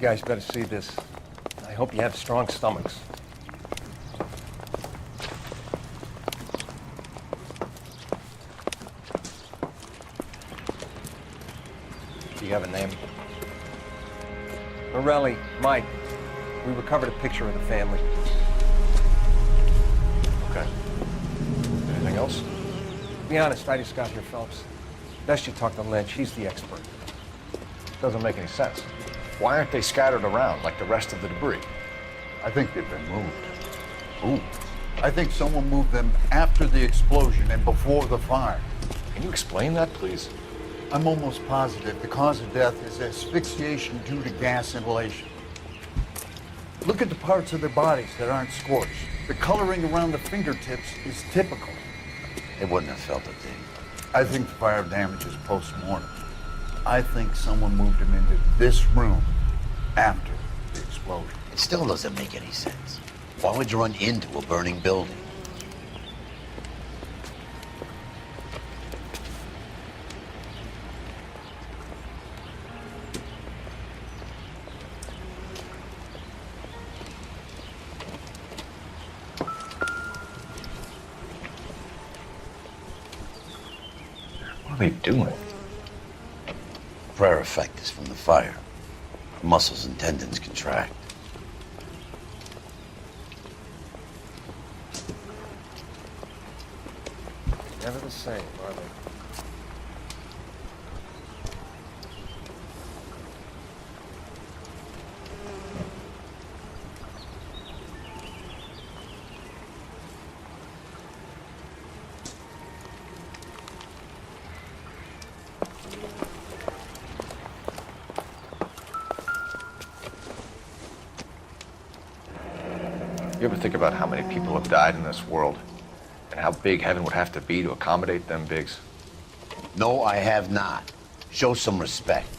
guys better see this. I hope you have strong stomachs. Do you have a name? Morelli, Mike. We recovered a picture of the family. Okay. Anything else? To be honest, I just got here, Phelps. Best you talk to Lynch. He's the expert. Doesn't make any sense. Why aren't they scattered around like the rest of the debris? I think they've been moved. Ooh. I think someone moved them after the explosion and before the fire. Can you explain that, please? I'm almost positive the cause of death is asphyxiation due to gas inhalation. Look at the parts of their bodies that aren't scorched. The coloring around the fingertips is typical. They wouldn't have felt a thing. I think the fire damage is post-mortem. I think someone moved him into this room after the explosion. It still doesn't make any sense. Why would you run into a burning building? What are they doing? Prayer effect is from the fire. Muscles and tendons contract. Never the same, are they? You ever think about how many people have died in this world? And how big heaven would have to be to accommodate them bigs? No, I have not. Show some respect.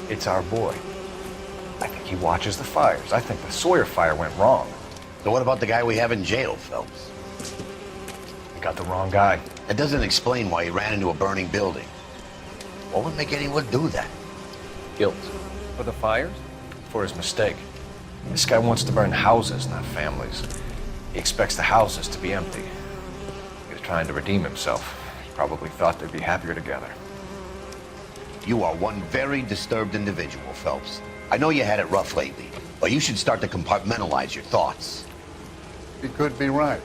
It's our boy. I think he watches the fires. I think the Sawyer fire went wrong. So what about the guy we have in jail, Phelps? We got the wrong guy. That doesn't explain why he ran into a burning building. What would make anyone do that? Guilt. For the fires? For his mistake. This guy wants to burn houses, not families. He expects the houses to be empty. He was trying to redeem himself. He probably thought they'd be happier together. You are one very disturbed individual, Phelps. I know you had it rough lately, but you should start to compartmentalize your thoughts. He could be right.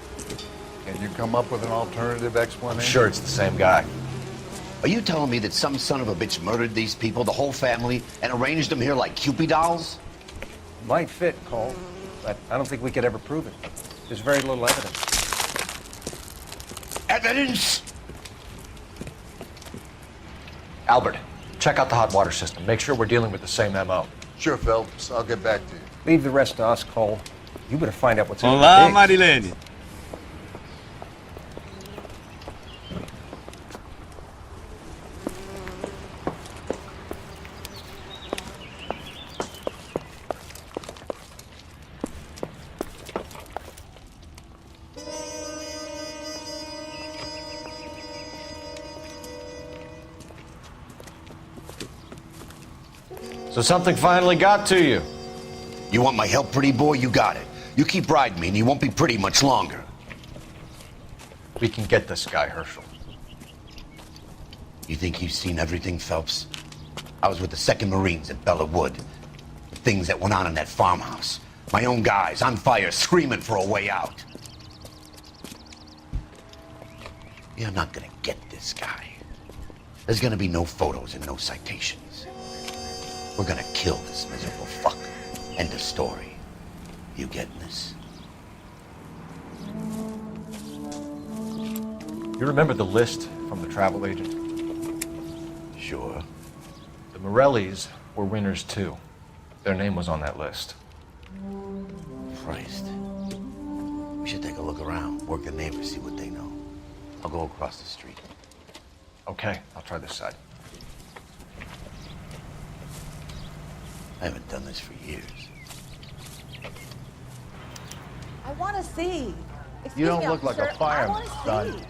Can you come up with an alternative explanation? I'm sure it's the same guy. Are you telling me that some son of a bitch murdered these people, the whole family, and arranged them here like Cupid dolls? Might fit, Cole, but I don't think we could ever prove it. There's very little evidence. Evidence? Albert, check out the hot water system. Make sure we're dealing with the same MO. Sure, Phelps. I'll get back to you. Leave the rest to us, Cole. You better find out what's in the Olá, digs. Marilene. So something finally got to you. You want my help, pretty boy? You got it. You keep riding me and you won't be pretty much longer. We can get this guy, Herschel. You think you've seen everything, Phelps? I was with the 2nd Marines at Bella Wood. The things that went on in that farmhouse. My own guys on fire, screaming for a way out. You're not gonna get this guy. There's gonna be no photos and no citations. We're gonna kill this miserable fuck. End of story. You getting this? You remember the list from the travel agent? Sure. The Morellis were winners too. Their name was on that list. Christ. We should take a look around, work the neighbors, see what they know. I'll go across the street. Okay, I'll try this side. I haven't done this for years. I want to see. You don't me, look like officer. a fireman, I wanna son. see.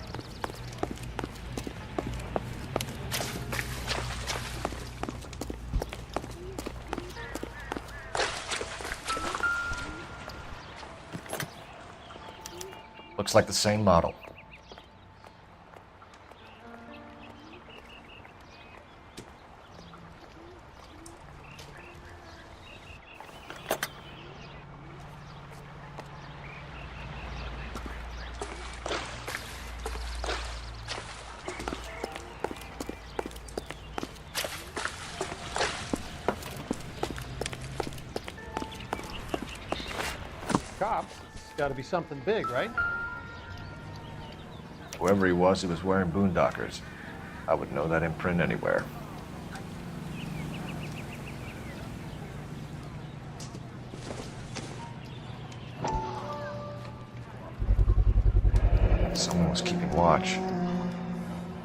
Looks like the same model. Cops. It's got to be something big, right? Whoever he was wearing boondockers. I would know that imprint anywhere. Someone was keeping watch.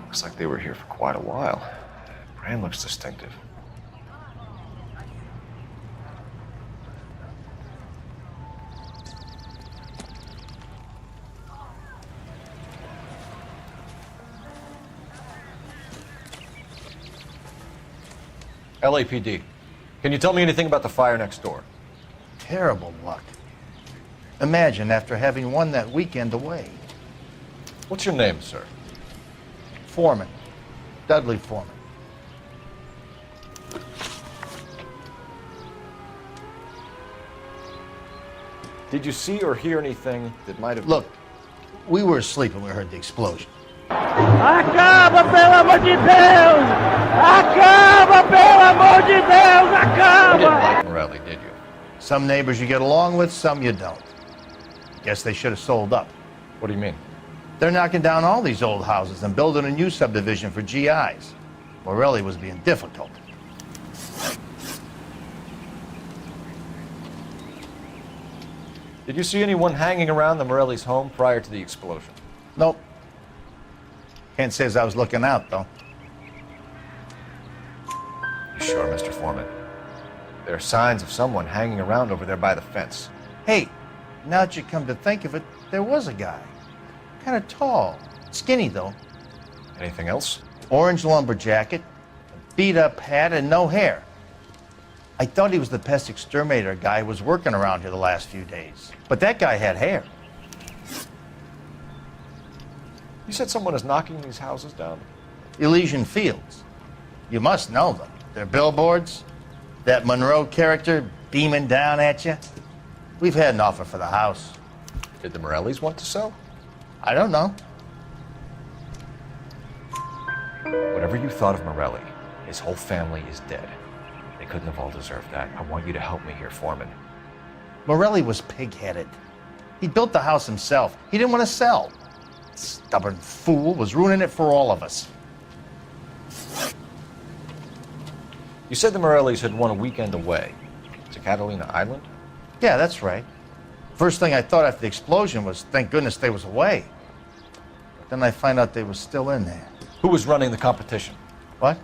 Looks like they were here for quite a while. Brand looks distinctive. LAPD. Can you tell me anything about the fire next door? Terrible luck. Imagine after having won that weekend away. What's your name, sir? Foreman. Dudley Foreman. Did you see or hear anything that might have... Look, we were asleep when we heard the explosion. Acaba, pelo amor de Deus! Acaba, pelo amor de Deus! You didn't Acaba! like Morelli, did you? Some neighbors you get along with, some you don't. Guess they should have sold up. What do you mean? They're knocking down all these old houses and building a new subdivision for GIs. Morelli was being difficult. Did you see anyone hanging around the Morelli's home prior to the explosion? Nope. Can't say as I was looking out, though. You sure, Mr. Foreman? There are signs of someone hanging around over there by the fence. Hey, now that you come to think of it, there was a guy. Kind of tall. Skinny, though. Anything else? Orange lumber jacket, a beat-up hat, and no hair. I thought he was the pest exterminator guy who was working around here the last few days. But that guy had hair. You said someone is knocking these houses down? Elysian Fields. You must know them. They're billboards. That Monroe character beaming down at you. We've had an offer for the house. Did the Morellis want to sell? I don't know. Whatever you thought of Morelli, his whole family is dead. They couldn't have all deserved that. I want you to help me here, Foreman. Morelli was pig-headed. He built the house himself. He didn't want to sell. Stubborn fool was ruining it for all of us. You said the Morellis had won a weekend away to Catalina Island? Yeah, that's right. First thing I thought after the explosion was, thank goodness they was away. But then I find out they was still in there. Who was running the competition? What?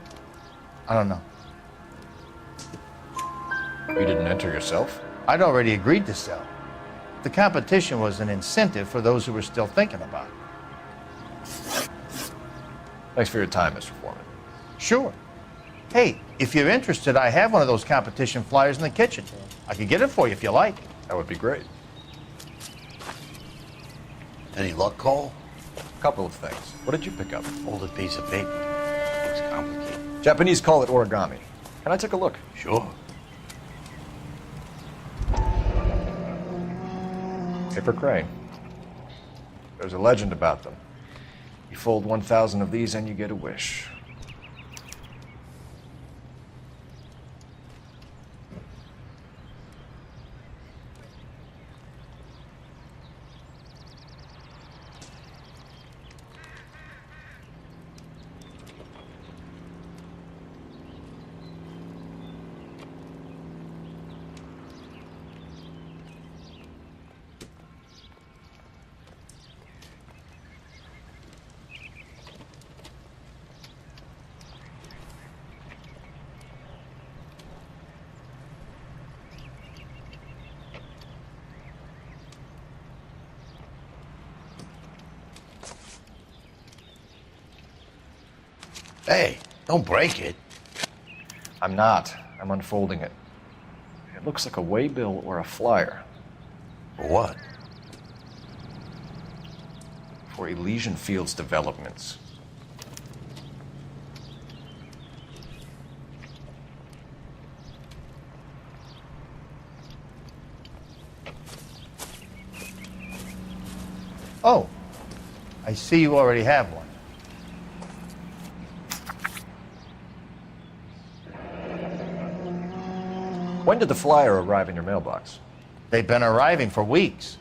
I don't know. You didn't enter yourself? I'd already agreed to sell. The competition was an incentive for those who were still thinking about it. Thanks for your time, Mr. Foreman. Sure. Hey, if you're interested, I have one of those competition flyers in the kitchen. I could get it for you if you like. That would be great. Any luck, Cole? A couple of things. What did you pick up? Folded piece of paper. Looks complicated. Japanese call it origami. Can I take a look? Sure. Paper crane. There's a legend about them. You fold 1,000 of these and you get a wish. Hey, don't break it. I'm not. I'm unfolding it. It looks like a waybill or a flyer. For what? for Elysian Fields Developments. Oh, I see you already have one. When did the flyer arrive in your mailbox? They've been arriving for weeks.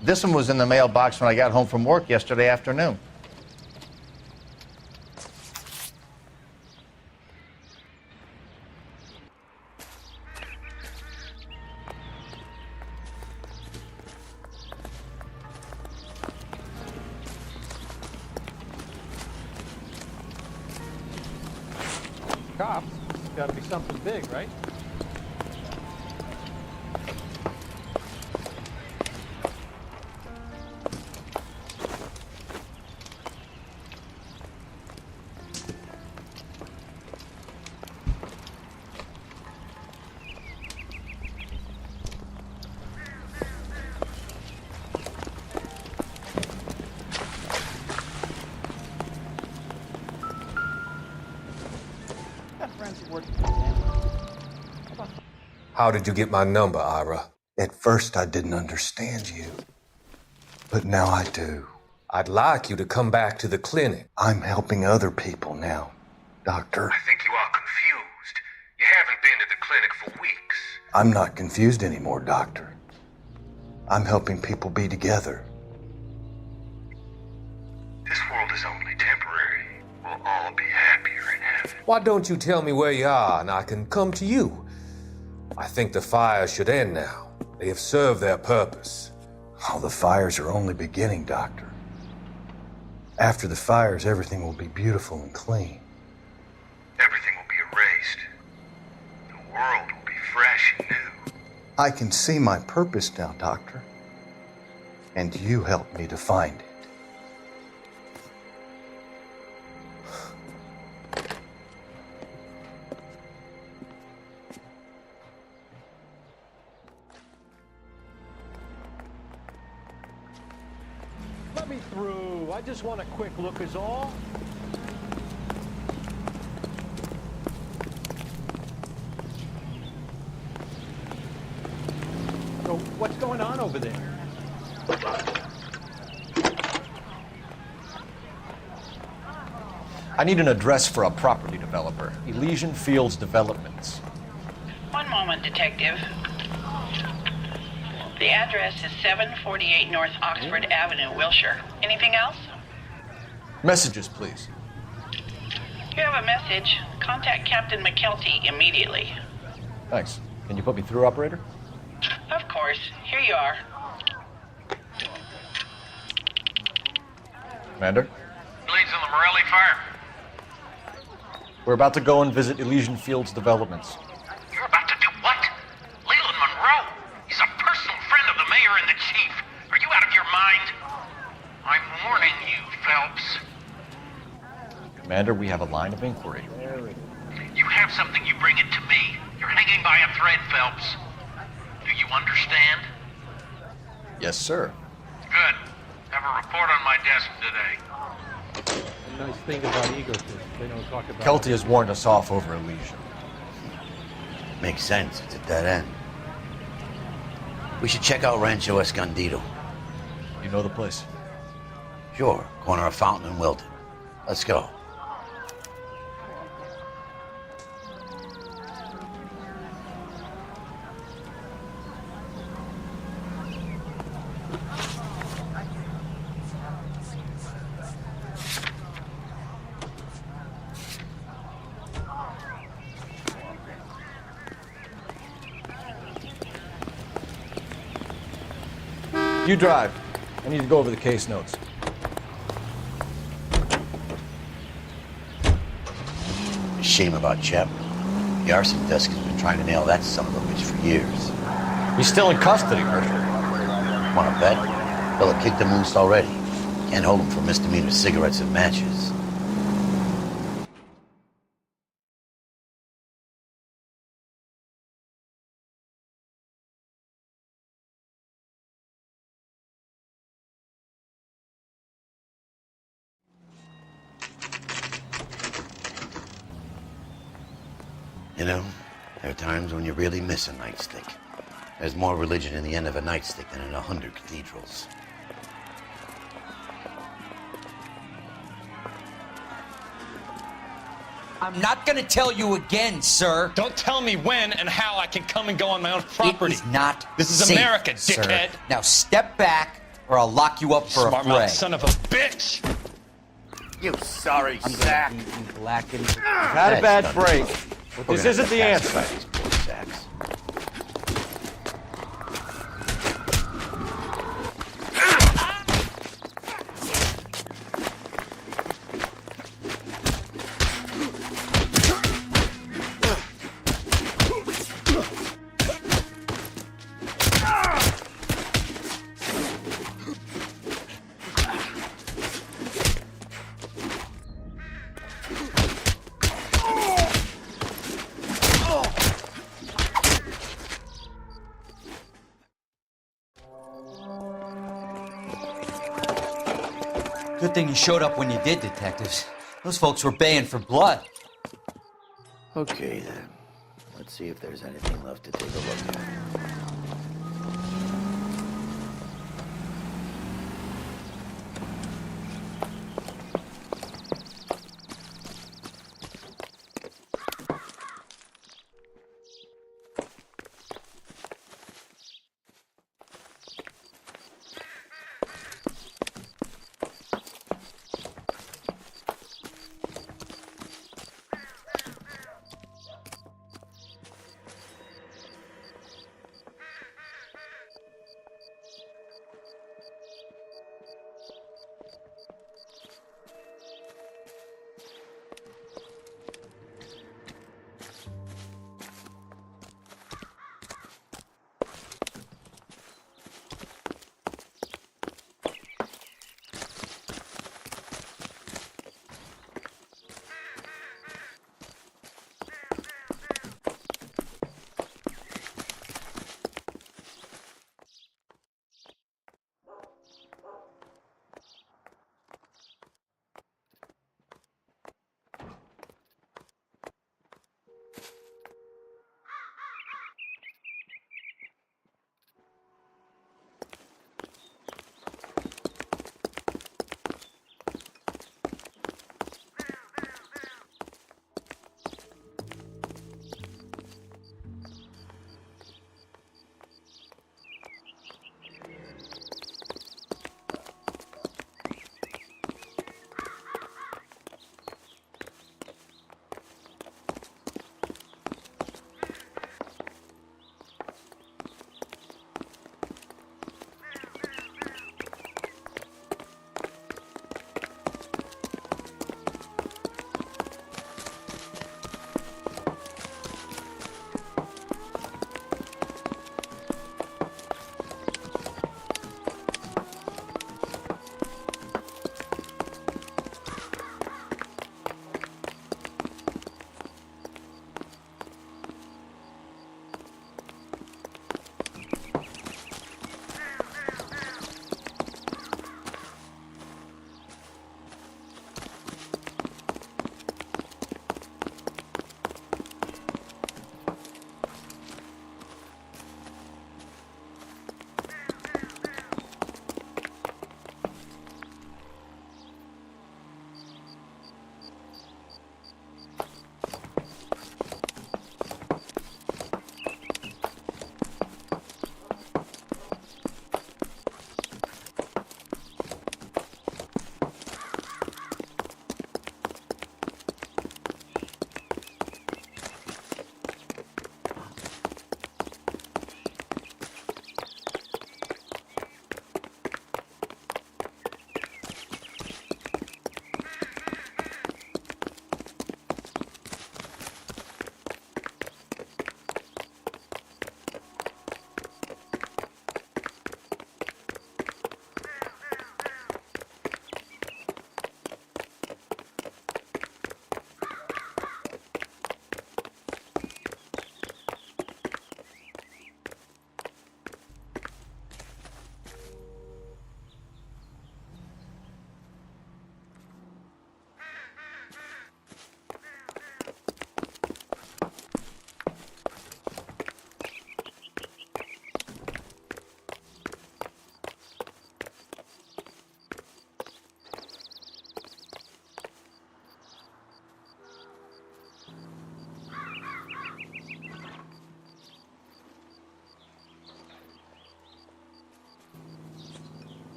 This one was in the mailbox when I got home from work yesterday afternoon. Cops, it's got to be something big, right? How did you get my number, Ira? At first, I didn't understand you. But now I do. I'd like you to come back to the clinic. I'm helping other people now, Doctor. I think you are confused. You haven't been to the clinic for weeks. I'm not confused anymore, Doctor. I'm helping people be together. This world is only temporary. We'll all be happier in heaven. Why don't you tell me where you are and I can come to you? I think the fires should end now. They have served their purpose. Oh, the fires are only beginning, Doctor. After the fires, everything will be beautiful and clean. Everything will be erased. The world will be fresh and new. I can see my purpose now, Doctor. And you helped me to find it. Let me through. I just want a quick look is all. So what's going on over there? I need an address for a property developer. Elysian Fields Developments. One moment, Detective. The address is 748 North Oxford Avenue, Wilshire. Anything else? Messages, please. You have a message. Contact Captain McKelty immediately. Thanks. Can you put me through, operator? Of course. Here you are. Commander? Leads in the Morelli fire. We're about to go and visit Elysian Fields Developments. You're about to do what? Leland Monroe. He's a personal friend of the mayor and the chief. Are you out of your mind? I'm warning you, Phelps. Commander, we have a line of inquiry. You have something, you bring it to me. You're hanging by a thread, Phelps. Do you understand? Yes, sir. Good. Have a report on my desk today. The nice thing about egotism, they don't talk about Kelty has warned us off over Elysian. Makes sense. It's a dead end. We should check out Rancho Escondido. You know the place? Sure. Corner of Fountain and Wilton. Let's go. You drive. I need to go over the case notes. Shame about Shep. The arson desk has been trying to nail that son of a bitch for years. He's still in custody, Herschel. Wanna bet? Fella kicked him loose already. Can't hold him for misdemeanor cigarettes and matches. You know, there are times when you really miss a nightstick. There's more religion in the end of a nightstick than in 100 cathedrals. I'm not gonna tell you again, sir. Don't tell me when and how I can come and go on my own property. It is not This is safe, America, sir. dickhead. Now step back, or I'll lock you up for a Smart fray. mouth son of a bitch. You sorry I'm sack. gonna be blackened. Had a bad break, but this isn't the answer. These poor sacks. Good thing you showed up when you did, detectives. Those folks were baying for blood. Okay, then. Let's see if there's anything left to take a look at.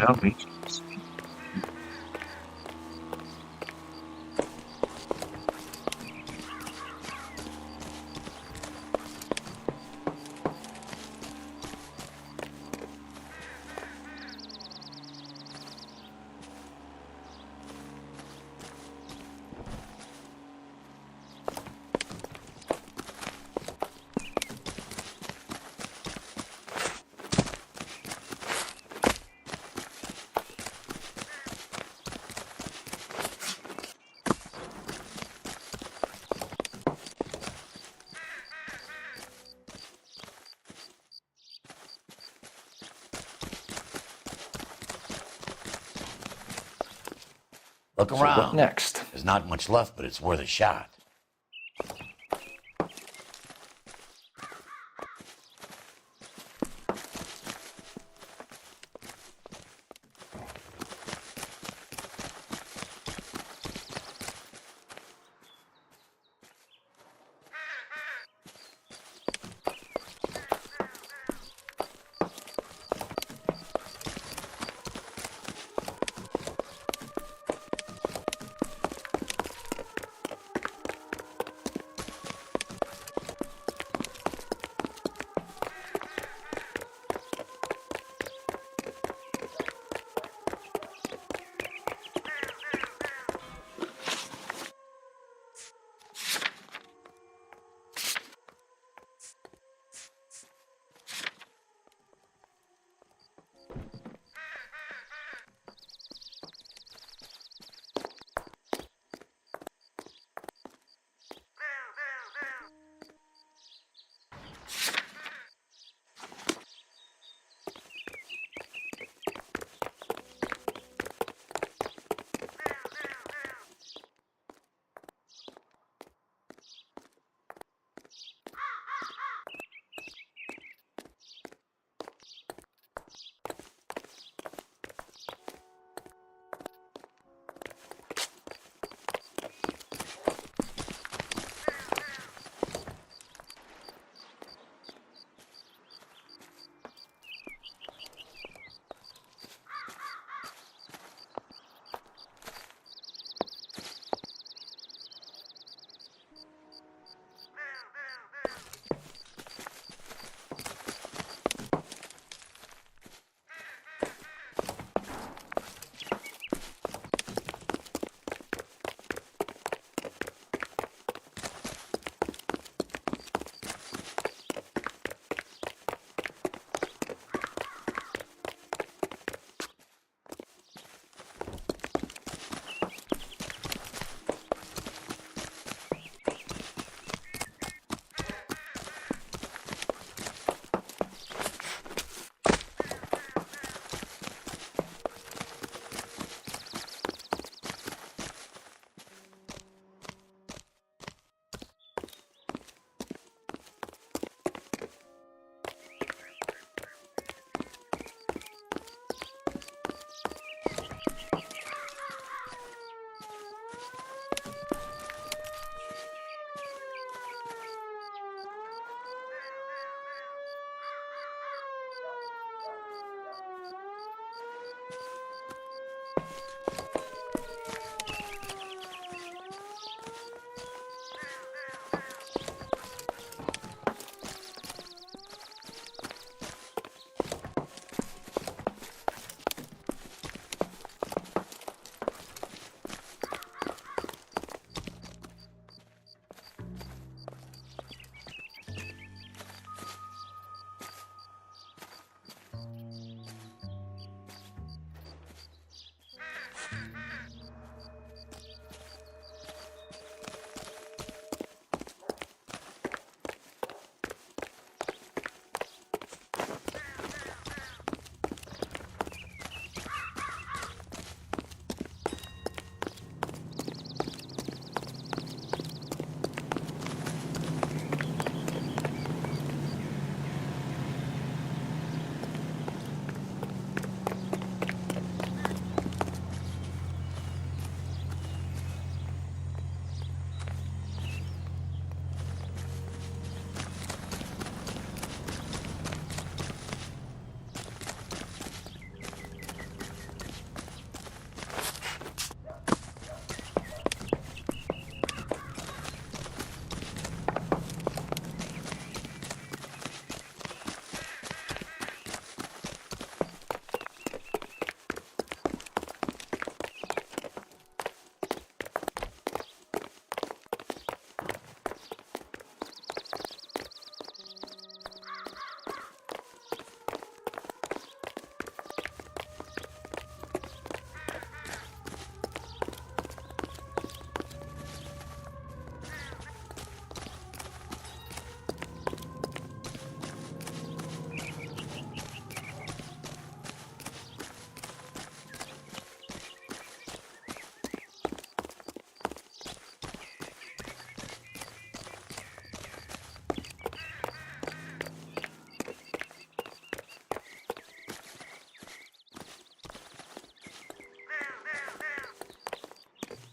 tell me. Look So around. what next? There's not much left, but it's worth a shot.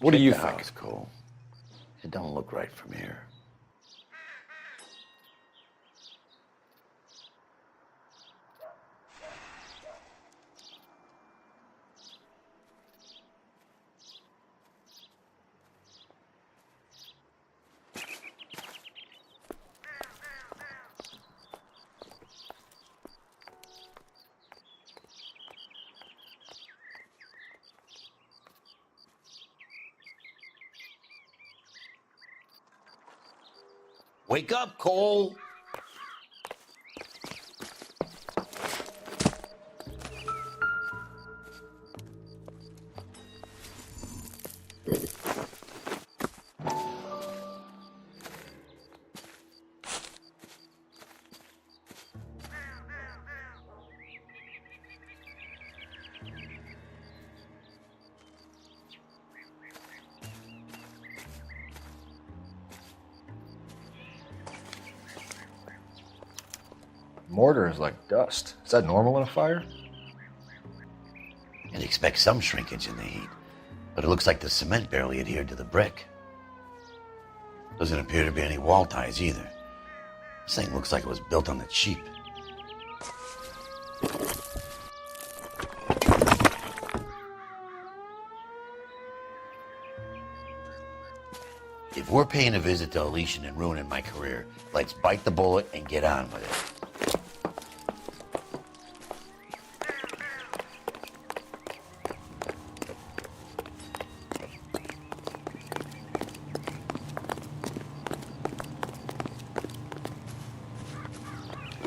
What do you Check the think? house, Cole. It don't look right from here. Wake up, Cole! Mortar is like dust. Is that normal in a fire? You'd expect some shrinkage in the heat, but it looks like the cement barely adhered to the brick. Doesn't appear to be any wall ties either. This thing looks like it was built on the cheap. If we're paying a visit to Elysian and ruining my career, let's bite the bullet and get on with it.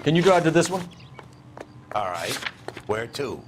Can you drive to this one? All right. Where to?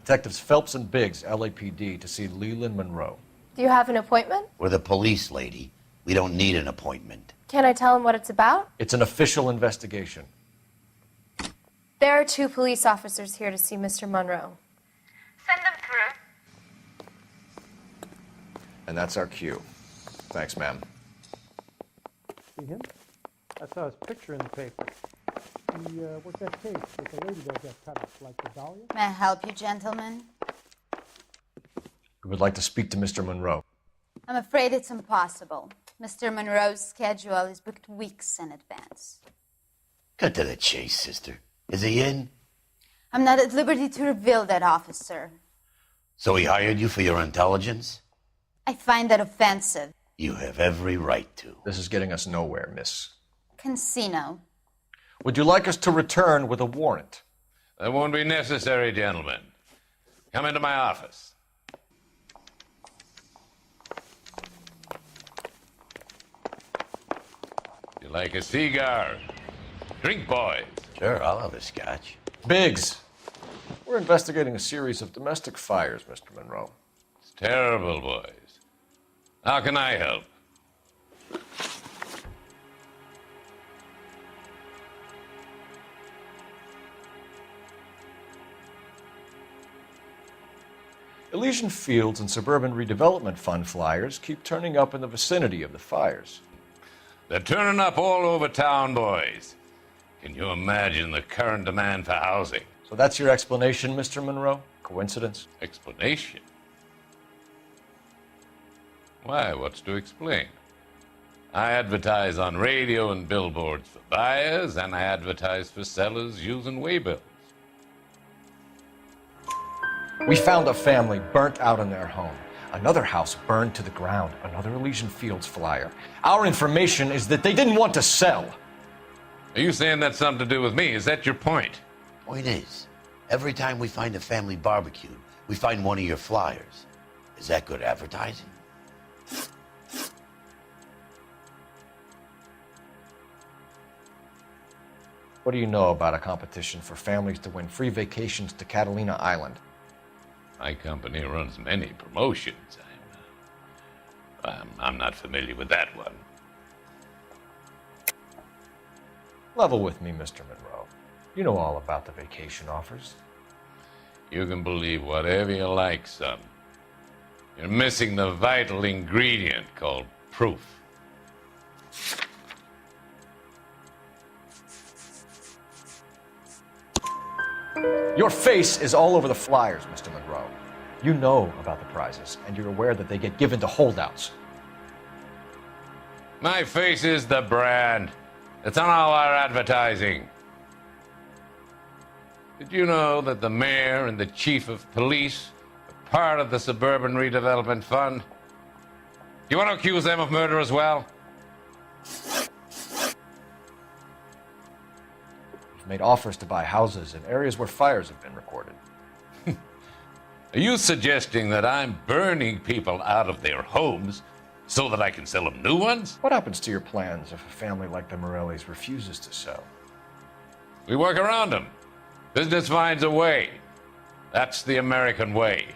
Detectives Phelps and Biggs, LAPD, to see Leland Monroe. Do you have an appointment? We're the police, lady. We don't need an appointment. Can I tell him what it's about? It's an official investigation. There are 2 police officers here to see Mr. Monroe. Send them through. And that's our cue. Thanks, ma'am. See him? I saw his picture in the paper. He worked that case with the lady that got cut up, like the Dahlia. May I help you, gentlemen? We would like to speak to Mr. Monroe. I'm afraid it's impossible. Mr. Monroe's schedule is booked weeks in advance. Cut to the chase, sister. Is he in? I'm not at liberty to reveal that, officer. So he hired you for your intelligence? I find that offensive. You have every right to. This is getting us nowhere, miss. Casino. Would you like us to return with a warrant? That won't be necessary, gentlemen. Come into my office. You like a cigar? Drink, boys. Sure, I'll have a scotch. Biggs, we're investigating a series of domestic fires, Mr. Monroe. It's terrible, boys. How can I help? Elysian Fields and Suburban Redevelopment Fund flyers keep turning up in the vicinity of the fires. They're turning up all over town, boys. Can you imagine the current demand for housing? So that's your explanation, Mr. Monroe? Coincidence? Explanation? Why, what's to explain? I advertise on radio and billboards for buyers, and I advertise for sellers using waybills. We found a family burnt out in their home. Another house burned to the ground. Another Elysian Fields flyer. Our information is that they didn't want to sell. Are you saying that's something to do with me? Is that your point? Point is, every time we find a family barbecue, we find one of your flyers. Is that good advertising? What do you know about a competition for families to win free vacations to Catalina Island? My company runs many promotions. I'm not familiar with that one. Level with me, Mr. Monroe. You know all about the vacation offers. You can believe whatever you like, son. You're missing the vital ingredient called proof. Your face is all over the flyers, Mr. Monroe. You know about the prizes, and you're aware that they get given to holdouts. My face is the brand. It's on all our advertising. Did you know that the mayor and the chief of police are part of the Suburban Redevelopment Fund? You want to accuse them of murder as well? You've made offers to buy houses in areas where fires have been recorded. Are you suggesting that I'm burning people out of their homes so that I can sell them new ones? What happens to your plans if a family like the Morellis refuses to sell? We work around them. Business finds a way. That's the American way.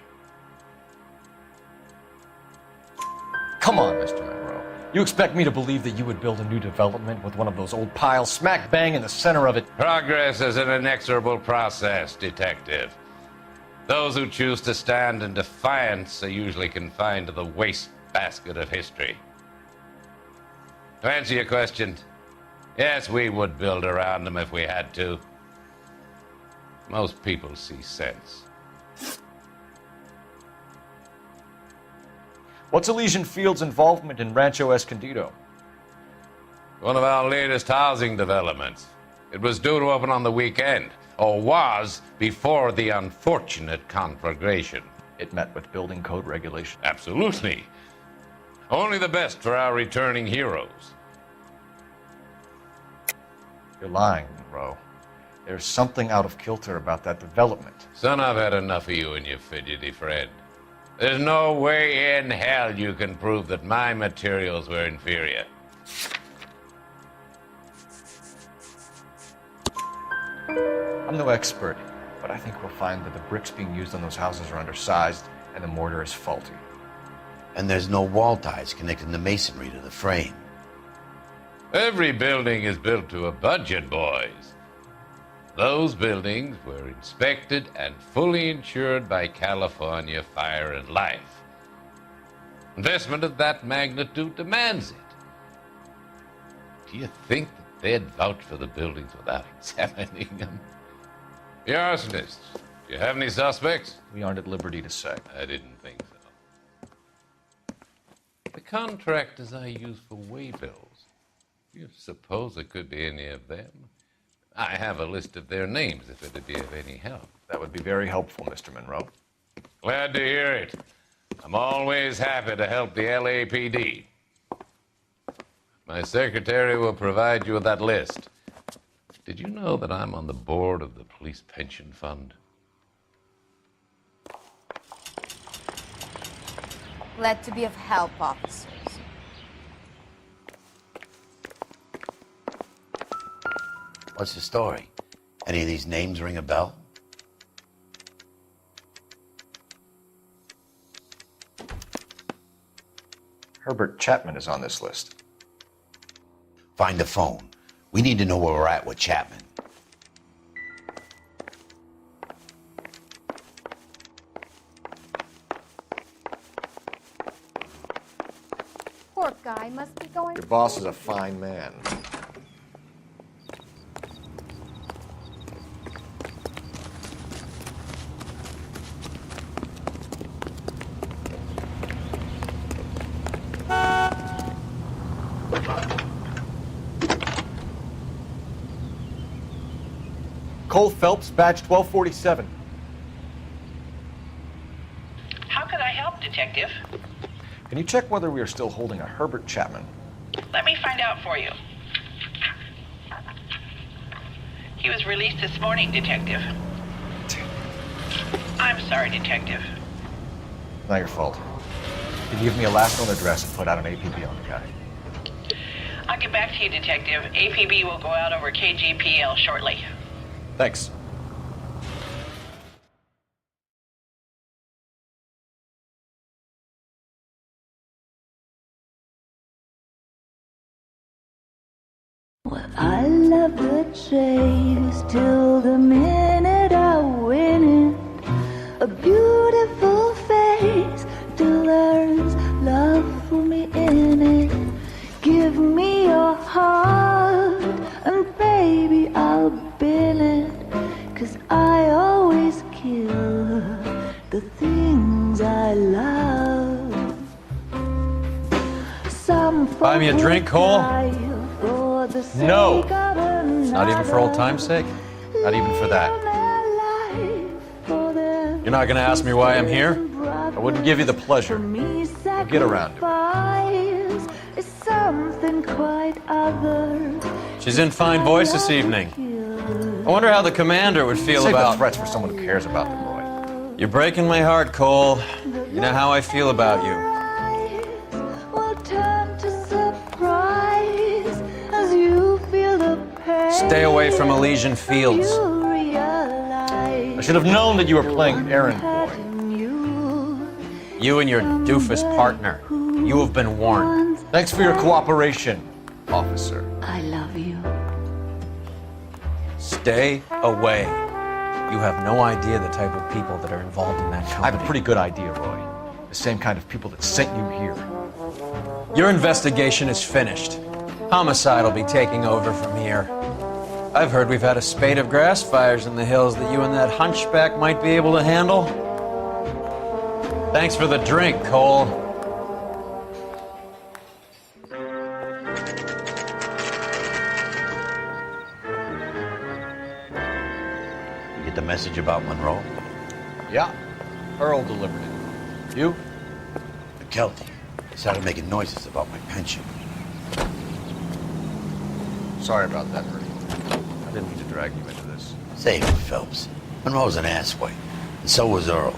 Come on, Mr. Monroe. You expect me to believe that you would build a new development with one of those old piles smack bang in the center of it? Progress is an inexorable process, Detective. Those who choose to stand in defiance are usually confined to the wastebasket of history. To answer your question, yes, we would build around them if we had to. Most people see sense. What's Elysian Field's involvement in Rancho Escondido? One of our latest housing developments. It was due to open on the weekend, or was before the unfortunate conflagration. It met with building code regulation. Absolutely. Only the best for our returning heroes. You're lying, Monroe. There's something out of kilter about that development. Son, I've had enough of you and your fidgety friend. There's no way in hell you can prove that my materials were inferior. I'm no expert, but I think we'll find that the bricks being used on those houses are undersized and the mortar is faulty. And there's no wall ties connecting the masonry to the frame. Every building is built to a budget, boys. Those buildings were inspected and fully insured by California Fire and Life. Investment of that magnitude demands it. Do you think that they'd vouch for the buildings without examining them? The arsonists, do you have any suspects? We aren't at liberty to say. I didn't think so. The contractors I use for waybills, do you suppose it could be any of them? I have a list of their names if it'd be of any help. That would be very helpful, Mr. Monroe. Glad to hear it. I'm always happy to help the LAPD. My secretary will provide you with that list. Did you know that I'm on the board of the police pension fund? Glad to be of help, officers. What's the story? Any of these names ring a bell? Herbert Chapman is on this list. Find the phone. We need to know where we're at with Chapman. Poor guy must be going. Your boss is a fine man. Cole Phelps, badge 1247. How could I help, Detective? Can you check whether we are still holding a Herbert Chapman? Let me find out for you. He was released this morning, Detective. I'm sorry, Detective. Not your fault. You give me a last known address and put out an APB on the guy. I'll get back to you, Detective. APB will go out over KGPL shortly. Thanks. I love the chase till the minute I win it. A beautiful face till there's love for me in it. Give me your heart and baby I'll bill it. 'Cause I always kill the things I love. Some Buy me a drink, Cole? No. Not even for old time's sake? Not even for that. You're not gonna ask me why I'm here? I wouldn't give you the pleasure. We'll get around to it. She's in fine voice this evening. I wonder how the commander would feel Save about... the threats for someone who cares about them, Roy. You're breaking my heart, Cole. You know how I feel about you. Stay away from Elysian Fields. I should have known that you were playing errand boy. You and your doofus partner. You have been warned. Thanks for your cooperation, officer. I love you. Stay away. You have no idea the type of people that are involved in that I company. have a pretty good idea, Roy. The same kind of people that sent you here. Your investigation is finished. Homicide will be taking over from here. I've heard we've had a spate of grass fires in the hills that you and that hunchback might be able to handle. Thanks for the drink, Cole. You get the message about Monroe? Yeah, Earl delivered it. You? McKelty started making noises about my pension. Sorry about that, Ernie. I didn't mean to drag you into this. Save it, Phelps. Monroe's an asswipe, and so was Earl.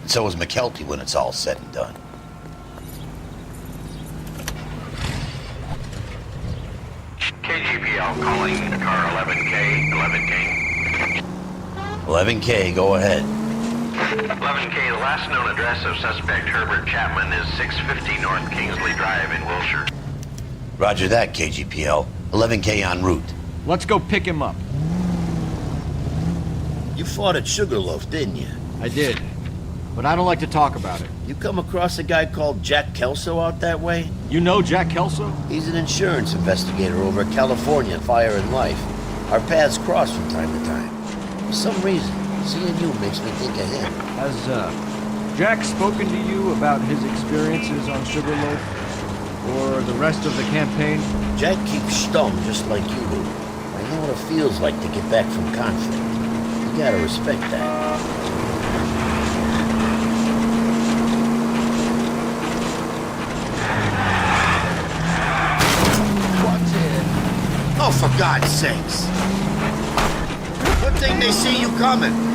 And so was McKelty when it's all said and done. KGPL calling car 11K. 11K, go ahead. 11K, the last known address of suspect Herbert Chapman is 650 North Kingsley Drive in Wilshire. Roger that, KGPL. 11K en route. Let's go pick him up. You fought at Sugarloaf, didn't you? I did, but I don't like to talk about it. You come across a guy called Jack Kelso out that way? You know Jack Kelso? He's an insurance investigator over at California Fire and Life. Our paths cross from time to time. For some reason, seeing you makes me think of him. Has Jack spoken to you about his experiences on Sugarloaf? Or the rest of the campaign? Jack keeps stum just like you do. I know what it feels like to get back from conflict. You gotta respect that. What's in? Oh, for God's sakes! Good thing they see you coming.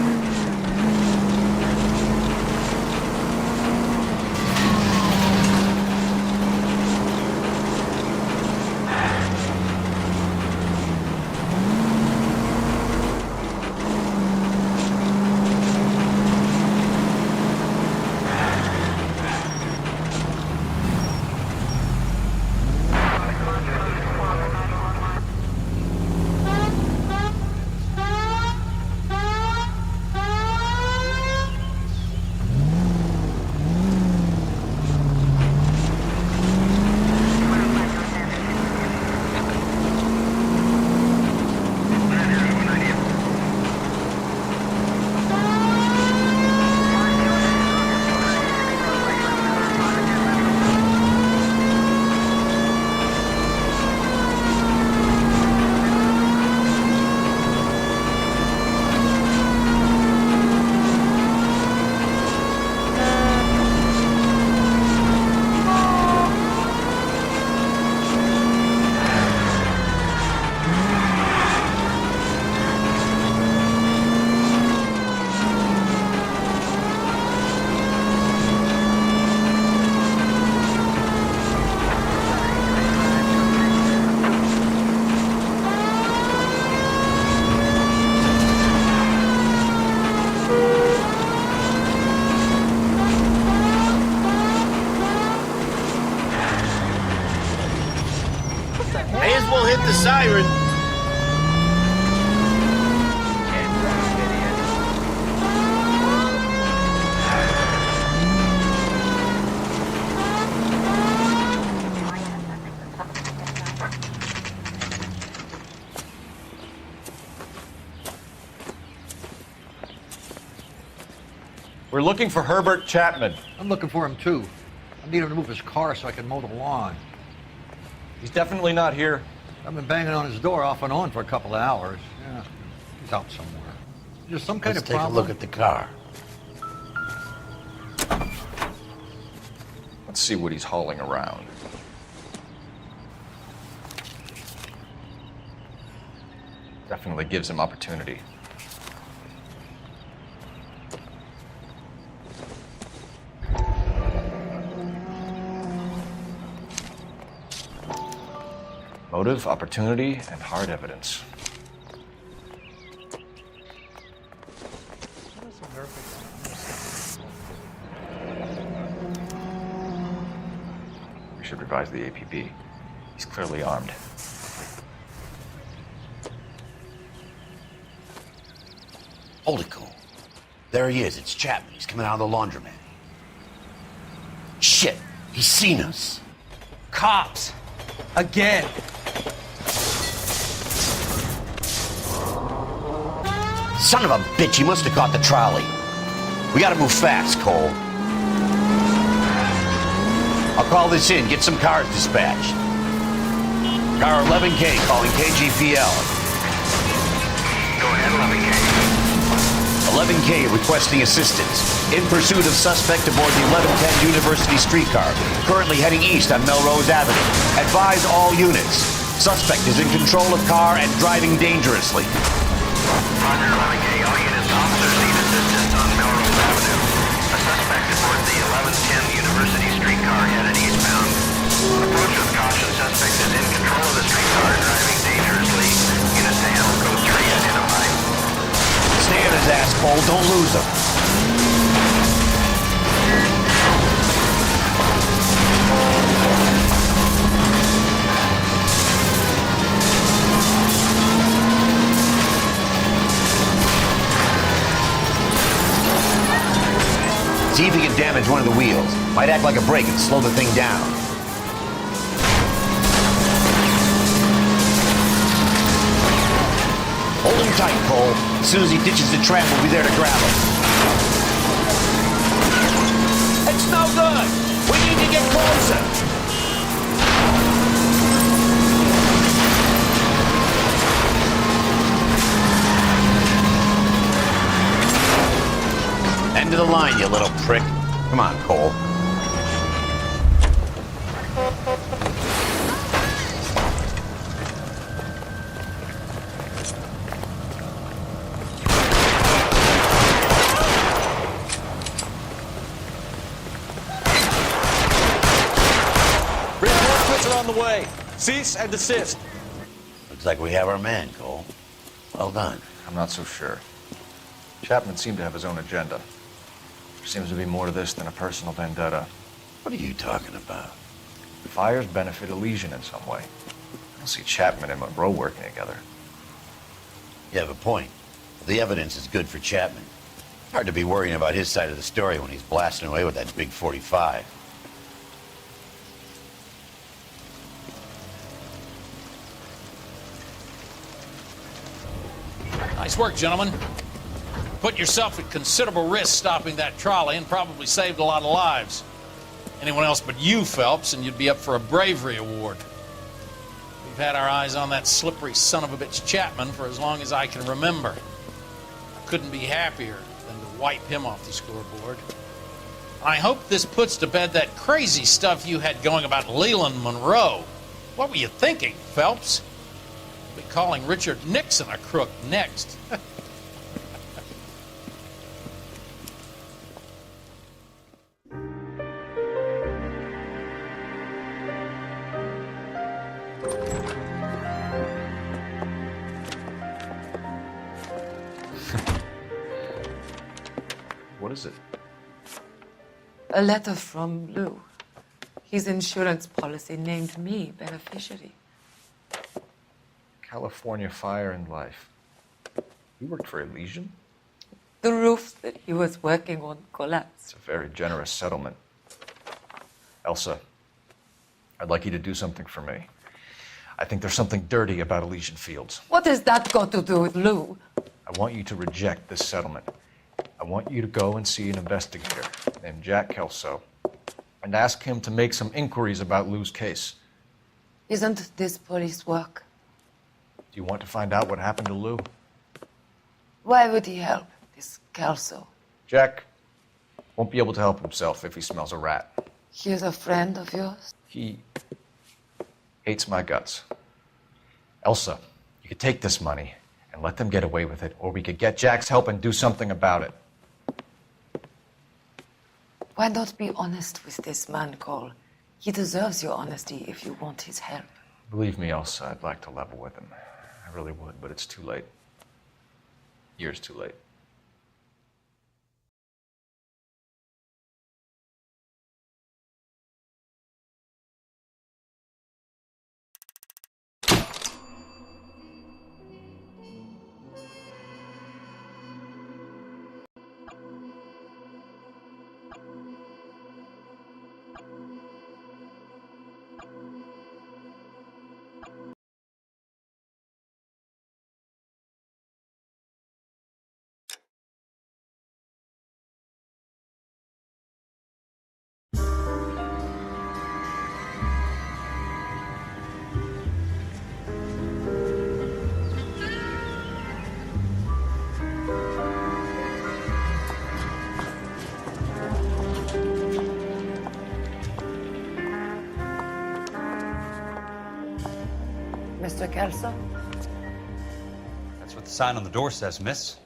the siren. We're looking for Herbert Chapman. I'm looking for him too. I need him to move his car so I can mow the lawn. He's definitely not here. I've been banging on his door off and on for a couple of hours. Yeah, he's out somewhere. Is there some kind Let's of problem? take a look at the car. Let's see what he's hauling around. Definitely gives him opportunity. Motive, opportunity, and hard evidence. We should revise the APB. He's clearly armed. Hold it, Cole. There he is. It's Chapman. He's coming out of the laundromat. Shit! He's seen us. Cops! Again! Son of a bitch, he must have caught the trolley. We gotta move fast, Cole. I'll call this in, get some cars dispatched. Car 11K calling KGPL. Go ahead, 11K. 11K requesting assistance. In pursuit of suspect aboard the 1110 University streetcar. Currently heading east on Melrose Avenue. Advise all units. Suspect is in control of car and driving dangerously. Roger, 11K. All units, officers need assistance on Melrose Avenue. A suspect aboard the 1110 University streetcar headed eastbound. Approach with caution. Suspect is in control of the streetcar, driving dangerously. Units to handle code 3 identified. Stay on his ass, Cole. Don't lose him. See if he can damage one of the wheels. Might act like a brake and slow the thing down. Hold him tight, Cole. As soon as he ditches the trap, we'll be there to grab him. It's no good. We need to get closer. End of the line, you little prick. Come on, Cole. Reinforcements are on the way. Cease and desist. Looks like we have our man, Cole. Well done. I'm not so sure. Chapman seemed to have his own agenda. There seems to be more to this than a personal vendetta. What are you talking about? The fires benefit Elysian in some way. I don't see Chapman and Monroe working together. You have a point. The evidence is good for Chapman. Hard to be worrying about his side of the story when he's blasting away with that big 45. Nice work, gentlemen. Put yourself at considerable risk stopping that trolley and probably saved a lot of lives. Anyone else but you, Phelps, and you'd be up for a bravery award. We've had our eyes on that slippery son of a bitch Chapman for as long as I can remember. I couldn't be happier than to wipe him off the scoreboard. I hope this puts to bed that crazy stuff you had going about Leland Monroe. What were you thinking, Phelps? We'll be calling Richard Nixon a crook next. What is it? A letter from Lou. His insurance policy named me beneficiary. California Fire and Life. You worked for Elysian? The roof that he was working on collapsed. It's a very generous settlement. Elsa, I'd like you to do something for me. I think there's something dirty about Elysian Fields. What has that got to do with Lou? I want you to reject this settlement. I want you to go and see an investigator named Jack Kelso and ask him to make some inquiries about Lou's case. Isn't this police work? Do you want to find out what happened to Lou? Why would he help, this Kelso? Jack won't be able to help himself if he smells a rat. He is a friend of yours? He hates my guts. Elsa, you could take this money and let them get away with it, or we could get Jack's help and do something about it. Why not be honest with this man, Cole? He deserves your honesty if you want his help. Believe me, Elsa, I'd like to level with him. I really would, but it's too late. Years too late. Mr. Kelso? That's what the sign on the door says, miss.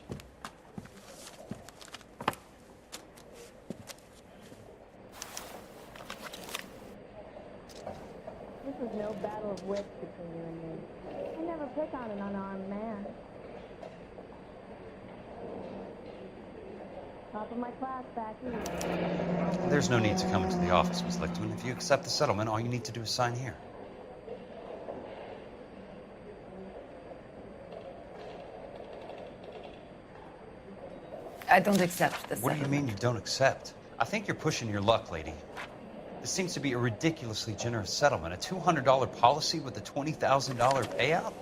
This is no battle of wits between you and me. I never pick on an unarmed man. Top of my class back here. There's no need to come into the office, Miss Lichtman. If you accept the settlement, all you need to do is sign here. I don't accept the What do you mean you don't accept? I think you're pushing your luck, lady. This seems to be a ridiculously generous settlement. A $200 policy with a $20,000 payout?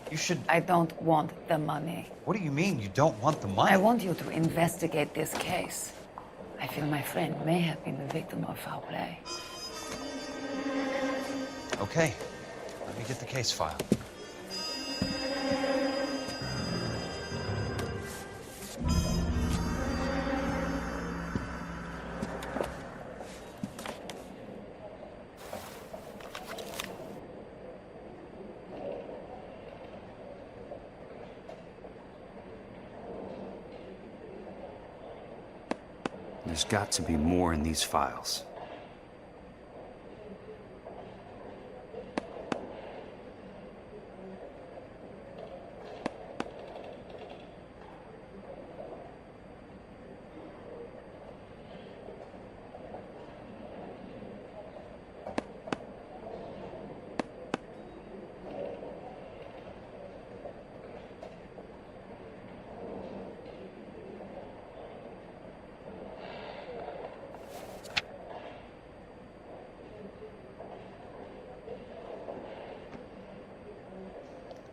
You should... I don't want the money. What do you mean you don't want the money? I want you to investigate this case. I feel my friend may have been the victim of foul play. Okay. Let me get the case file. There's got to be more in these files.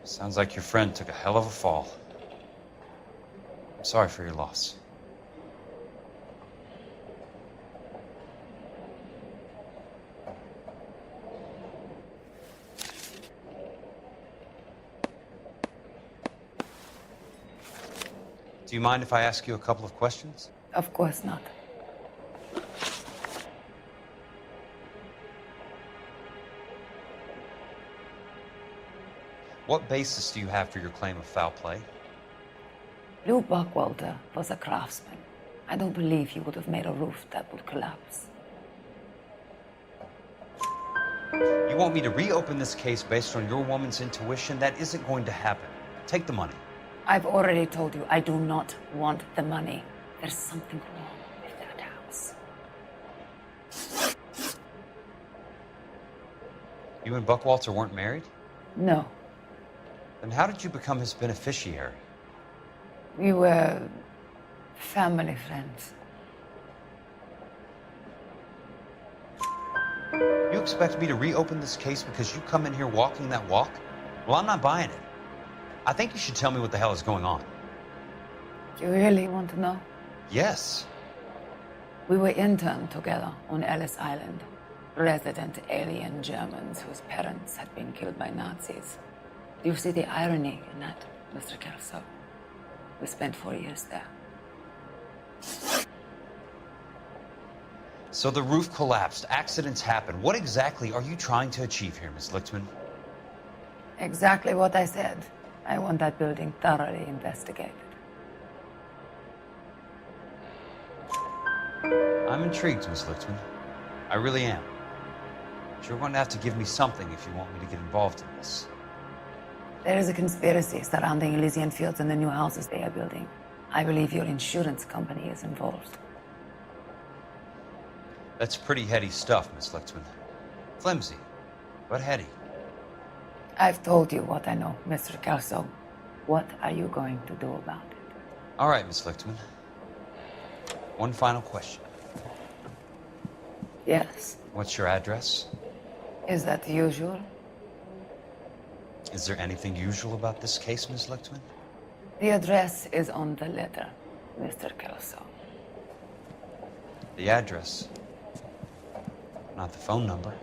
Sounds like your friend took a hell of a fall. I'm sorry for your loss. Do you mind if I ask you a couple of questions? Of course not. What basis do you have for your claim of foul play? Lou Buckwalter was a craftsman. I don't believe he would have made a roof that would collapse. You want me to reopen this case based on your woman's intuition? That isn't going to happen. Take the money. I've already told you I do not want the money. There's something wrong with that house. You and Buckwalter weren't married? No. Then how did you become his beneficiary? We were family friends. You expect me to reopen this case because you come in here walking that walk? Well, I'm not buying it. I think you should tell me what the hell is going on. You really want to know? Yes. We were interned together on Ellis Island. Resident alien Germans whose parents had been killed by Nazis. Do you see the irony in that, Mr. Kelso? We spent 4 years there. So the roof collapsed, accidents happened. What exactly are you trying to achieve here, Miss Lichtman? Exactly what I said. I want that building thoroughly investigated. I'm intrigued, Miss Lichtman. I really am. But you're going to have to give me something if you want me to get involved in this. There is a conspiracy surrounding Elysian Fields and the new houses they are building. I believe your insurance company is involved. That's pretty heady stuff, Miss Lichtman. Flimsy, but heady. I've told you what I know, Mr. Kelso. What are you going to do about it? All right, Miss Lichtman. One final question. Yes. What's your address? Is that usual? Is there anything usual about this case, Miss Lichtman? The address is on the letter, Mr. Kelso. The address, not the phone number.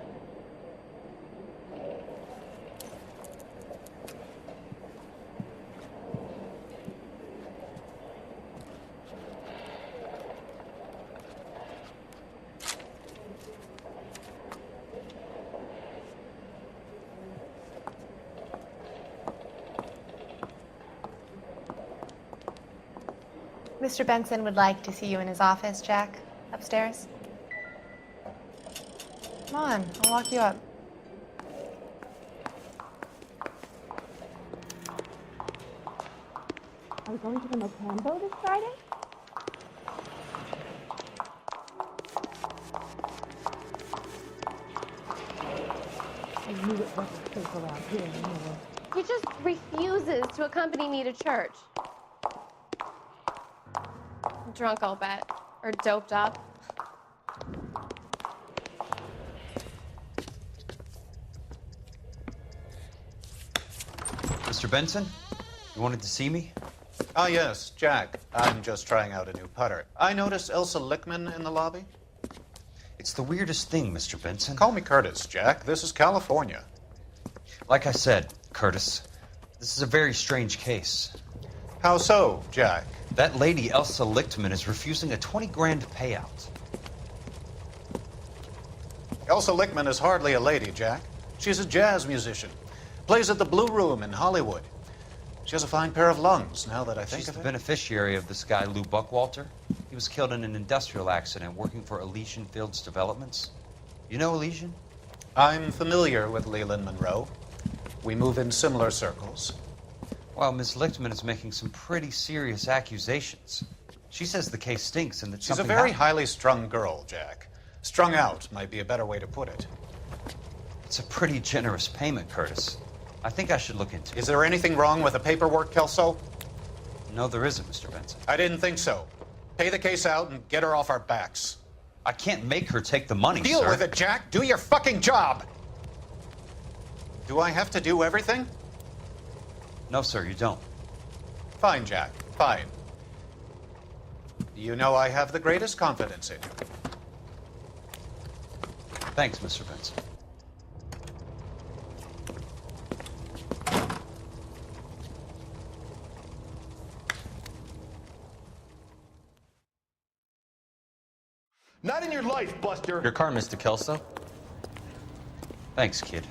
Mr. Benson would like to see you in his office, Jack. Upstairs. Come on, I'll walk you up. Are we going to the Mocambo this Friday? I knew it wasn't safe around here anymore. He just refuses to accompany me to church. Drunk, I'll bet. Or doped up. Mr. Benson, you wanted to see me? Ah, yes, Jack. I'm just trying out a new putter. I noticed Elsa Lichtman in the lobby. It's the weirdest thing, Mr. Benson. Call me Curtis, Jack. This is California. Like I said, Curtis, this is a very strange case. How so, Jack? That lady, Elsa Lichtman, is refusing a 20 grand payout. Elsa Lichtman is hardly a lady, Jack. She's a jazz musician. Plays at the Blue Room in Hollywood. She has a fine pair of lungs, now that I think She's of the it. beneficiary of this guy, Lou Buckwalter. He was killed in an industrial accident working for Elysian Fields Developments. You know Elysian? I'm familiar with Leland Monroe. We move in similar circles. Well, Miss Lichtman is making some pretty serious accusations. She says the case stinks and that She's a something very happened. highly strung girl, Jack. Strung out might be a better way to put it. It's a pretty generous payment, Curtis. I think I should look into it. Is there anything wrong with the paperwork, Kelso? No, there isn't, Mr. Benson. I didn't think so. Pay the case out and get her off our backs. I can't make her take the money, Deal sir. with it, Jack. Do your fucking job. Do I have to do everything? No, sir, you don't. Fine, Jack. Fine. You know I have the greatest confidence in you. Thanks, Mr. Benson. Not in your life, Buster. Your car, Mr. Kelso. Thanks, kid.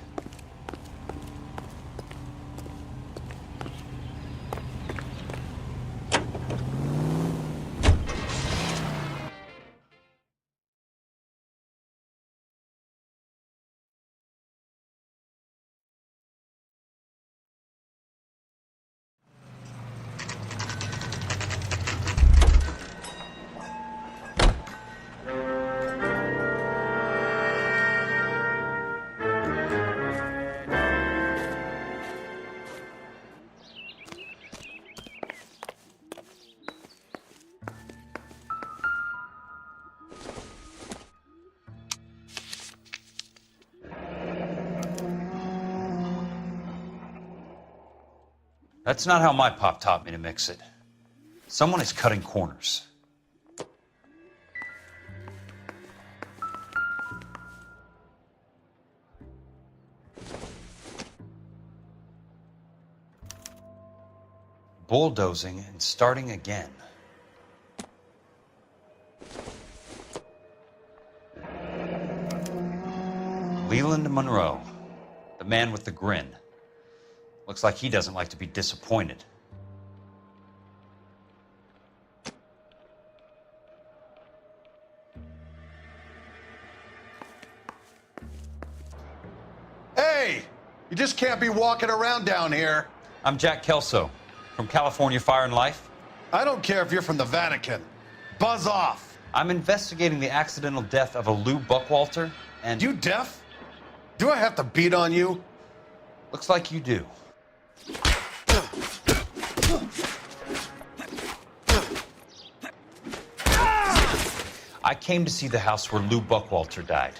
That's not how my pop taught me to mix it. Someone is cutting corners. Bulldozing and starting again. Leland Monroe, the man with the grin. Looks like he doesn't like to be disappointed. Hey! You just can't be walking around down here. I'm Jack Kelso, from California Fire and Life. I don't care if you're from the Vatican. Buzz off. I'm investigating the accidental death of a Lou Buckwalter, and... You deaf? Do I have to beat on you? Looks like you do. I came to see the house where Lou Buckwalter died.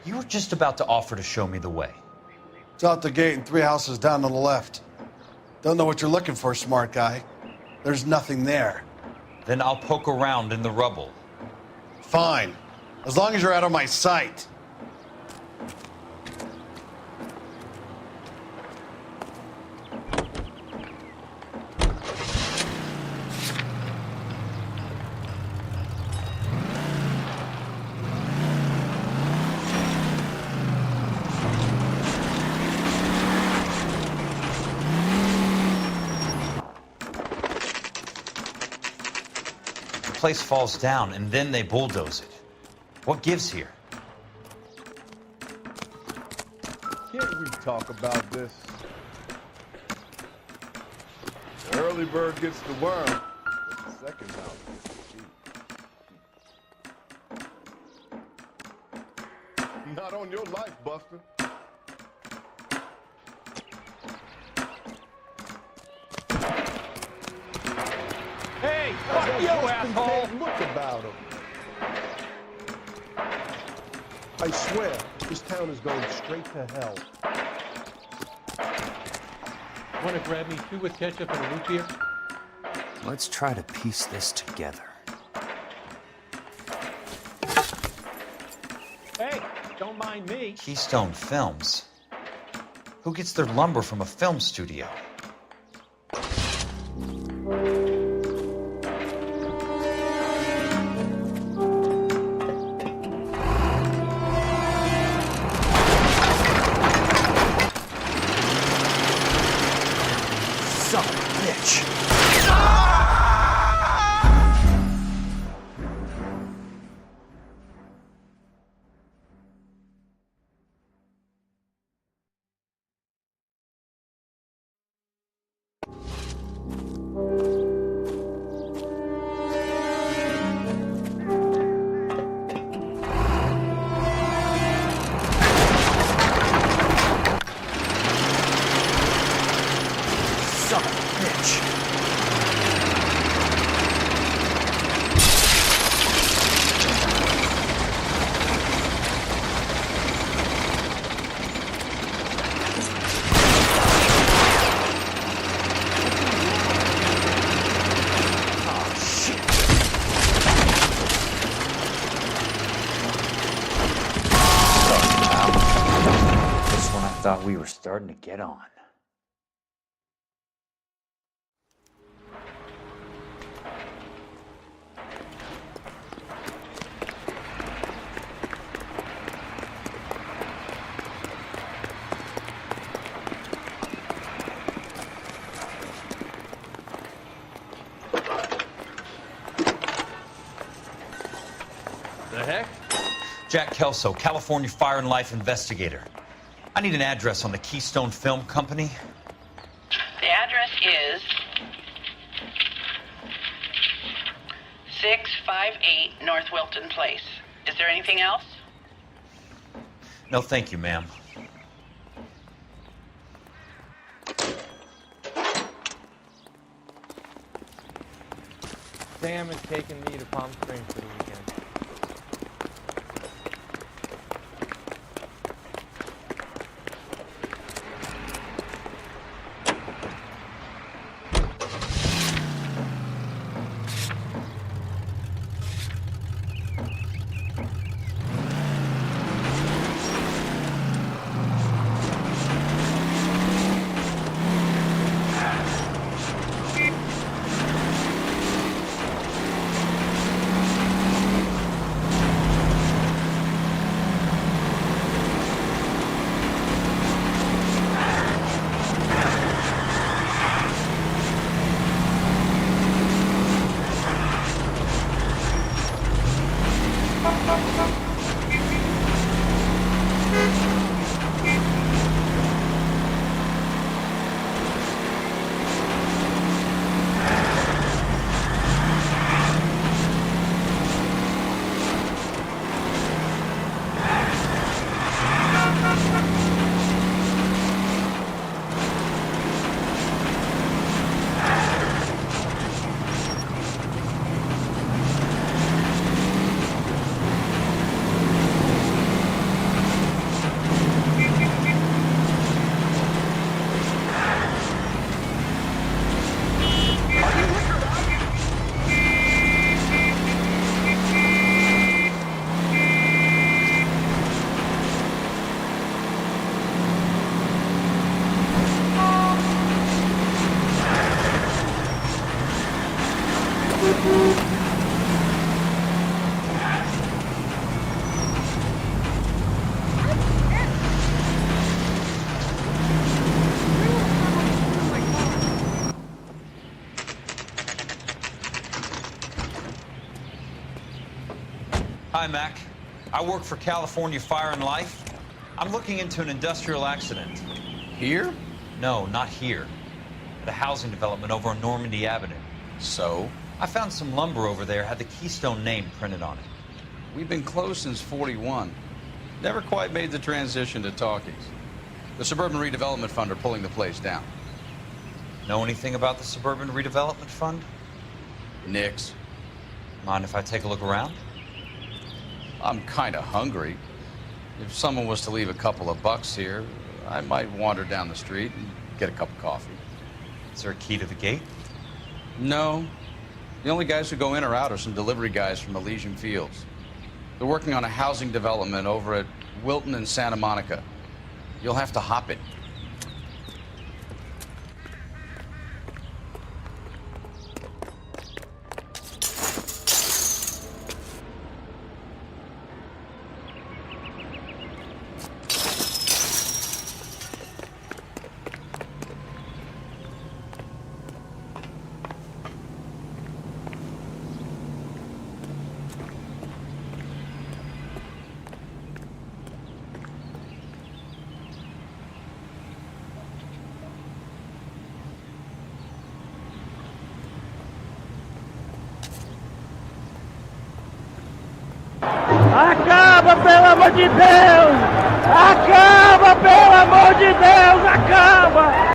You were just about to offer to show me the way. It's out the gate and 3 houses down on the left. Don't know what you're looking for, smart guy. There's nothing there. Then I'll poke around in the rubble. Fine. As long as you're out of my sight. The place falls down, and then they bulldoze it. What gives here? Can't we talk about this? The early bird gets the worm, but the second house gets the sheep. Not on your life, Buster. Hey, fuck you, asshole! Look about him. I swear, this town is going straight to hell. Want to grab me 2 with ketchup and a root beer? Let's try to piece this together. Hey, don't mind me. Keystone Films? Who gets their lumber from a film studio? Son of a bitch. Son of a bitch. Oh, shit. This one I thought we were starting to get on. The heck? Jack Kelso, California Fire and Life investigator. I need an address on the Keystone Film Company. The address is 658 North Wilton Place. Is there anything else? No, thank you, ma'am. Sam is taking me to Palm Springs for the weekend. Hi, Mac. I work for California Fire and Life. I'm looking into an industrial accident. Here? No, not here. At a housing development over on Normandy Avenue. So? I found some lumber over there, had the Keystone name printed on it. We've been closed since '41. Never quite made the transition to talkies. The Suburban Redevelopment Fund are pulling the place down. Know anything about the Suburban Redevelopment Fund? Nix. Mind if I take a look around? I'm kind of hungry. If someone was to leave a couple of bucks here, I might wander down the street and get a cup of coffee. Is there a key to the gate? No. The only guys who go in or out are some delivery guys from Elysian Fields. They're working on a housing development over at Wilton and Santa Monica. You'll have to hop it. Acaba, pelo amor de Deus! Acaba, pelo amor de Deus! Acaba!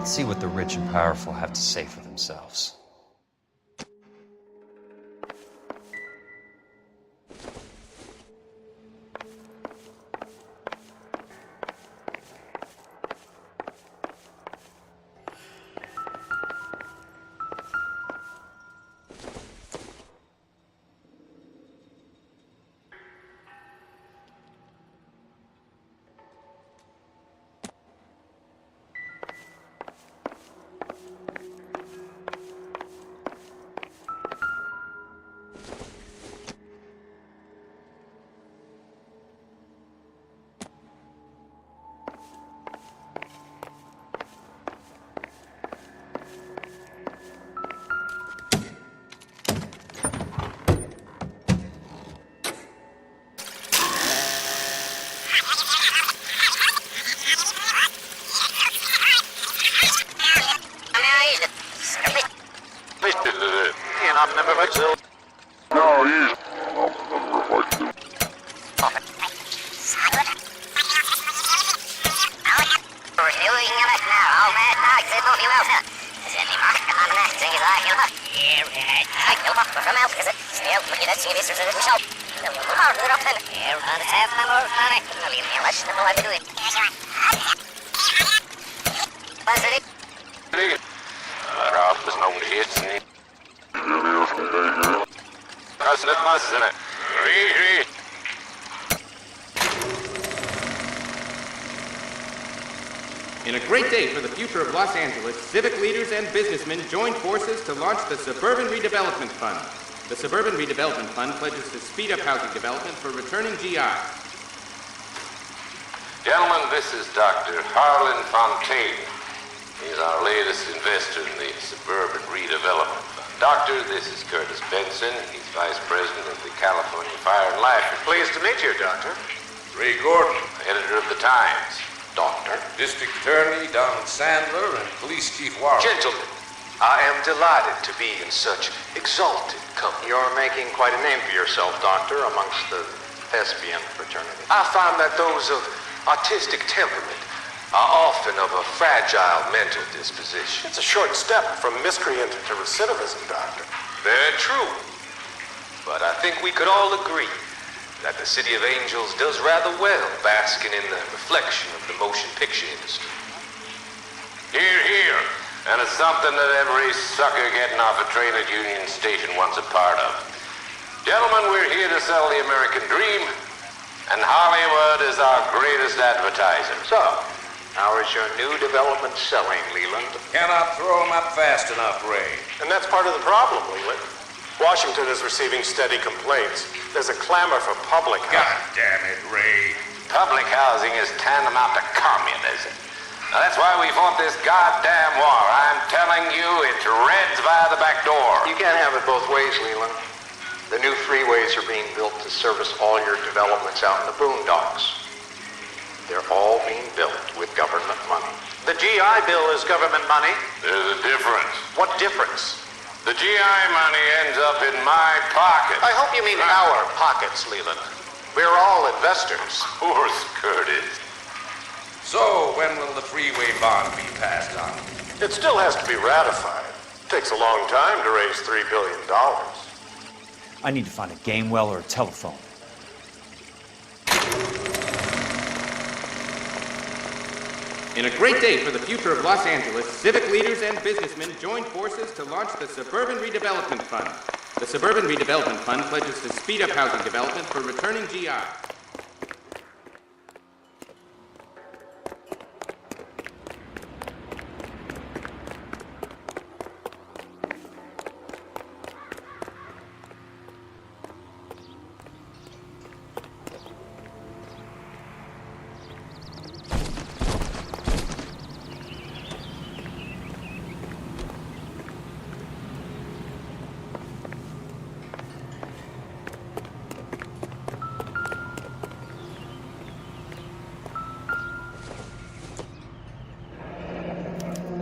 Let's see what the rich and powerful have to say for themselves. In a great day for the future of Los Angeles, civic leaders and businessmen joined forces to launch the Suburban Redevelopment Fund. The Suburban Redevelopment Fund pledges to speed up housing development for returning GI. Gentlemen, this is Dr. Harlan Fontaine. He's our latest investor in the Suburban Redevelopment Fund. Doctor, this is Curtis Benson. He's Vice President of the California Fire and Life. Pleased to meet you, Doctor. Ray Gordon, editor of the Times. Doctor. District Attorney Donald Sandler and Police Chief Warren. Gentlemen, I am delighted to be in such exalted company. You're making quite a name for yourself, Doctor, amongst the thespian fraternity. I find that those of artistic temperament are often of a fragile mental disposition. It's a short step from miscreant to recidivism, Doctor. Very true. But I think we could all agree that the City of Angels does rather well basking in the reflection of the motion picture industry. Hear, hear. And it's something that every sucker getting off a train at Union Station wants a part of. Gentlemen, we're here to sell the American dream, and Hollywood is our greatest advertiser. So, how is your new development selling, Leland? Cannot throw them up fast enough, Ray. And that's part of the problem, Leland. Washington is receiving steady complaints. There's a clamor for public housing. God damn it, Ray. Public housing is tantamount to communism. Now, that's why we fought this goddamn war. I'm telling you, it's Reds via the back door. You can't have it both ways, Leland. The new freeways are being built to service all your developments out in the boondocks. They're all being built with government money. The GI Bill is government money. There's a difference. What difference? The GI money ends up in my pocket. I hope you mean our pockets, Leland. We're all investors. Of course, Curtis. So, when will the freeway bond be passed on? It still has to be ratified. It takes a long time to raise $3 billion. I need to find a game well or a telephone. In a great day for the future of Los Angeles, civic leaders and businessmen joined forces to launch the Suburban Redevelopment Fund. The Suburban Redevelopment Fund pledges to speed up housing development for returning GI.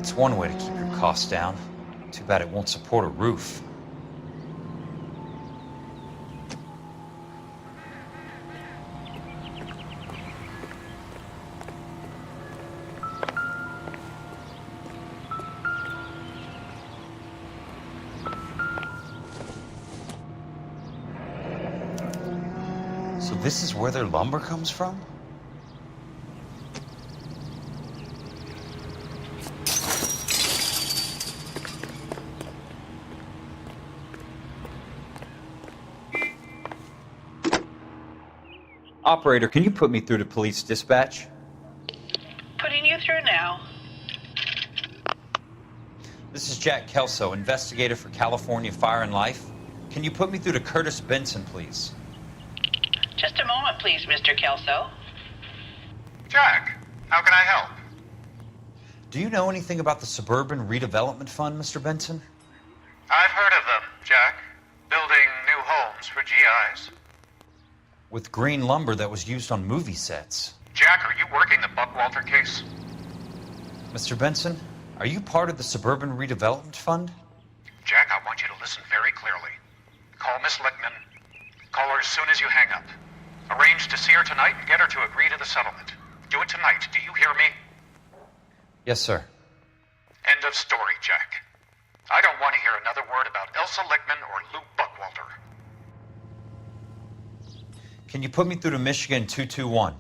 It's one way to keep your costs down. Too bad it won't support a roof. So this is where their lumber comes from? Operator, can you put me through to police dispatch? Putting you through now. This is Jack Kelso, investigator for California Fire and Life. Can you put me through to Curtis Benson, please? Just a moment, please, Mr. Kelso. Jack, how can I help? Do you know anything about the Suburban Redevelopment Fund, Mr. Benson? I've heard of them, Jack. Building new homes for GIs. With green lumber that was used on movie sets. Jack, are you working the Buckwalter case? Mr. Benson, are you part of the Suburban Redevelopment Fund? Jack, I want you to listen very clearly. Call Miss Lickman. Call her as soon as you hang up. Arrange to see her tonight and get her to agree to the settlement. Do it tonight. Do you hear me? Yes, sir. End of story, Jack. I don't want to hear another word about Elsa Lickman or Lou Buckwalter. Can you put me through to Michigan 221?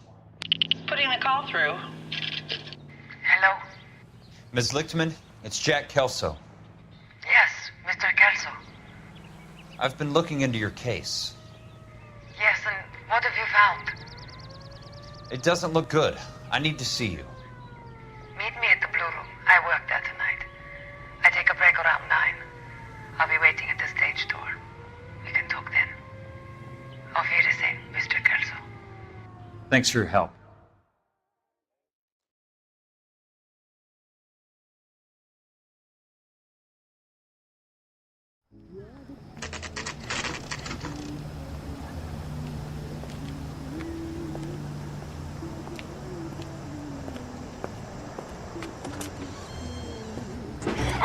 Putting the call through. Hello? Ms. Lichtman, it's Jack Kelso. Yes, Mr. Kelso. I've been looking into your case. Yes, and what have you found? It doesn't look good. I need to see you. Meet me at the Blue Room. I work there tonight. I take a break around 9. I'll be waiting at the stage door. We can talk then. Auf Wiedersehen, Mr. Kelso. Thanks for your help.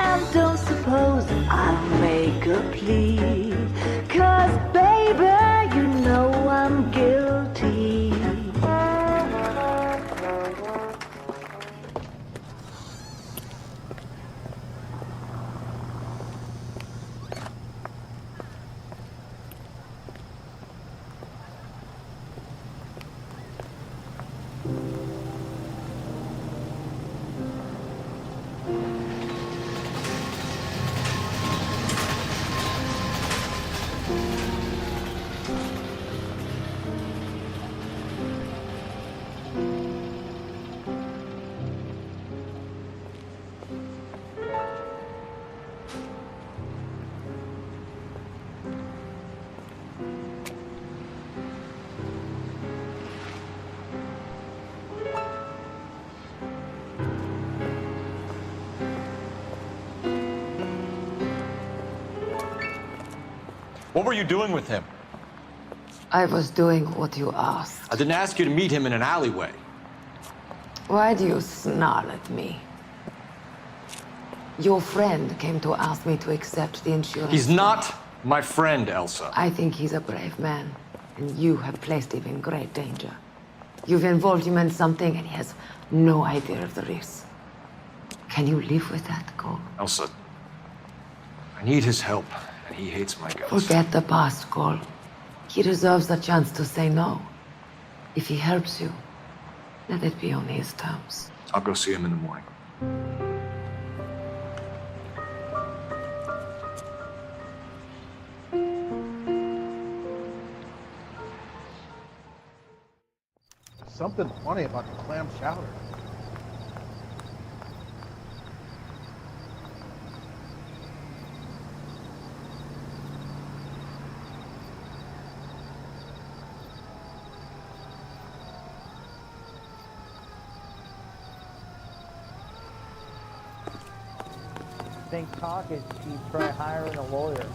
And don't suppose I'll make a plea, 'cause baby, you know I'm guilty. What were you doing with him? I was doing what you asked. I didn't ask you to meet him in an alleyway. Why do you snarl at me? Your friend came to ask me to accept the insurance. He's not my friend, Elsa. I think he's a brave man, and you have placed him in great danger. You've involved him in something, and he has no idea of the risk. Can you live with that, Cole? Elsa, I need his help, and he hates my guts. Forget the past, Cole. He deserves a chance to say no. If he helps you, let it be on his terms. I'll go see him in the morning. Something funny about the clam chowder. Think talk is cheap, try hiring a lawyer.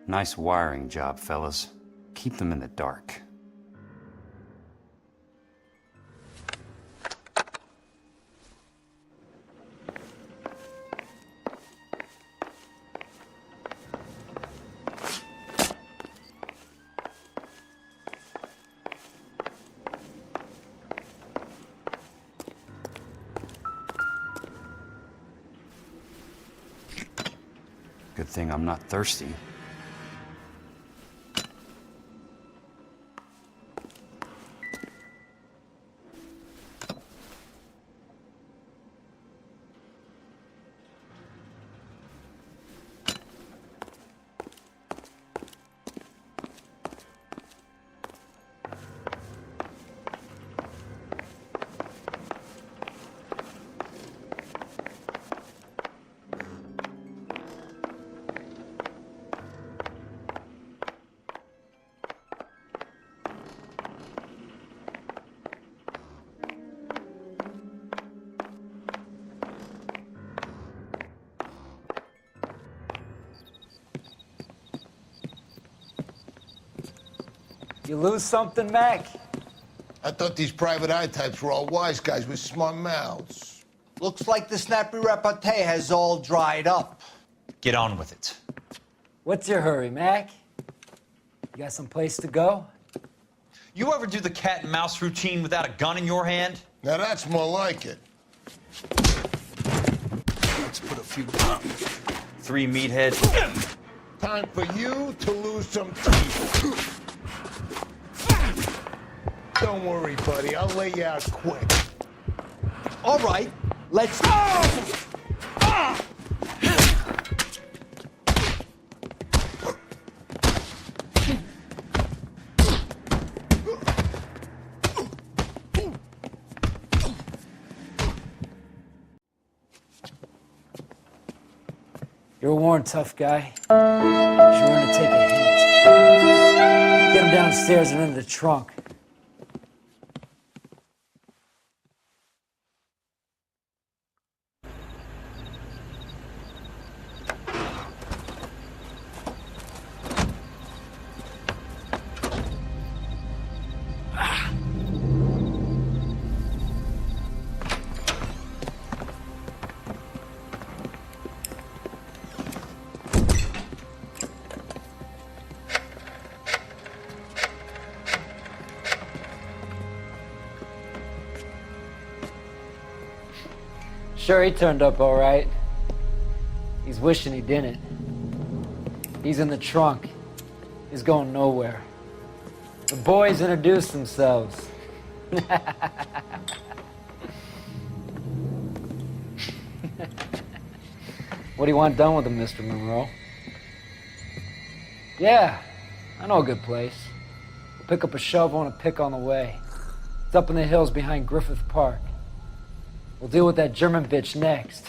Nice wiring job, fellas. Keep them in the dark. Good thing I'm not thirsty. You lose something, Mac? I thought these private eye types were all wise guys with smart mouths. Looks like the snappy repartee has all dried up. Get on with it. What's your hurry, Mac? You got some place to go? You ever do the cat and mouse routine without a gun in your hand? Now that's more like it. Let's put a few down. 3 meatheads. Time for you to lose some teeth. Don't worry, buddy. I'll lay you out quick. All right, let's go! You're a worn, tough guy. Sure to take a hint. Get him downstairs and into the trunk. Sure, he turned up all right. He's wishing he didn't. He's in the trunk. He's going nowhere. The boys introduced themselves. What do you want done with him, Mr. Monroe? Yeah, I know a good place. We'll pick up a shovel and a pick on the way. It's up in the hills behind Griffith Park. We'll deal with that German bitch next.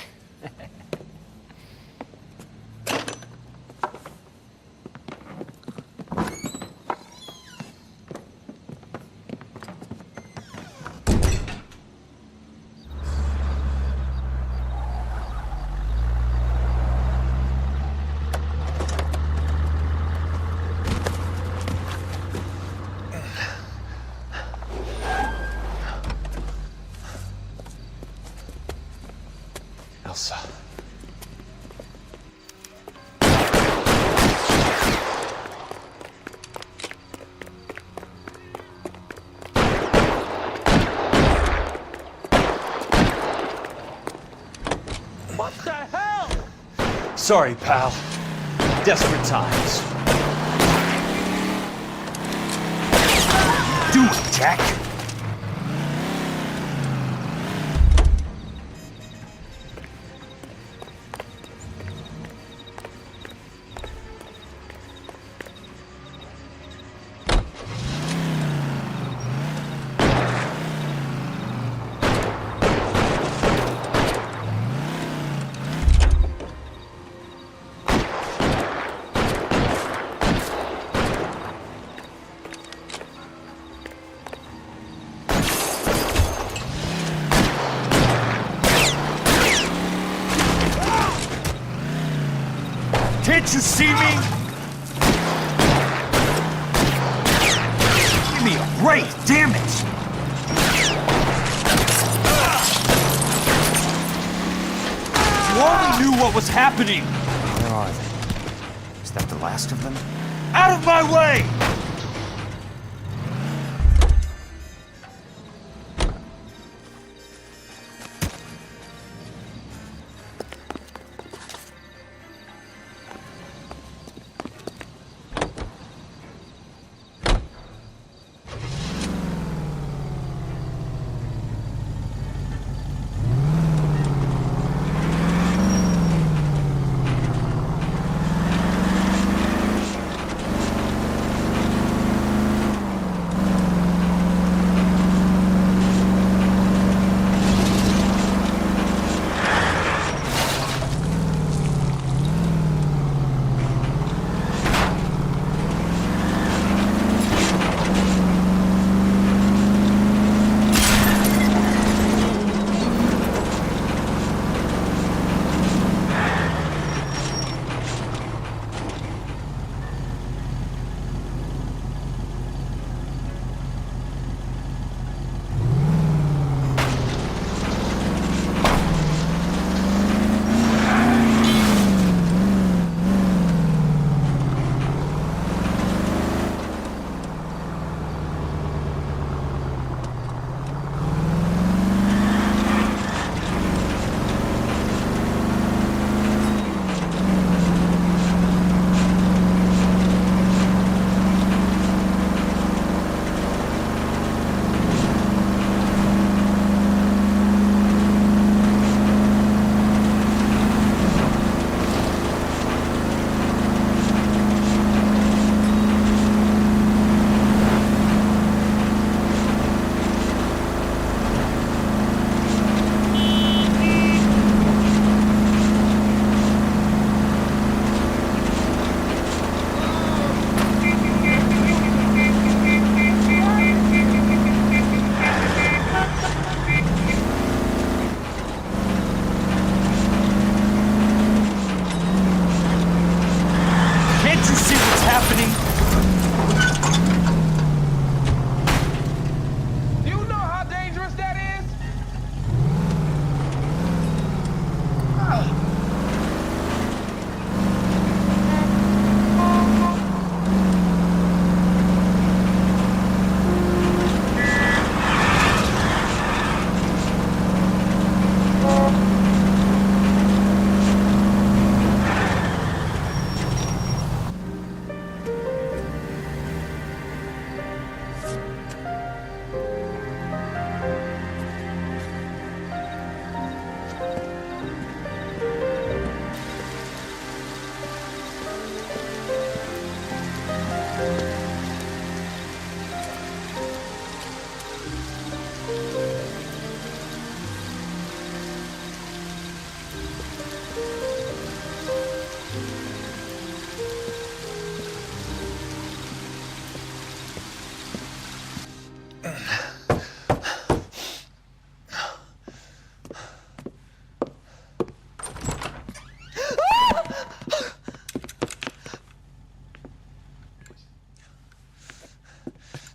Elsa. What the hell? Sorry, pal. Desperate times. Do it, Jack. Can't you see me? Great! Damn it! You only knew what was happening! Where are they? Is that the last of them? Out of my way!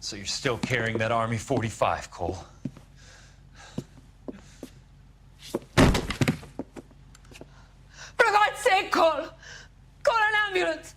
So you're still carrying that Army 45, Cole? For God's sake, Cole! Call an ambulance!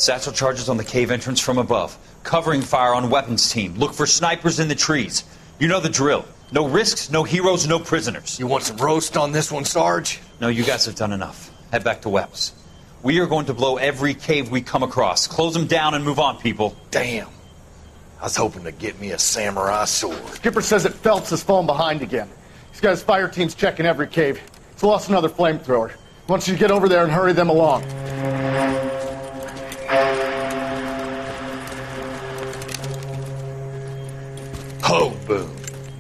Satchel charges on the cave entrance from above. Covering fire on weapons team. Look for snipers in the trees. You know the drill. No risks, no heroes, no prisoners. You want some roast on this one, Sarge? No, you guys have done enough. Head back to Weps. We are going to blow every cave we come across. Close them down and move on, people. Damn. I was hoping to get me a samurai sword. Skipper says that Phelps has fallen behind again. He's got his fire teams checking every cave. He's lost another flamethrower. He wants you to get over there and hurry them along. Ho, boom.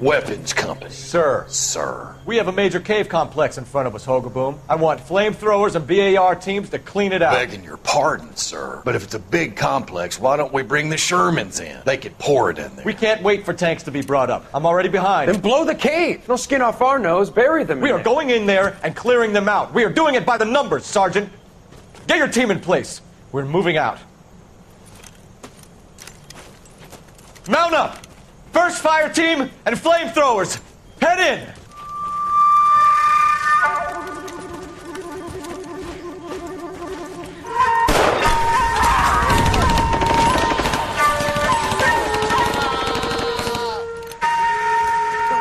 Weapons company. Sir. Sir. We have a major cave complex in front of us, Hogaboom. I want flamethrowers and BAR teams to clean it out. Begging your pardon, sir. But if it's a big complex, why don't we bring the Shermans in? They could pour it in there. We can't wait for tanks to be brought up. I'm already behind. Then blow the cave. No skin off our nose. Bury them. We are going in there and clearing them out. We are doing it by the numbers, Sergeant. Get your team in place. We're moving out. Mount up! First fire team and flamethrowers! Head in!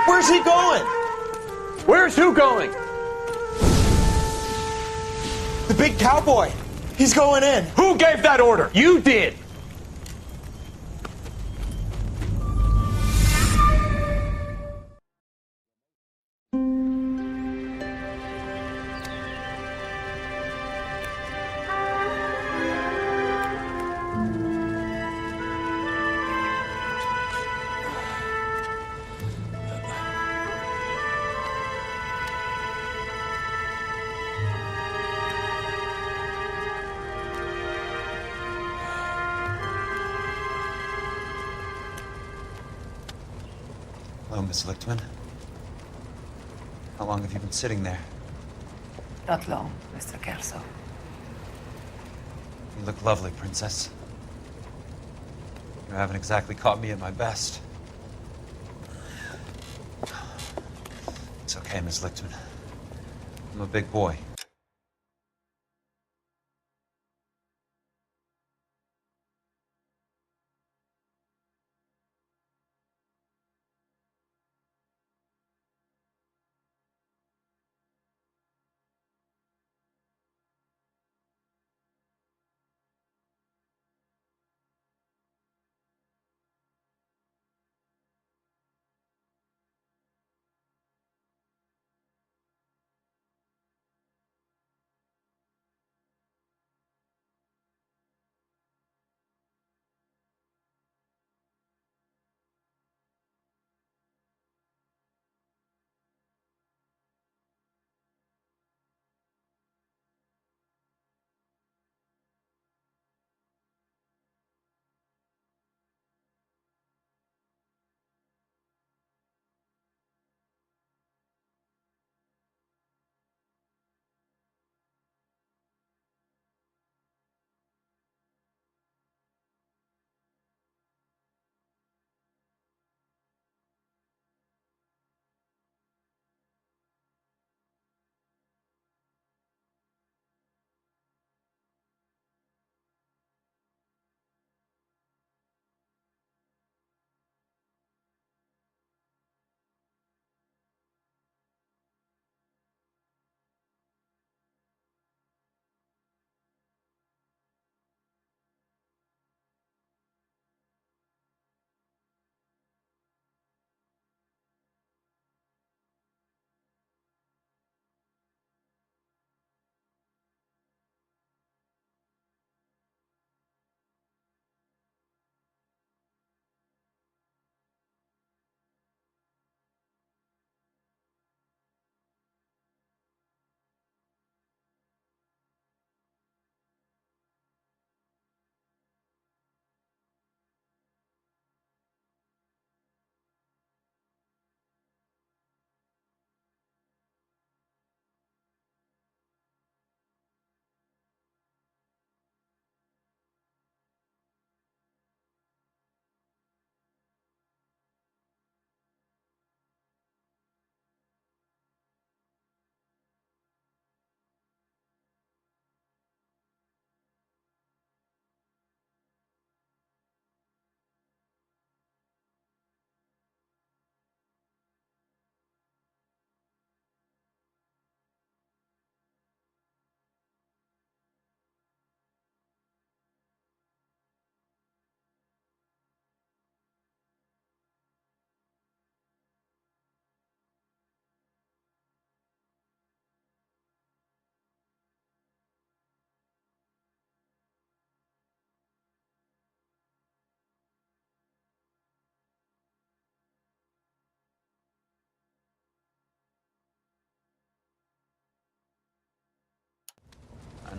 Where's he going? Where's who going? The big cowboy. He's going in. Who gave that order? You did. Hello, Miss Lichtman. How long have you been sitting there? Not long, Mr. Kelso. You look lovely, Princess. You haven't exactly caught me at my best. It's okay, Miss Lichtman. I'm a big boy.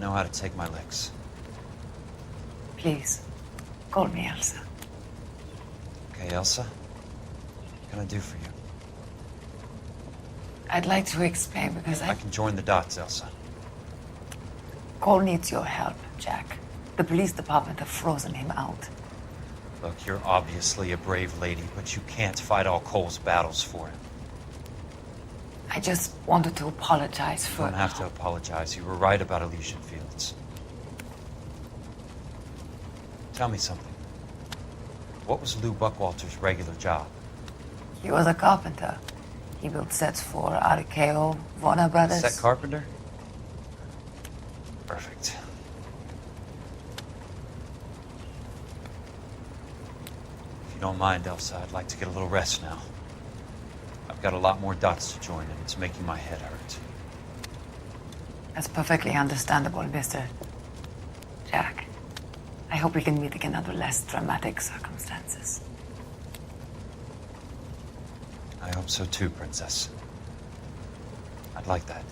know how to take my licks. Please, call me Elsa. Okay, Elsa? What can I do for you? I'd like to explain because I can join the dots, Elsa. Cole needs your help, Jack. The police department have frozen him out. Look, you're obviously a brave lady, but you can't fight all Cole's battles for him. I just wanted to apologize You for... don't have to apologize. You were right about Elysian Fields. Tell me something. What was Lou Buckwalter's regular job? He was a carpenter. He built sets for RKO, Warner Brothers. Set carpenter? Perfect. If you don't mind, Elsa, I'd like to get a little rest now. I've got a lot more dots to join, and it's making my head hurt. That's perfectly understandable, Mr. Jack. I hope we can meet again under less dramatic circumstances. I hope so too, Princess. I'd like that.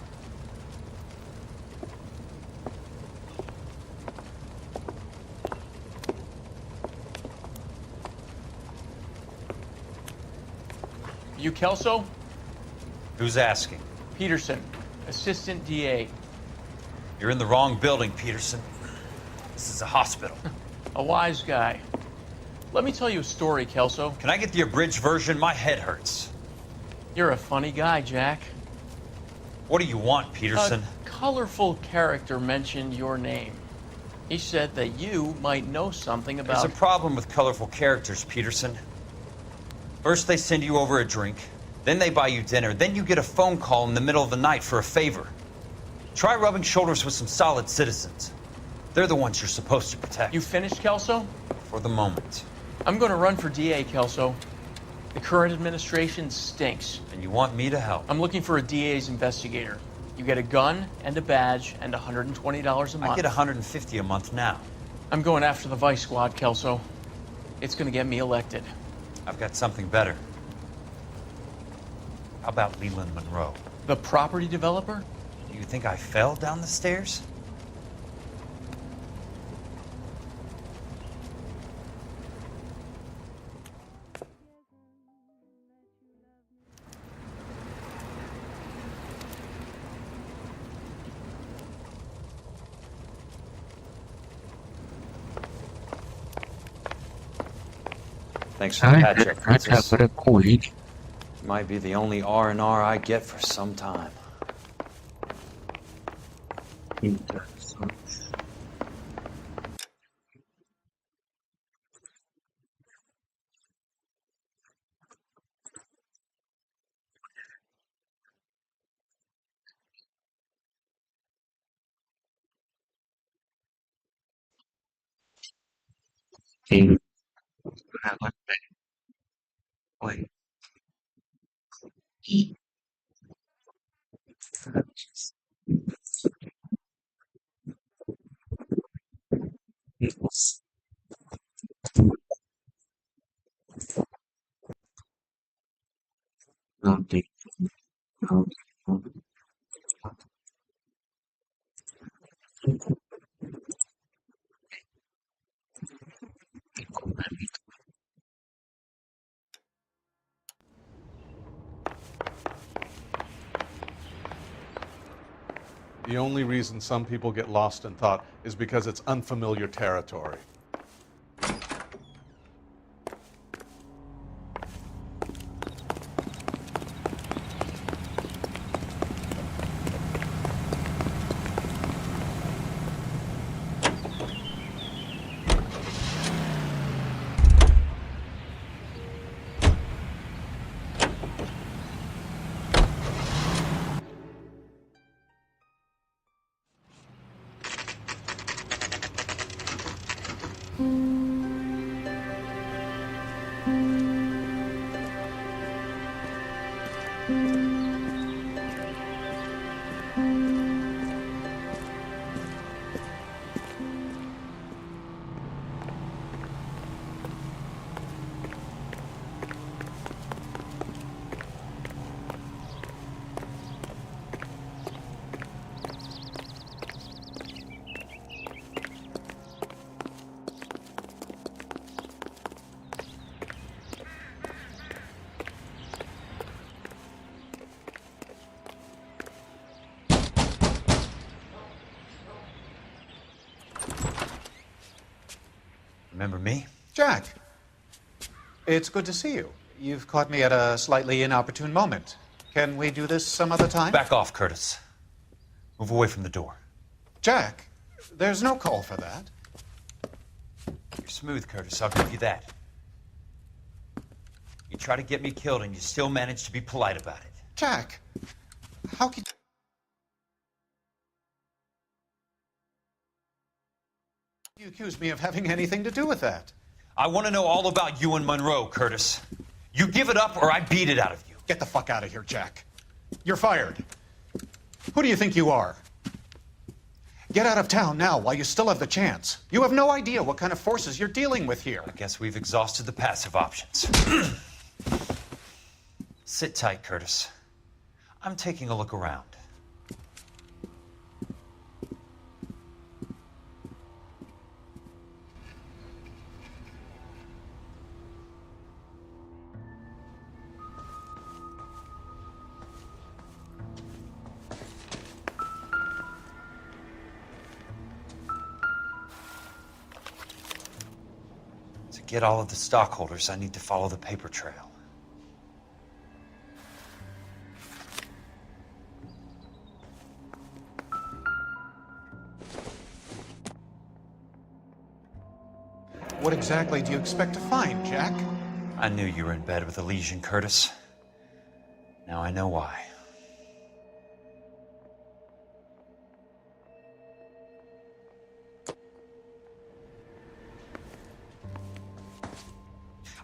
You Kelso? Who's asking? Peterson, Assistant DA. You're in the wrong building, Peterson. This is a hospital. A wise guy. Let me tell you a story, Kelso. Can I get the abridged version? My head hurts. You're a funny guy, Jack. What do you want, Peterson? A colorful character mentioned your name. He said that you might know something about... There's a problem with colorful characters, Peterson. First they send you over a drink, then they buy you dinner, then you get a phone call in the middle of the night for a favor. Try rubbing shoulders with some solid citizens. They're the ones you're supposed to protect. You finished, Kelso? For the moment. I'm going to run for DA, Kelso. The current administration stinks. And you want me to help? I'm looking for a DA's investigator. You get a gun and a badge and $120 a month. I get $150 a month now. I'm going after the Vice Squad, Kelso. It's going to get me elected. I've got something better. How about Leland Monroe? The property developer? Do you think I fell down the stairs? Thanks for the patch, Princess. Might be the only R&R I get for some time. Wait. The only reason some people get lost in thought is because it's unfamiliar territory. Remember me? Jack, it's good to see you. You've caught me at a slightly inopportune moment. Can we do this some other time? Back off, Curtis. Move away from the door. Jack, there's no call for that. You're smooth, Curtis. I'll give you that. You try to get me killed and you still manage to be polite about it. Jack, how could you accuse me of having anything to do with that? I want to know all about you and Monroe, Curtis. You give it up or I beat it out of you. Get the fuck out of here, Jack. You're fired. Who do you think you are? Get out of town now while you still have the chance. You have no idea what kind of forces you're dealing with here. I guess we've exhausted the passive options. Sit tight, Curtis. I'm taking a look around. To get all of the stockholders, I need to follow the paper trail. What exactly do you expect to find, Jack? I knew you were in bed with a lesion, Curtis. Now I know why.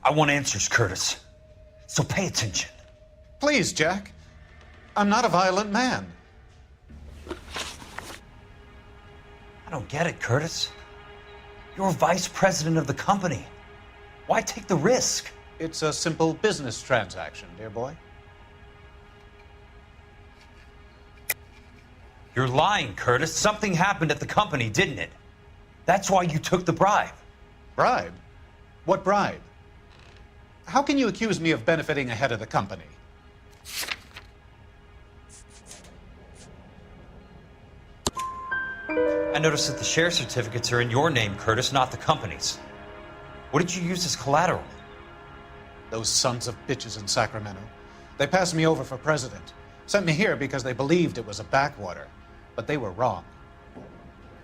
I want answers, Curtis. So pay attention. Please, Jack. I'm not a violent man. I don't get it, Curtis. You're vice president of the company. Why take the risk? It's a simple business transaction, dear boy. You're lying, Curtis. Something happened at the company, didn't it? That's why you took the bribe. Bribe? What bribe? How can you accuse me of benefiting ahead of the company? I noticed that the share certificates are in your name, Curtis, not the company's. What did you use as collateral? Those sons of bitches in Sacramento. They passed me over for president. Sent me here because they believed it was a backwater. But they were wrong.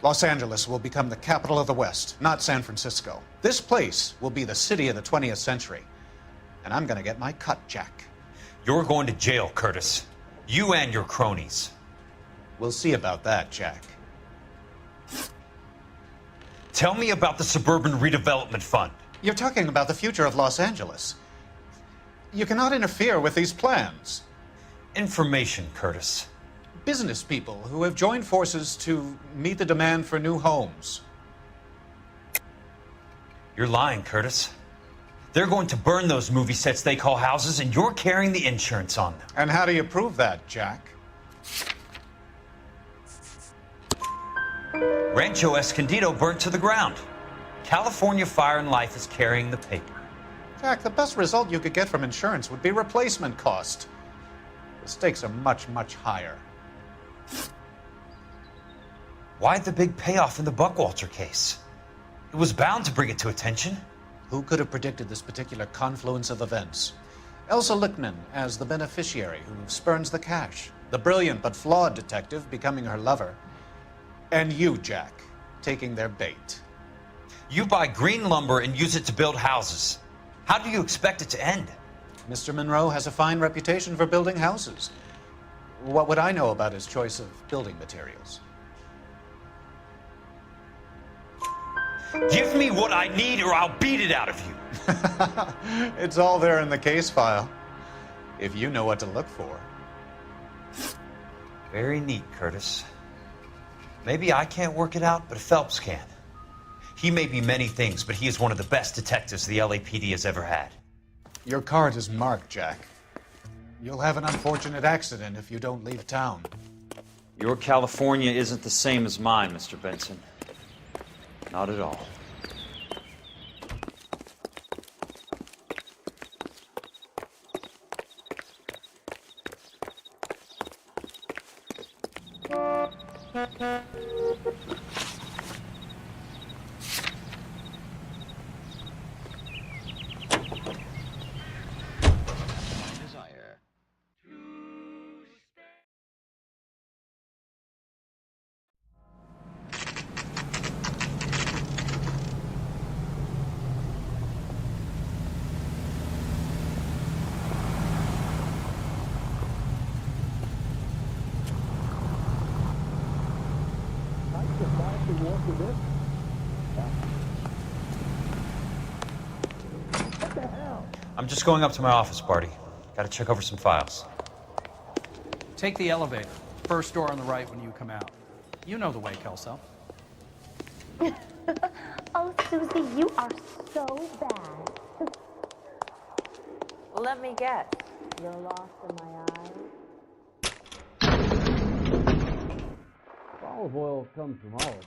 Los Angeles will become the capital of the West, not San Francisco. This place will be the city of the 20th century. And I'm gonna get my cut, Jack. You're going to jail, Curtis. You and your cronies. We'll see about that, Jack. Tell me about the Suburban Redevelopment Fund. You're talking about the future of Los Angeles. You cannot interfere with these plans. Information, Curtis. Business people who have joined forces to meet the demand for new homes. You're lying, Curtis. They're going to burn those movie sets they call houses, and you're carrying the insurance on them. And how do you prove that, Jack? Rancho Escondido burnt to the ground. California Fire and Life is carrying the paper. Jack, the best result you could get from insurance would be replacement cost. The stakes are much, much higher. Why the big payoff in the Buckwalter case? It was bound to bring it to attention. Who could have predicted this particular confluence of events? Elsa Lichtman as the beneficiary who spurns the cash. The brilliant but flawed detective becoming her lover. And you, Jack, taking their bait. You buy green lumber and use it to build houses. How do you expect it to end? Mr. Monroe has a fine reputation for building houses. What would I know about his choice of building materials? Give me what I need or I'll beat it out of you. It's all there in the case file, if you know what to look for. Very neat, Curtis. Maybe I can't work it out, but Phelps can. He may be many things, but he is one of the best detectives the LAPD has ever had. Your card is marked, Jack. You'll have an unfortunate accident if you don't leave town. Your California isn't the same as mine, Mr. Benson. Not at all. I'm just going up to my office, Barty. Gotta check over some files. Take the elevator. First door on the right when you come out. You know the way, Kelso. Oh, Susie, you are so bad. Let me guess. You're lost in my eyes. Olive oil comes from olives.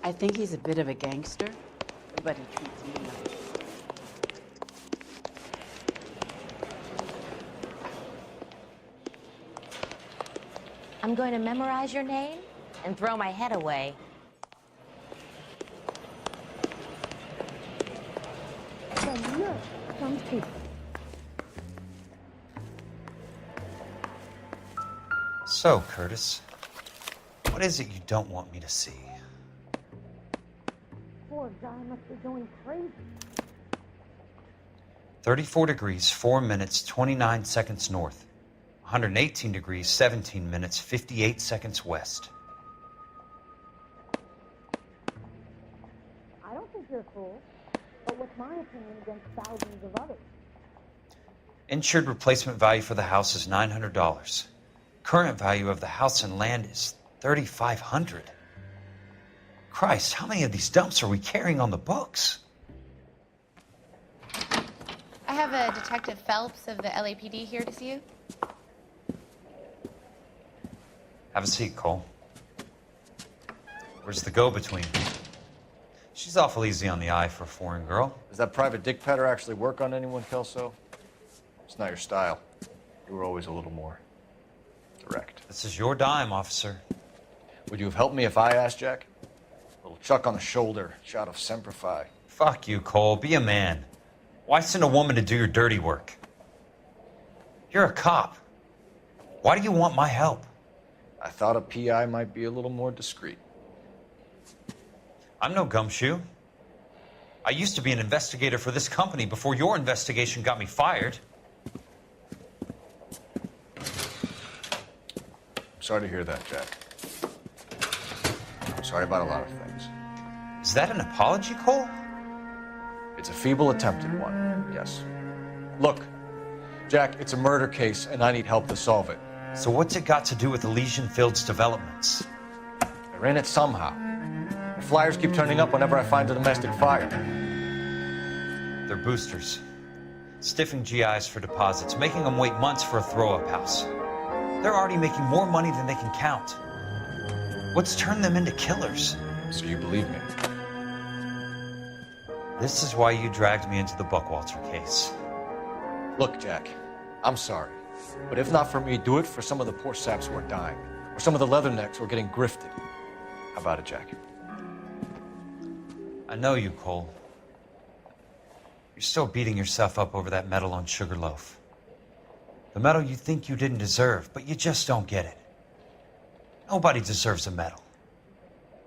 I think he's a bit of a gangster, but he treats me nice. I'm going to memorize your name and throw my head away. Then look, some people. So, Curtis, what is it you don't want me to see? Poor guy must be going crazy. 34 degrees, 4 minutes, 29 seconds north. 118 degrees, 17 minutes, 58 seconds west. I don't think you're a fool, but what's my opinion against thousands of others? Insured replacement value for the house is $900. Current value of the house and land is $3,500. Christ, how many of these dumps are we carrying on the books? I have a Detective Phelps of the LAPD here to see you. Have a seat, Cole. Where's the go-between? She's awful easy on the eye for a foreign girl. Does that private dick petter actually work on anyone, Kelso? It's not your style. You were always a little more direct. This is your dime, officer. Would you have helped me if I asked, Jack? A little chuck on the shoulder, shot of Semper Fi. Fuck you, Cole. Be a man. Why send a woman to do your dirty work? You're a cop. Why do you want my help? I thought a PI might be a little more discreet. I'm no gumshoe. I used to be an investigator for this company before your investigation got me fired. I'm sorry to hear that, Jack. I'm sorry about a lot of things. Is that an apology, Cole? It's a feeble attempt at one, yes. Look, Jack, it's a murder case, and I need help to solve it. So what's it got to do with Elysian Fields developments? They're in it somehow. The flyers keep turning up whenever I find a domestic fire. They're boosters. Stiffing GIs for deposits, making them wait months for a throw-up house. They're already making more money than they can count. What's turned them into killers? So you believe me? This is why you dragged me into the Buckwalter case. Look, Jack, I'm sorry. But if not for me, do it for some of the poor saps who are dying. Or some of the leathernecks who are getting grifted. How about it, Jack? I know you, Cole. You're still beating yourself up over that medal on Sugarloaf. The medal you think you didn't deserve, but you just don't get it. Nobody deserves a medal.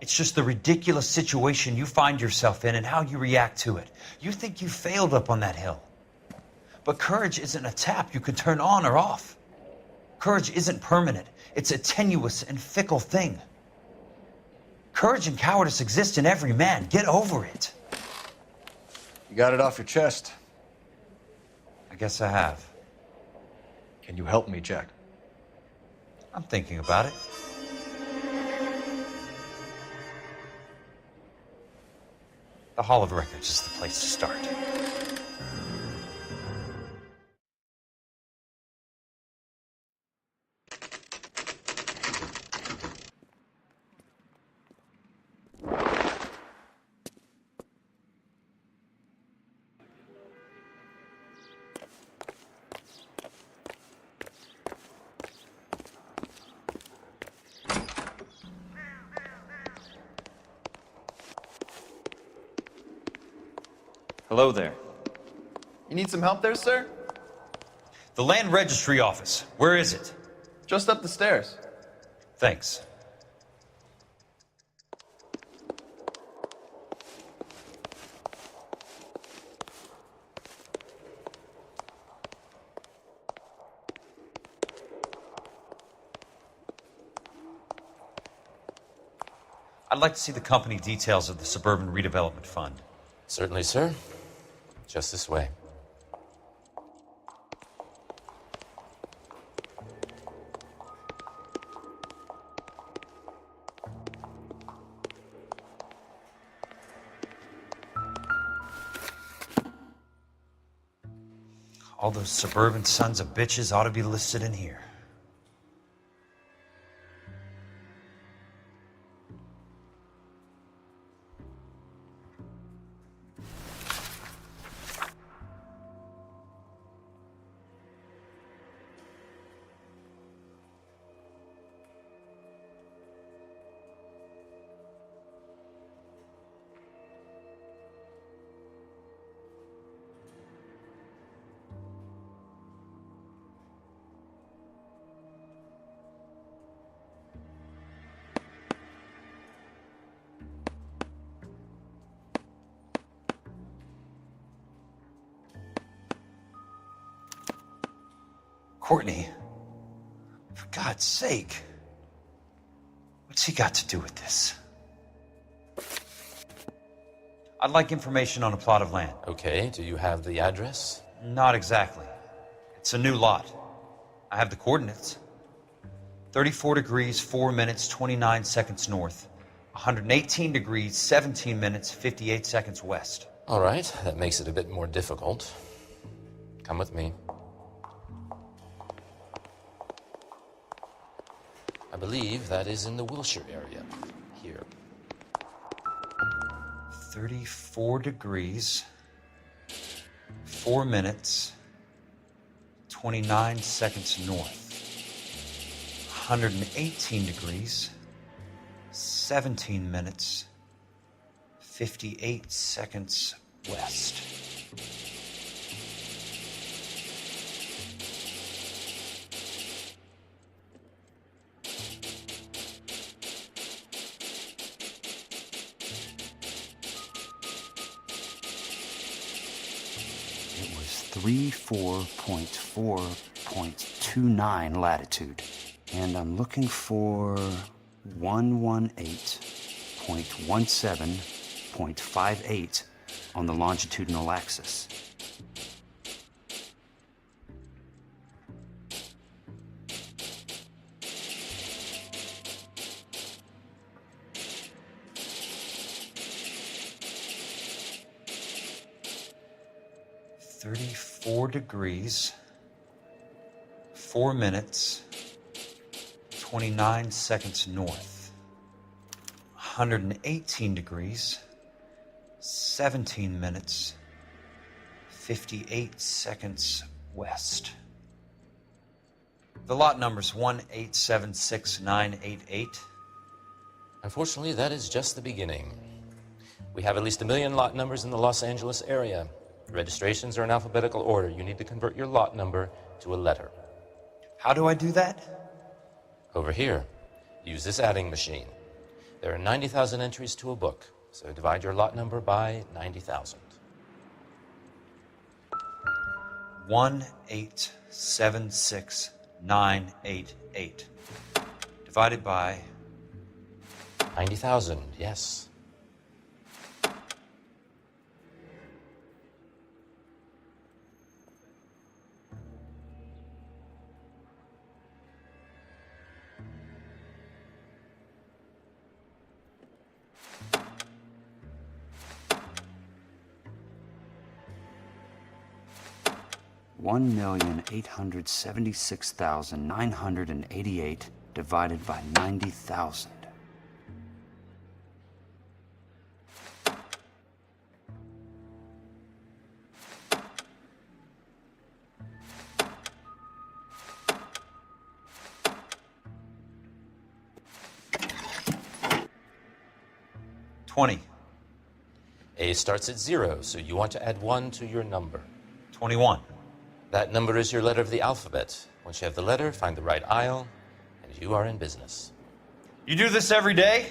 It's just the ridiculous situation you find yourself in and how you react to it. You think you failed up on that hill. But courage isn't a tap you can turn on or off. Courage isn't permanent. It's a tenuous and fickle thing. Courage and cowardice exist in every man. Get over it. You got it off your chest. I guess I have. Can you help me, Jack? I'm thinking about it. The Hall of Records is the place to start. Hello there. You need some help there, sir? The land registry office. Where is it? Just up the stairs. Thanks. I'd like to see the company details of the Suburban Redevelopment Fund. Certainly, sir. Just this way. All those suburban sons of bitches ought to be listed in here. Courtney, for God's sake, what's he got to do with this? I'd like information on a plot of land. Okay, do you have the address? Not exactly. It's a new lot. I have the coordinates. 34 degrees, 4 minutes, 29 seconds north. 118 degrees, 17 minutes, 58 seconds west. All right, that makes it a bit more difficult. Come with me. I believe that is in the Wilshire area. Here. 34 degrees, 4 minutes, 29 seconds north. 118 degrees, 17 minutes, 58 seconds west. It was 34.4.29 latitude. And I'm looking for 118.17.58 on the longitudinal axis. Four degrees, 4 minutes, 29 seconds north. 118 degrees, 17 minutes, 58 seconds west. The lot number's 1876988. Unfortunately, that is just the beginning. We have at least 1 million lot numbers in the Los Angeles area. Registrations are in alphabetical order. You need to convert your lot number to a letter. How do I do that? Over here. Use this adding machine. There are 90,000 entries to a book, so divide your lot number by 90,000. 1876988. Divided by 90,000, yes. $1,876,988 divided by 90,000. A starts at 0, so you want to add 1 to your number. 21. That number is your letter of the alphabet. Once you have the letter, find the right aisle, and you are in business. You do this every day?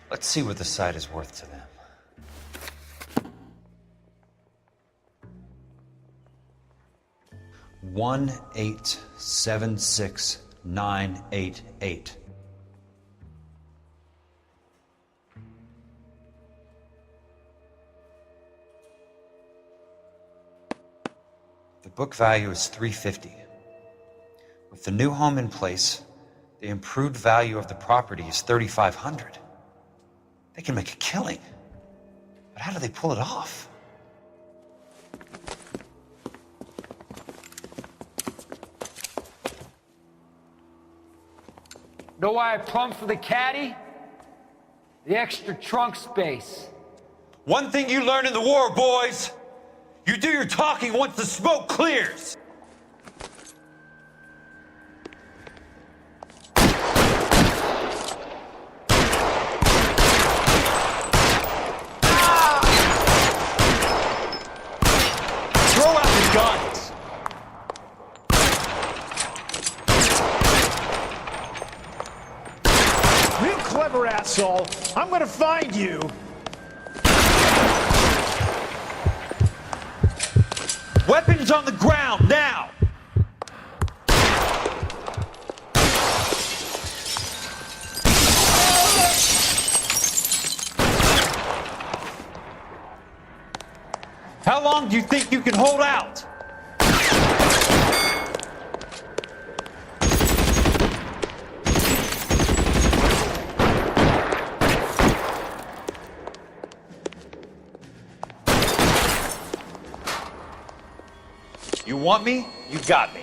Let's see what the site is worth to them. $1,876,988. The book value is $350. With the new home in place, the improved value of the property is $3,500. They can make a killing. But how do they pull it off? Know why I plumbed for the caddy? The extra trunk space. One thing you learn in the war, boys. You do your talking once the smoke clears. Asshole, I'm gonna find you. Weapons on the ground, now! How long do you think you can hold out? You want me? You got me.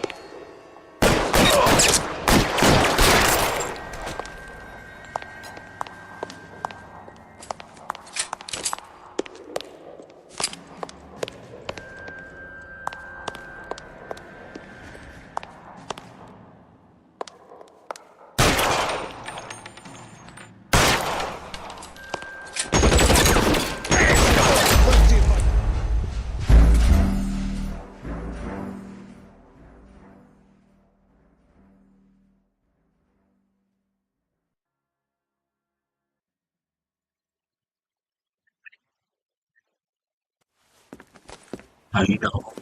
I know.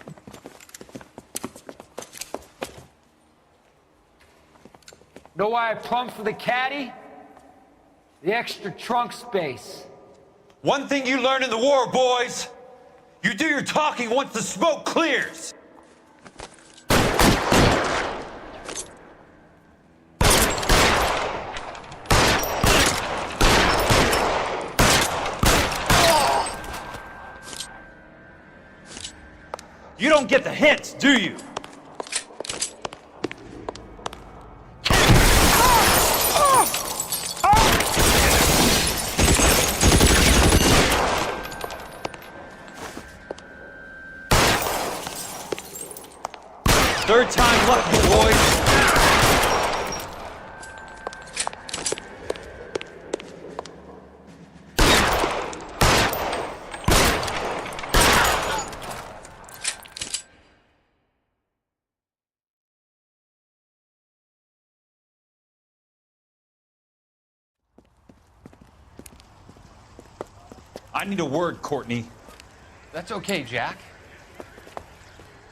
Know why I plumbed for the caddy? The extra trunk space. One thing you learn in the war, boys. You do your talking once the smoke clears. You don't get the hint, do you? Third time lucky, boys. I need a word, Courtney. That's okay, Jack.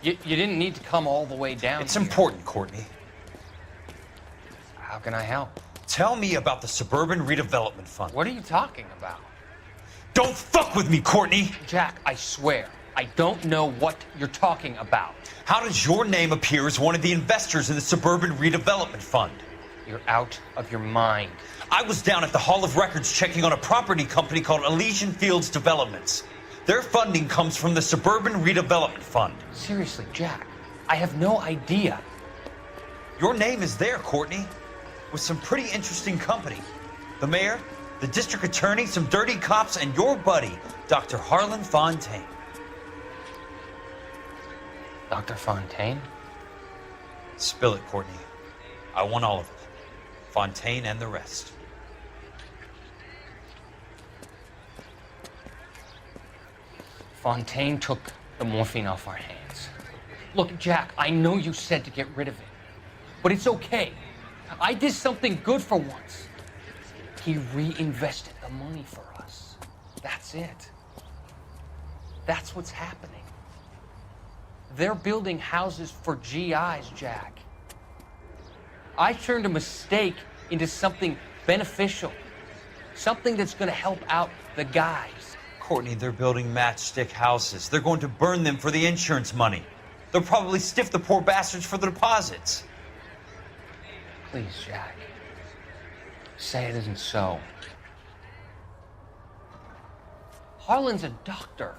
You didn't need to come all the way down It's here. important, Courtney. How can I help? Tell me about the Suburban Redevelopment Fund. What are you talking about? Don't fuck with me, Courtney! Jack, I swear, I don't know what you're talking about. How does your name appear as one of the investors in the Suburban Redevelopment Fund? You're out of your mind. I was down at the Hall of Records checking on a property company called Elysian Fields Developments. Their funding comes from the Suburban Redevelopment Fund. Seriously, Jack, I have no idea. Your name is there, Courtney, with some pretty interesting company. The mayor, the district attorney, some dirty cops, and your buddy, Dr. Harlan Fontaine. Dr. Fontaine? Spill it, Courtney. I want all of it. Fontaine and the rest. Fontaine took the morphine off our hands. Look, Jack, I know you said to get rid of it, but it's okay. I did something good for once. He reinvested the money for us. That's it. That's what's happening. They're building houses for GIs, Jack. I turned a mistake into something beneficial, something that's going to help out the guys. Courtney, they're building matchstick houses. They're going to burn them for the insurance money. They'll probably stiff the poor bastards for the deposits. Please, Jack. Say it isn't so. Harlan's a doctor.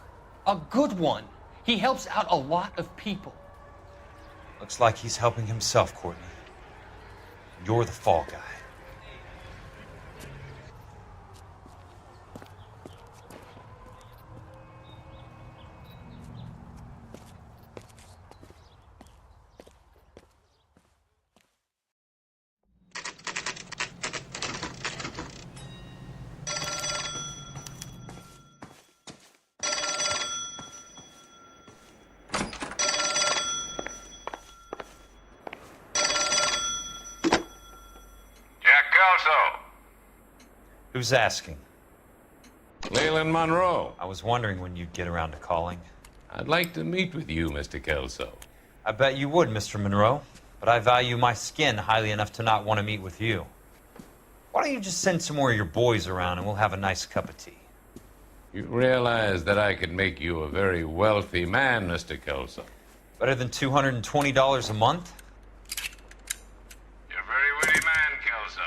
A good one. He helps out a lot of people. Looks like he's helping himself, Courtney. You're the fall guy. Who's asking? Leland Monroe. I was wondering when you'd get around to calling. I'd like to meet with you, Mr. Kelso. I bet you would, Mr. Monroe. But I value my skin highly enough to not want to meet with you. Why don't you just send some more of your boys around and we'll have a nice cup of tea? You realize that I could make you a very wealthy man, Mr. Kelso. Better than $220 a month? You're a very witty man, Kelso.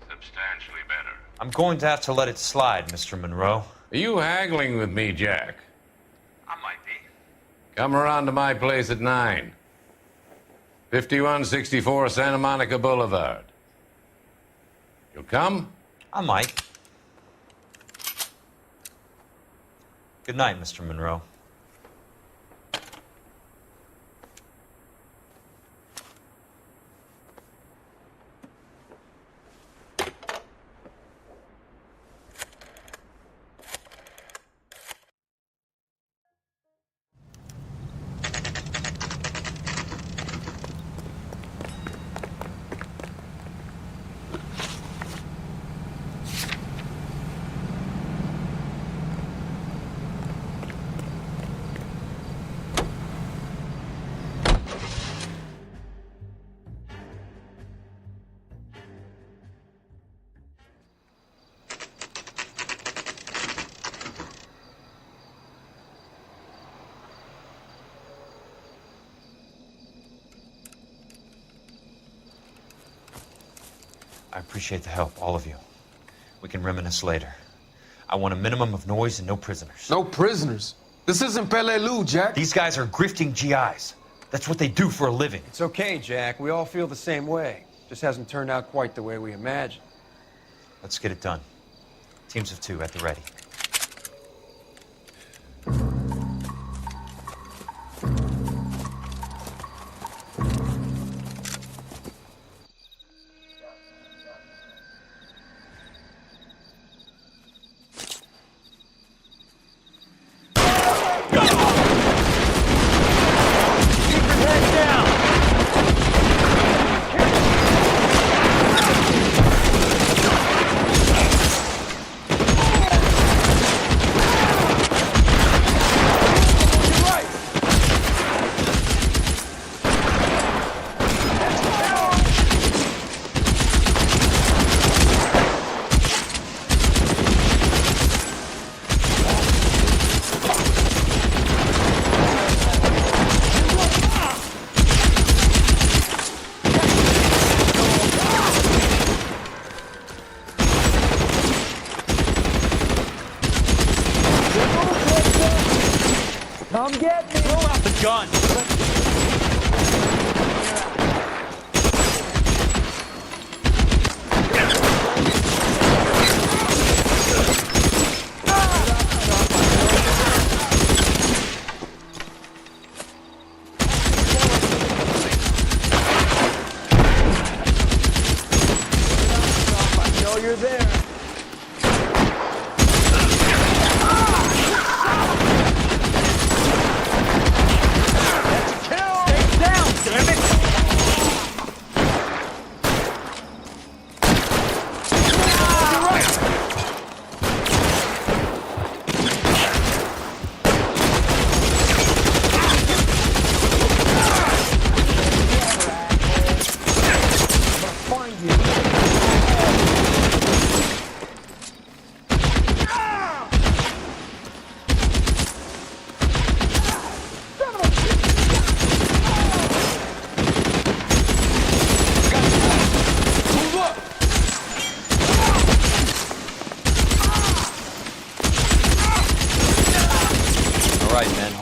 Substantially better. I'm going to have to let it slide, Mr. Monroe. Are you haggling with me, Jack? I might be. Come around to my place at 9. 5164 Santa Monica Boulevard. You'll come? I might. Good night, Mr. Monroe. I appreciate the help, all of you. We can reminisce later. I want a minimum of noise and no prisoners. No prisoners? This isn't Peleliu, Jack. These guys are grifting GIs. That's what they do for a living. It's okay, Jack. We all feel the same way. Just hasn't turned out quite the way we imagined. Let's get it done. Teams of 2 at the ready.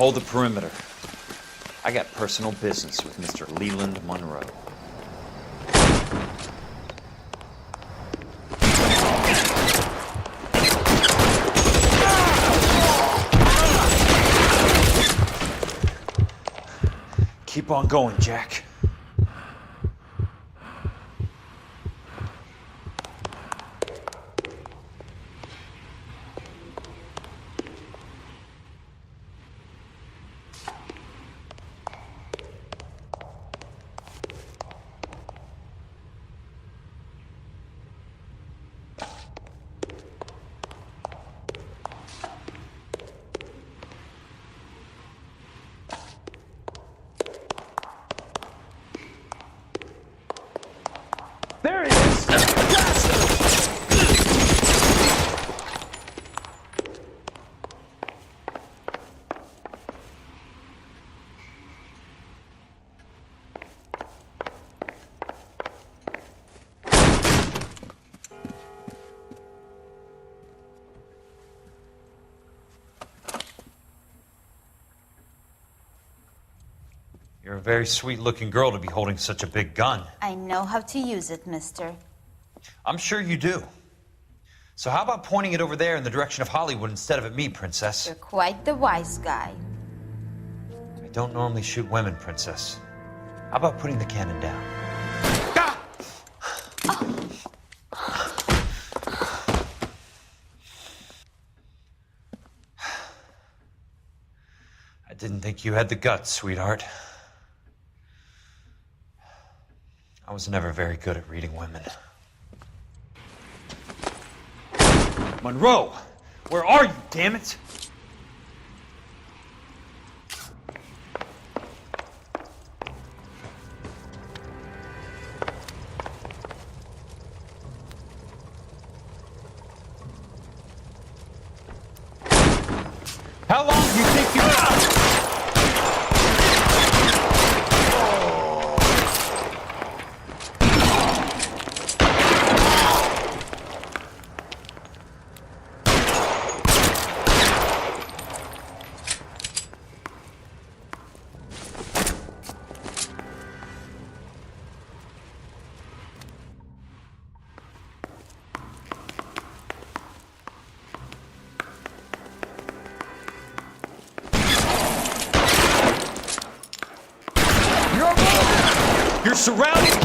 Hold the perimeter. I got personal business with Mr. Leland Monroe. Keep on going, Jack. There he is! You're a very sweet-looking girl to be holding such a big gun. I know how to use it, mister. I'm sure you do. So how about pointing it over there in the direction of Hollywood instead of at me, Princess? You're quite the wise guy. I don't normally shoot women, Princess. How about putting the cannon down? I didn't think you had the guts, sweetheart. I was never very good at reading women. Monroe! Where are you, damn it? How long do you think you... You're surrounded!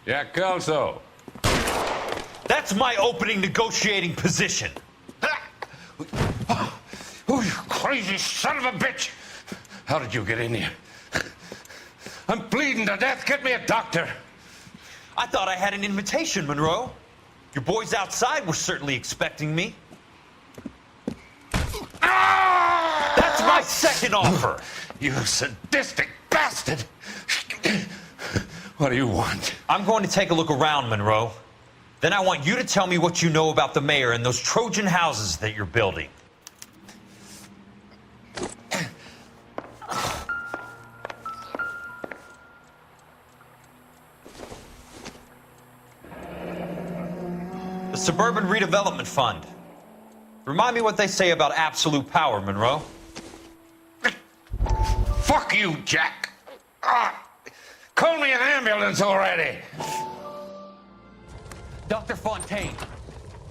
Jack Kelso. That's my opening negotiating position. Oh, you crazy son of a bitch! How did you get in here? I'm bleeding to death. Get me a doctor. I thought I had an invitation, Monroe. Your boys outside were certainly expecting me. That's my second offer. You sadistic bastard! What do you want? I'm going to take a look around, Monroe. Then I want you to tell me what you know about the mayor and those Trojan houses that you're building. The Suburban Redevelopment Fund. Remind me what they say about absolute power, Monroe. Fuck you, Jack. Call me an ambulance already. Dr. Fontaine,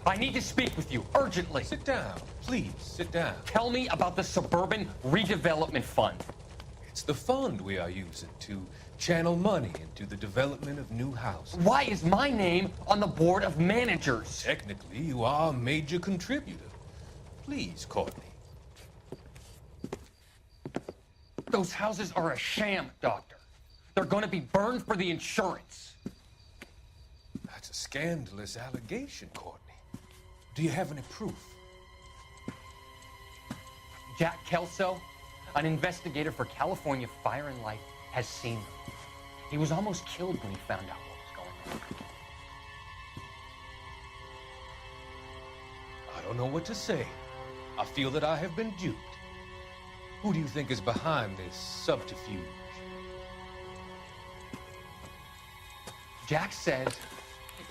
I need to speak with you urgently. Sit down. Please, sit down. Tell me about the Suburban Redevelopment Fund. It's the fund we are using to channel money into the development of new houses. Why is my name on the board of managers? Technically, you are a major contributor. Please, Courtney. Those houses are a sham, Doctor. They're going to be burned for the insurance. That's a scandalous allegation, Courtney. Do you have any proof? Jack Kelso, an investigator for California Fire and Life, has seen them. He was almost killed when he found out what was going on. I don't know what to say. I feel that I have been duped. Who do you think is behind this subterfuge? Jack says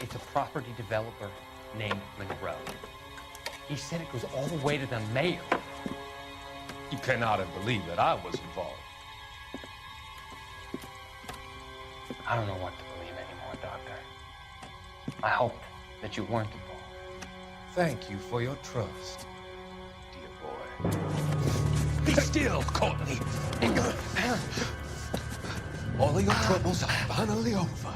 it's a property developer named Monroe. He said it goes all the way to the mayor. You cannot have believed that I was involved. I don't know what to believe anymore, Doctor. I hoped that you weren't involved. Thank you for your trust, dear boy. Be still, Courtney. All of your troubles are finally over.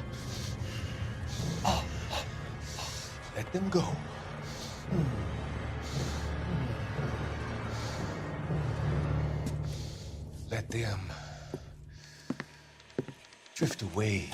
Let them go. Let them drift away.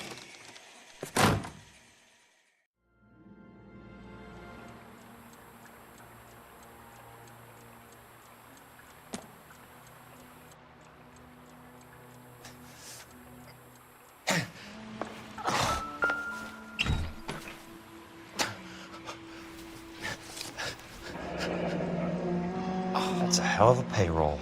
That's a hell of a payroll.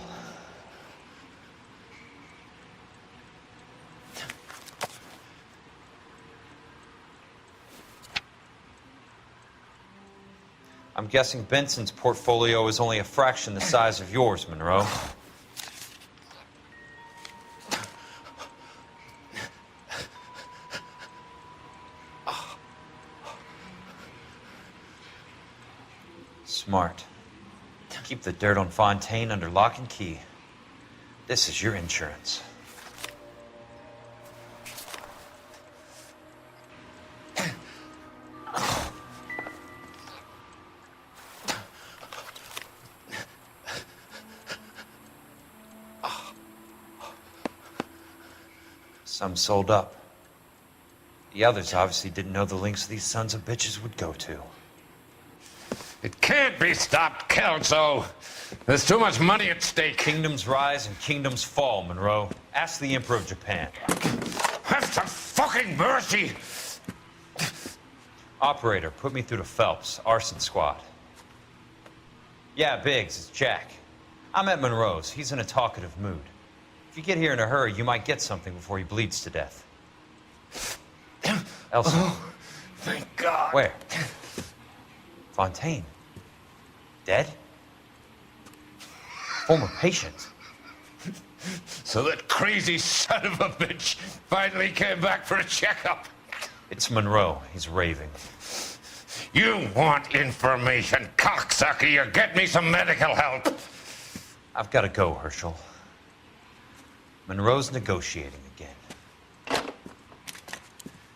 I'm guessing Benson's portfolio is only a fraction the size of yours, Monroe. Smart. Keep the dirt on Fontaine under lock and key. This is your insurance. Some sold up. The others obviously didn't know the lengths these sons of bitches would go to. It can't be stopped, Kelso. There's too much money at stake. Kingdoms rise and kingdoms fall, Monroe. Ask the Emperor of Japan. Have some fucking mercy! Operator, put me through to Phelps, arson squad. Yeah, Biggs, it's Jack. I'm at Monroe's. He's in a talkative mood. If you get here in a hurry, you might get something before he bleeds to death. Elsa. Oh, thank God. Where? Fontaine. Dead? Former patient. So that crazy son of a bitch finally came back for a checkup. It's Monroe. He's raving. You want information, cocksucker. You get me some medical help. I've got to go, Herschel. Monroe's negotiating again.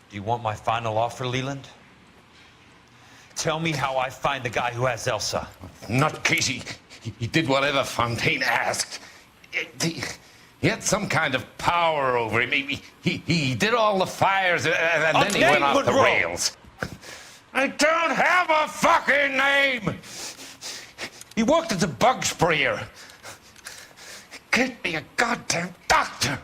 Do you want my final offer, Leland? Tell me how I find the guy who has Elsa. Not Casey. He did whatever Fontaine asked. He had some kind of power over him. He did all the fires, and then he went off the rails. I don't have a fucking name! He worked as a bug sprayer. Get me a goddamn doctor!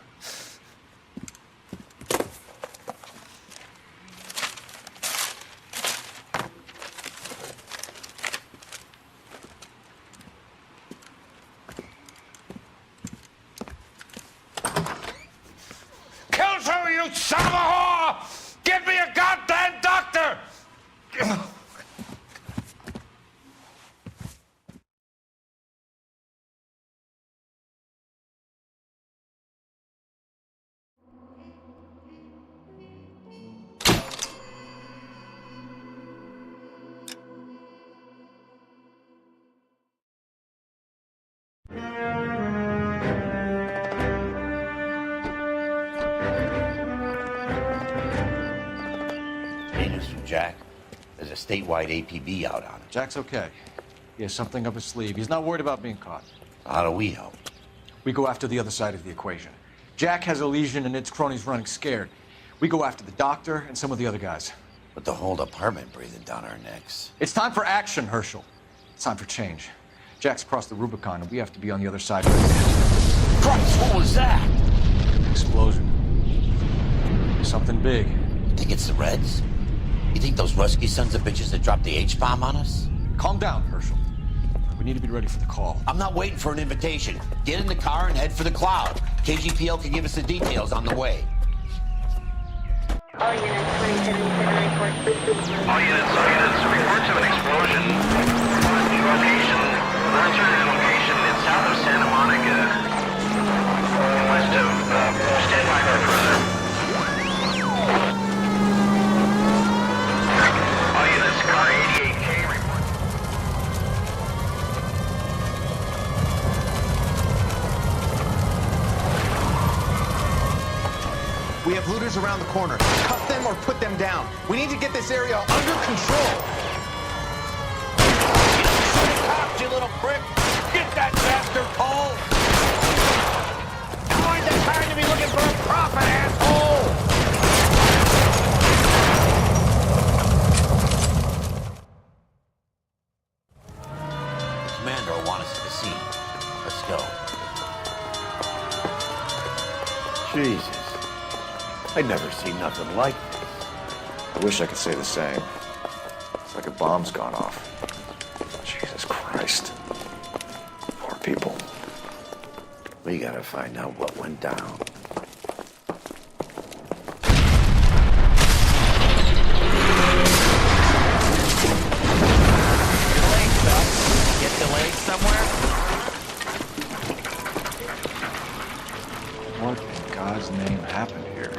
Kelso, you son of a whore! Get me a goddamn doctor! Jack. There's a statewide APB out on it. Jack's okay. He has something up his sleeve. He's not worried about being caught. How do we help? We go after the other side of the equation. Jack has a legion and its cronies running scared. We go after the doctor and some of the other guys. With the whole department breathing down our necks. It's time for action, Herschel. It's time for change. Jack's crossed the Rubicon, and we have to be on the other side of it. Christ, what was that? Explosion. Something big. You think it's the Reds? You think those Rusky sons of bitches that dropped the H-bomb on us? Calm down, Herschel. We need to be ready for the call. I'm not waiting for an invitation. Get in the car and head for the cloud. KGPL can give us the details on the way. All units, 2077 report. All units, reports of an explosion. Location, alternative location is south of Santa Monica, west of, stand by for further. All units, car 88K report. We have looters around the corner. Cut them or put them down. We need to get this area under control. Cops, you little prick! Get that bastard cold! Now ain't the time to be looking for a profit, asshole! The commander will want us at the scene. Let's go. Jesus. I'd never seen nothing like this. I wish I could say the same. It's like a bomb's gone off. Jesus Christ. Poor people. We gotta find out what went down. Get delayed somewhere? What in God's name happened here?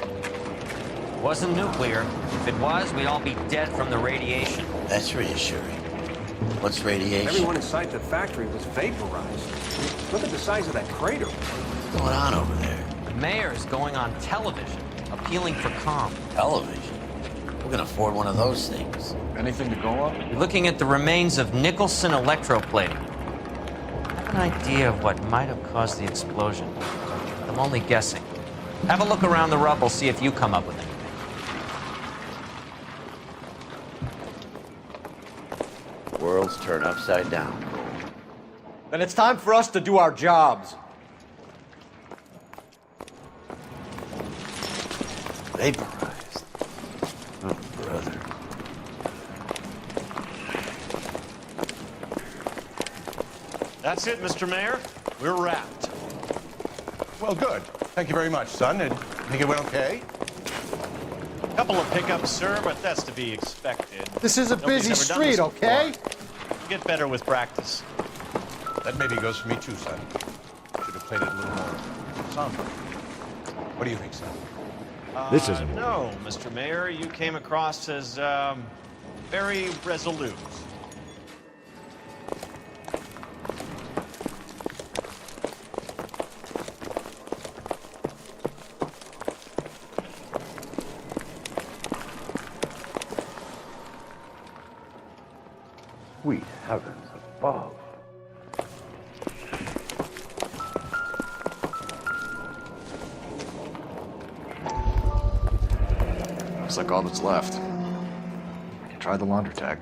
Wasn't nuclear. If it was, we'd all be dead from the radiation. That's reassuring. What's radiation? Everyone inside the factory was vaporized. Look at the size of that crater. What's going on over there? The mayor is going on television, appealing for calm. Television? Who can afford one of those things? Anything to go on? You're looking at the remains of Nicholson electroplating. I have an idea of what might have caused the explosion. I'm only guessing. Have a look around the rubble, see if you come up with anything. Worlds turn upside down. Then it's time for us to do our jobs. Vaporized. Oh, brother. That's it, Mr. Mayor. We're wrapped. Well, good. Thank you very much, son. And think it went okay? Couple of pickups, sir, but that's to be expected. This is a busy street, okay? Get better with practice. That maybe goes for me too, son. Should have played it a little more somber. What do you think, son? This isn't... No, Mr. Mayor, you came across as, very resolute. Sweet heavens above. Looks like all that's left. I can try the launder tag.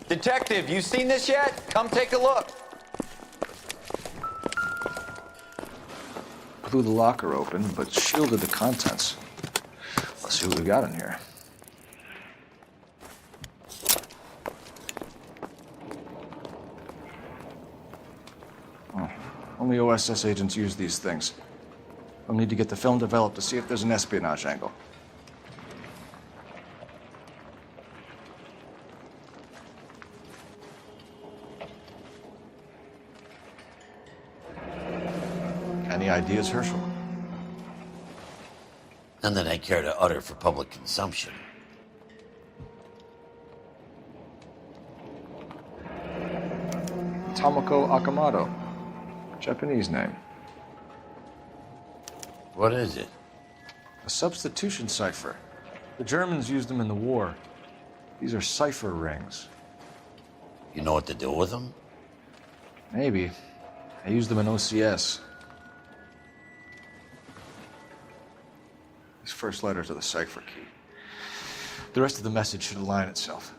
Detective, you seen this yet? Come take a look. Blew the locker open, but shielded the contents. Let's see what we got in here. Oh, only OSS agents use these things. We'll need to get the film developed to see if there's an espionage angle. Any ideas, Herschel? None that I care to utter for public consumption. Tomoko Akamoto. Japanese name. What is it? A substitution cipher. The Germans used them in the war. These are cipher rings. You know what to do with them? Maybe. I used them in OCS. These first letters are the cipher key. The rest of the message should align itself.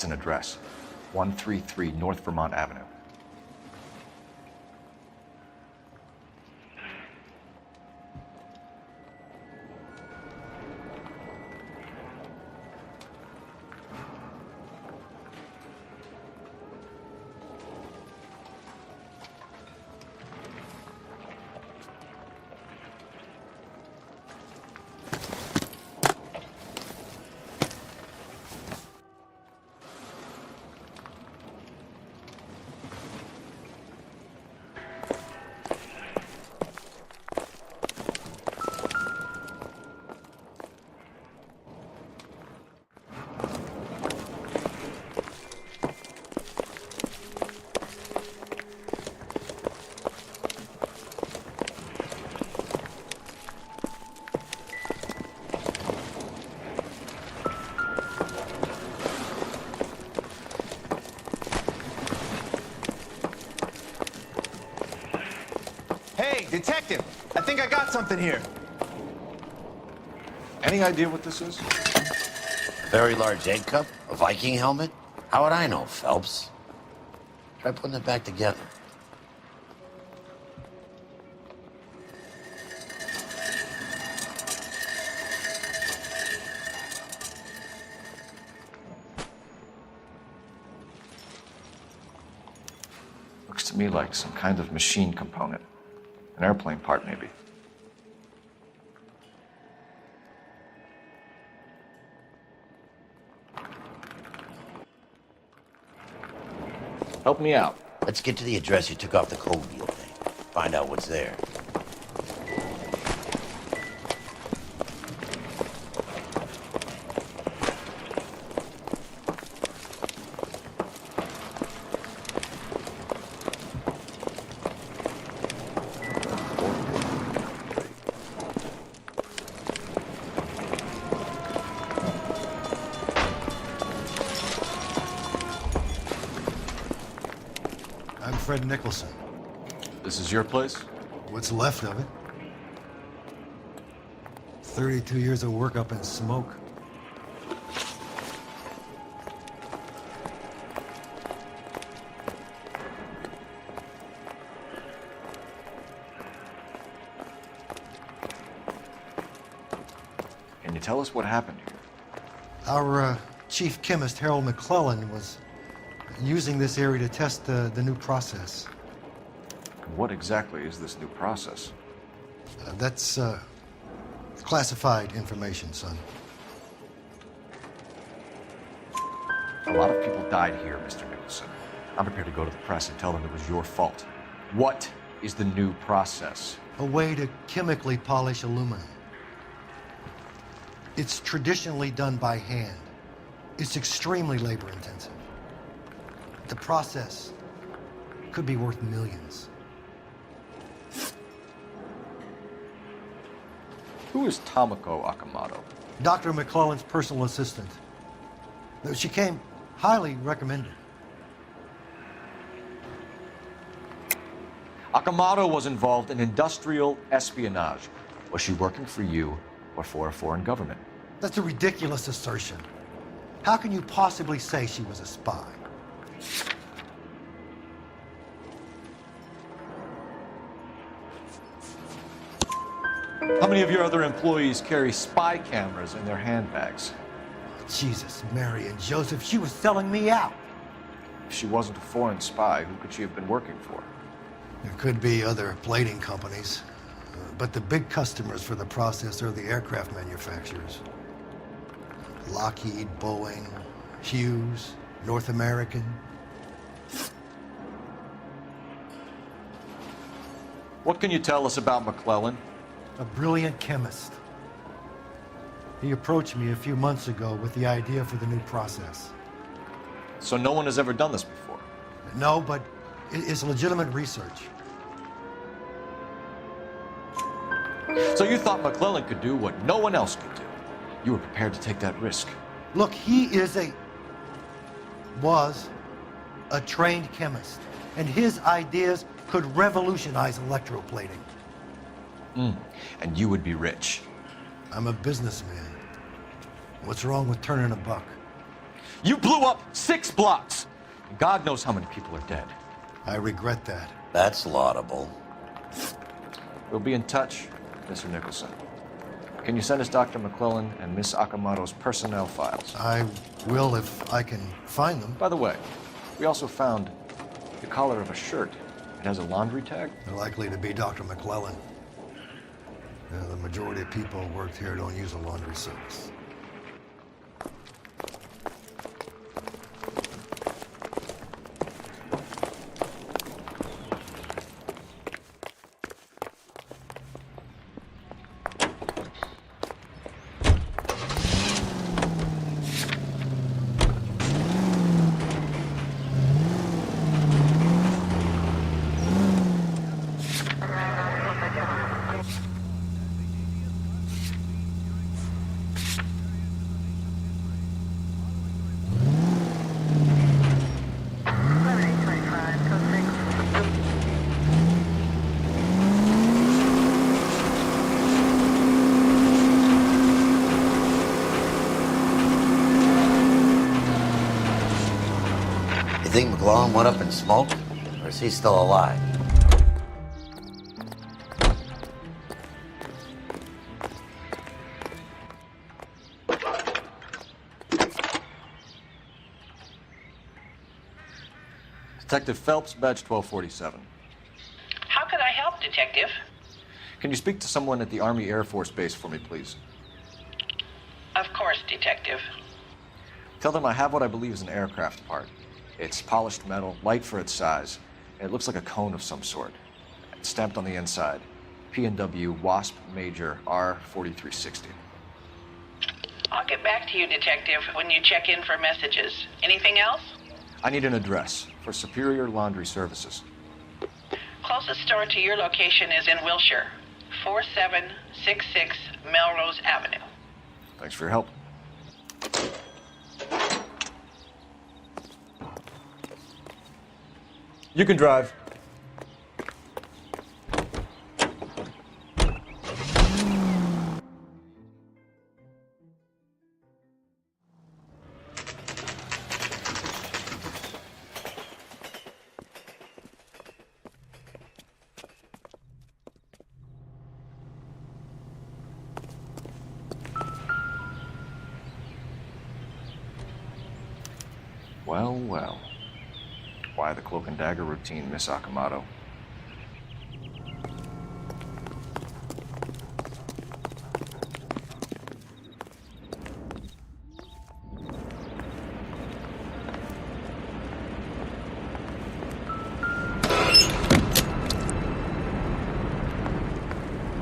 It's an address. 133 North Vermont Avenue. Hey, detective! I think I got something here. Any idea what this is? Very large egg cup? A Viking helmet? How would I know, Phelps? Try putting it back together. Looks to me like some kind of machine component. An airplane part, maybe. Help me out. Let's get to the address you took off the cold deal thing. Find out what's there. I'm Fred Nicholson. This is your place? What's left of it. 32 years of work up in smoke. tell us what happened here? Our chief chemist, Harold McClellan, was using this area to test the new process. What exactly is this new process? That's classified information, son. A lot of people died here, Mr. Nicholson. I'm prepared to go to the press and tell them it was your fault. What is the new process? A way to chemically polish aluminum. It's traditionally done by hand. It's extremely labor intensive. The process could be worth millions. Who is Tomoko Akamoto? Dr. McClellan's personal assistant. She came highly recommended. Akamoto was involved in industrial espionage. Was she working for you or for a foreign government? That's a ridiculous assertion. How can you possibly say she was a spy? How many of your other employees carry spy cameras in their handbags? Jesus, Mary and Joseph, she was selling me out. If she wasn't a foreign spy, who could she have been working for? There could be other plating companies, but the big customers for the process are the aircraft manufacturers. Lockheed, Boeing, Hughes, North American. What can you tell us about McClellan? A brilliant chemist. He approached me a few months ago with the idea for the new process. So no one has ever done this before? No, but it's legitimate research. So you thought McClellan could do what no one else could do? You were prepared to take that risk? Look, he was a trained chemist, and his ideas could revolutionize electroplating. And you would be rich. I'm a businessman. What's wrong with turning a buck? You blew up 6 blocks! God knows how many people are dead. I regret that. That's laudable. We'll be in touch, Mr. Nicholson. Can you send us Dr. McClellan and Miss Akamoto's personnel files? I will if I can find them. By the way, we also found the collar of a shirt. It has a laundry tag. They're likely to be Dr. McClellan. The majority of people who worked here don't use a laundry service. You think McClellan went up in smoke? Or is he still alive? Detective Phelps, badge 1247. How can I help, Detective? Can you speak to someone at the Army Air Force Base for me, please? Of course, Detective. Tell them I have what I believe is an aircraft part. It's polished metal, light for its size, and it looks like a cone of some sort. It's stamped on the inside. P&W Wasp Major R4360. I'll get back to you, Detective, when you check in for messages. Anything else? I need an address for Superior Laundry Services. Closest store to your location is in Wilshire, 4766 Melrose Avenue. Thanks for your help. You can drive. Well, well. Why the cloak and dagger routine, Miss Akamoto?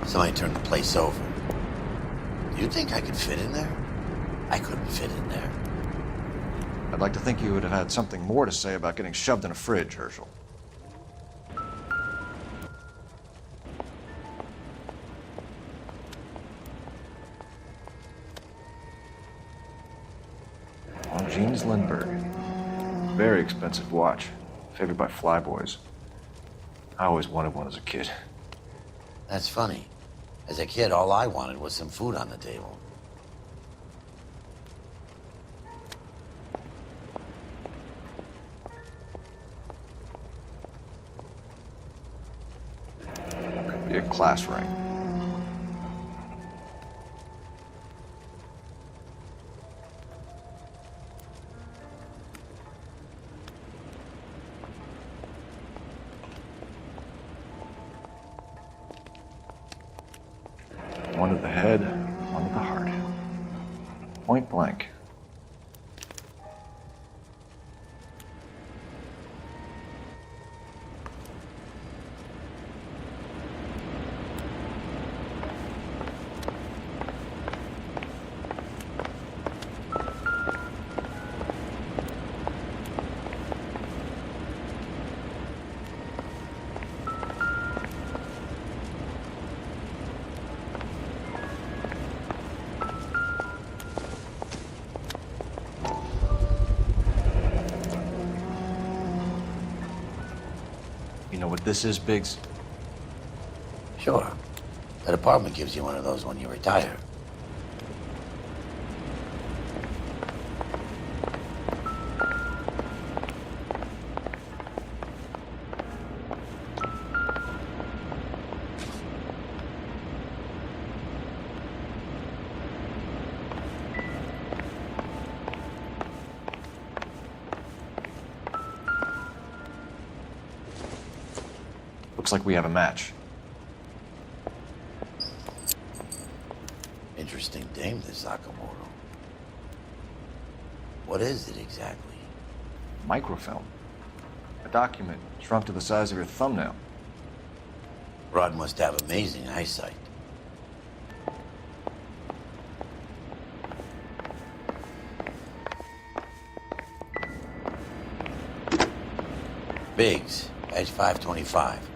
Somebody turned the place over. Do you think I could fit in there? I couldn't fit in there. I'd like to think you would have had something more to say about getting shoved in a fridge, Herschel. Jeans Lindbergh. Very expensive watch. Favored by flyboys. I always wanted one as a kid. That's funny. As a kid, all I wanted was some food on the table. Could be a class ring. One to the head, one to the heart. Point blank. You know what this is, Biggs? Sure. That apartment gives you one of those when you retire. Looks like we have a match. Interesting dame, this Sakamoto. What is it exactly? Microfilm. A document shrunk to the size of your thumbnail. Rod must have amazing eyesight. Biggs, edge 525.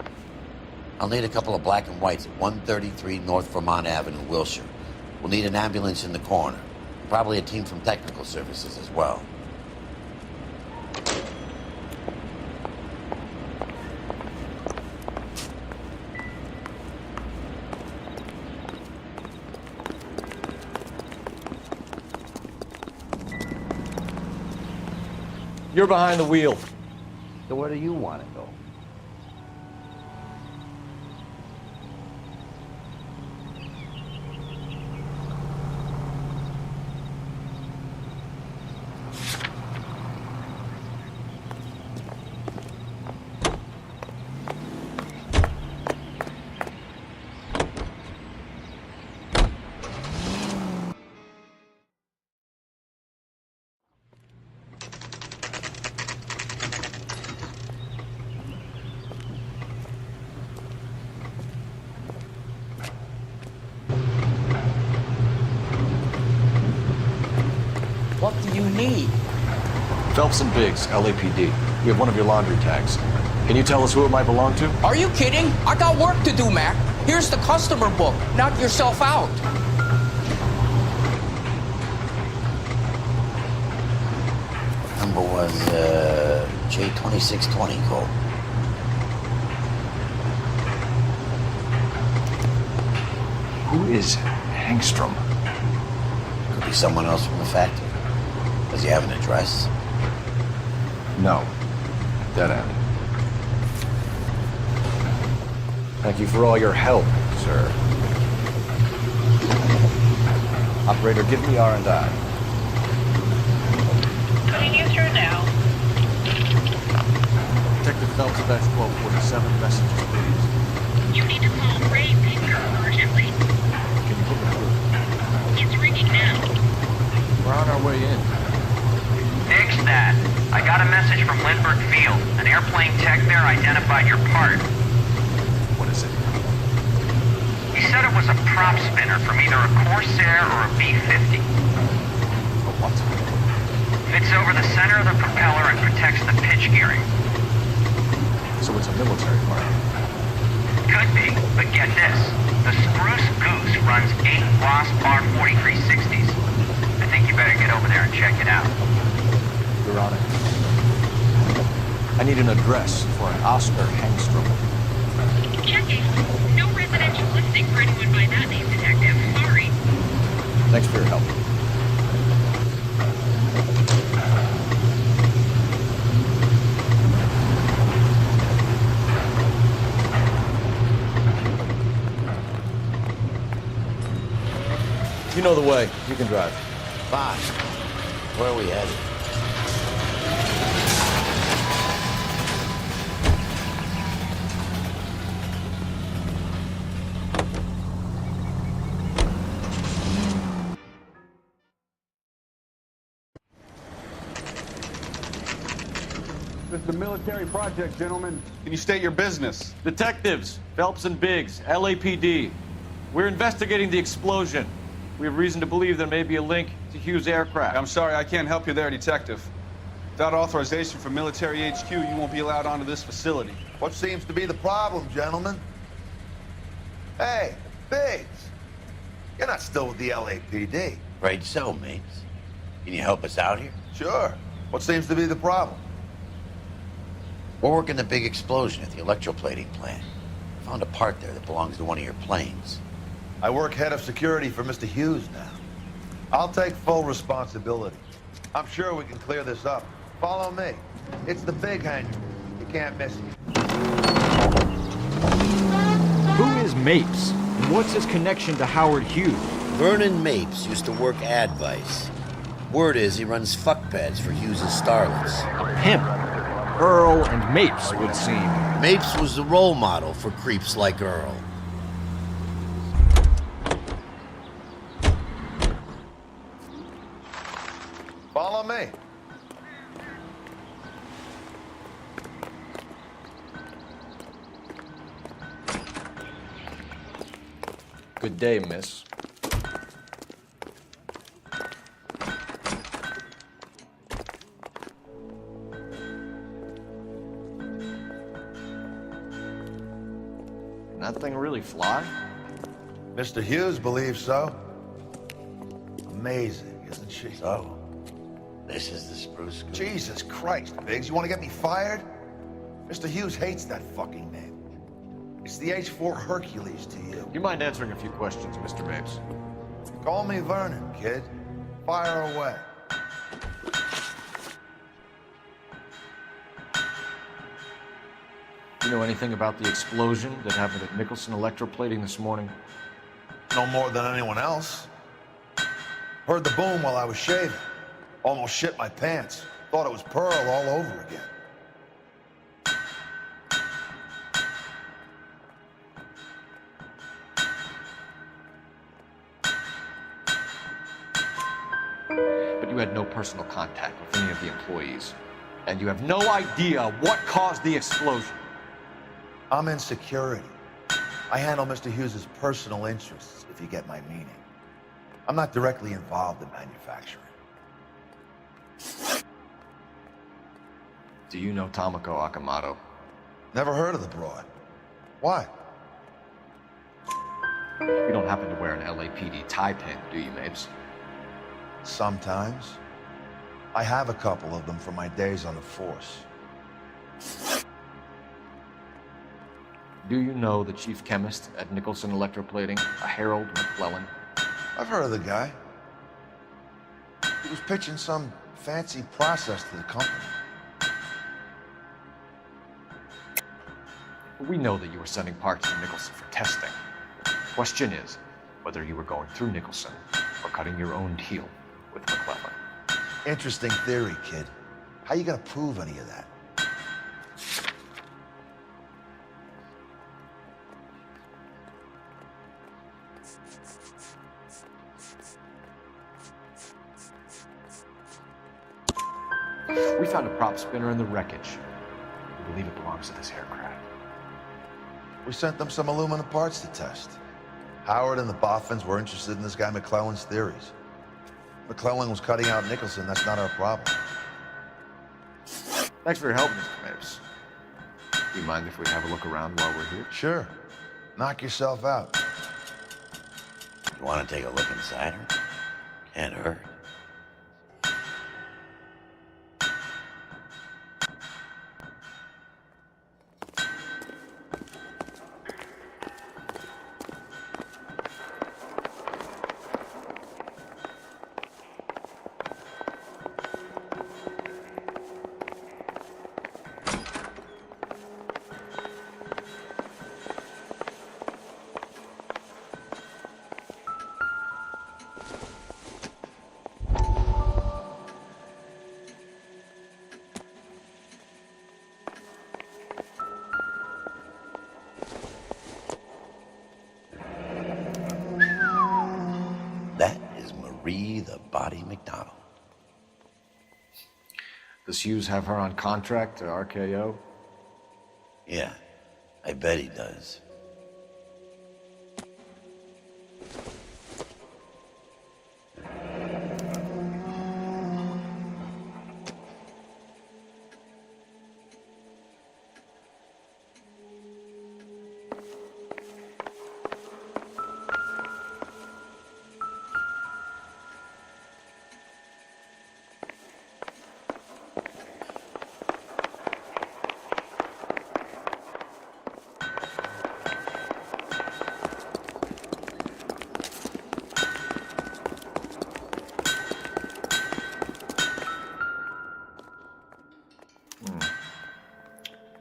I'll need a couple of black and whites at 133 North Vermont Avenue, Wilshire. We'll need an ambulance in the corner. Probably a team from technical services as well. You're behind the wheel. So where do you want to go? What do you need? Phelps and Biggs, LAPD. We have one of your laundry tags. Can you tell us who it might belong to? Are you kidding? I got work to do, Mac. Here's the customer book. Knock yourself out. Number was J2620 Cole. Who is Hangstrom? Could be someone else from the factory. Does he have an address? No. Dead end. Thank you for all your help, sir. Operator, give me R&I. Putting you through now. Phelps of X-1247, messages, please. You need to call Ray Pinker urgently. Can you put me through? It's ringing now. We're on our way in. Nix that. I got a message from Lindbergh Field. An airplane tech there identified your part. What is it? He said it was a prop spinner from either a Corsair or a B-50. A what? Fits over the center of the propeller and protects the pitch gearing. So it's a military part. Could be, but get this. The Spruce Goose runs 8 Wasp R4360s. I think you better get over there and check it out. You're on it. I need an address for an Oscar Hangstrom. Checking. No residential listing for anyone by that name, Detective. Sorry. Thanks for your help. You know the way. You can drive. Fine. Where are we headed? This is a military project, gentlemen. Can you state your business? Detectives, Phelps and Biggs, LAPD. We're investigating the explosion. We have reason to believe there may be a link to Hughes' aircraft. I'm sorry, I can't help you there, Detective. Without authorization from military HQ, you won't be allowed onto this facility. What seems to be the problem, gentlemen? Hey, Biggs. You're not still with the LAPD. Afraid so, mates. Can you help us out here? Sure. What seems to be the problem? We're working the big explosion at the electroplating plant. Found a part there that belongs to one of your planes. I work head of security for Mr. Hughes now. I'll take full responsibility. I'm sure we can clear this up. Follow me. It's the big hangar. You can't miss it. Who is Mapes? And what's his connection to Howard Hughes? Vernon Mapes used to work Advice. Word is he runs fuck pads for Hughes' starlets. Him. Earl and Mapes would seem. Mapes was the role model for creeps like Earl. Follow me. Good day, miss. Can that thing really fly? Mr. Hughes believes so. Amazing, isn't she? So, this is the Spruce Goose. Jesus Christ, Biggs, you want to get me fired? Mr. Hughes hates that fucking name. It's the H-4 Hercules to you. You mind answering a few questions, Mr. Mapes? Call me Vernon, kid. Fire away. You know anything about the explosion that happened at Nicholson Electroplating this morning? No more than anyone else. Heard the boom while I was shaving. Almost shit my pants. Thought it was Pearl all over again. But you had no personal contact with any of the employees. And you have no idea what caused the explosion. I'm in security. I handle Mr. Hughes' personal interests, if you get my meaning. I'm not directly involved in manufacturing. Do you know Tomoko Akamoto? Never heard of the broad. Why? You don't happen to wear an LAPD tie pin, do you, Mapes? Sometimes. I have a couple of them from my days on the force. Do you know the chief chemist at Nicholson Electroplating, a Harold McClellan? I've heard of the guy. He was pitching some fancy process to the company. We know that you were sending parts to Nicholson for testing. Question is whether you were going through Nicholson or cutting your own deal with McClellan. Interesting theory, kid. How you gonna prove any of that? We found a prop spinner in the wreckage. We believe it belongs to this aircraft. We sent them some aluminum parts to test. Howard and the Boffins were interested in this guy McClellan's theories. McClellan was cutting out Nicholson. That's not our problem. Thanks for your help, Mr. Mapes. Do you mind if we have a look around while we're here? Sure. Knock yourself out. You want to take a look inside her? Can't hurt. That is Marie the Body McDonald. Does Hughes have her on contract to RKO? Yeah, I bet he does.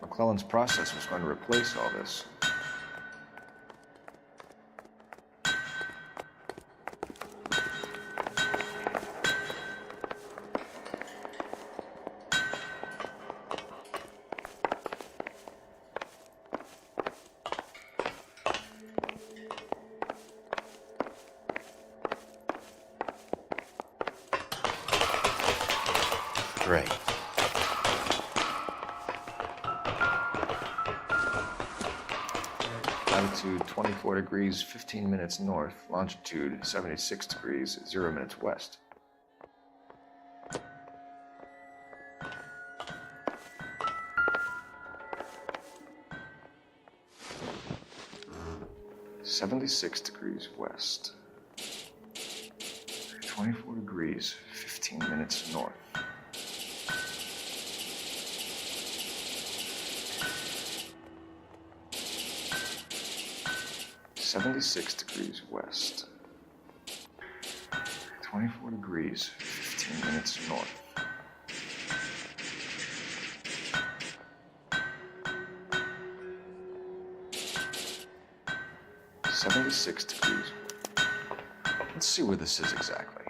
McClellan's process was going to replace all this. Great. Latitude 24 degrees, 15 minutes north. Longitude 76 degrees, 0 minutes west. (76°W). 24 degrees, 15 minutes north. (76°W). 24 degrees, 15 minutes north. (76°W). Let's see where this is exactly.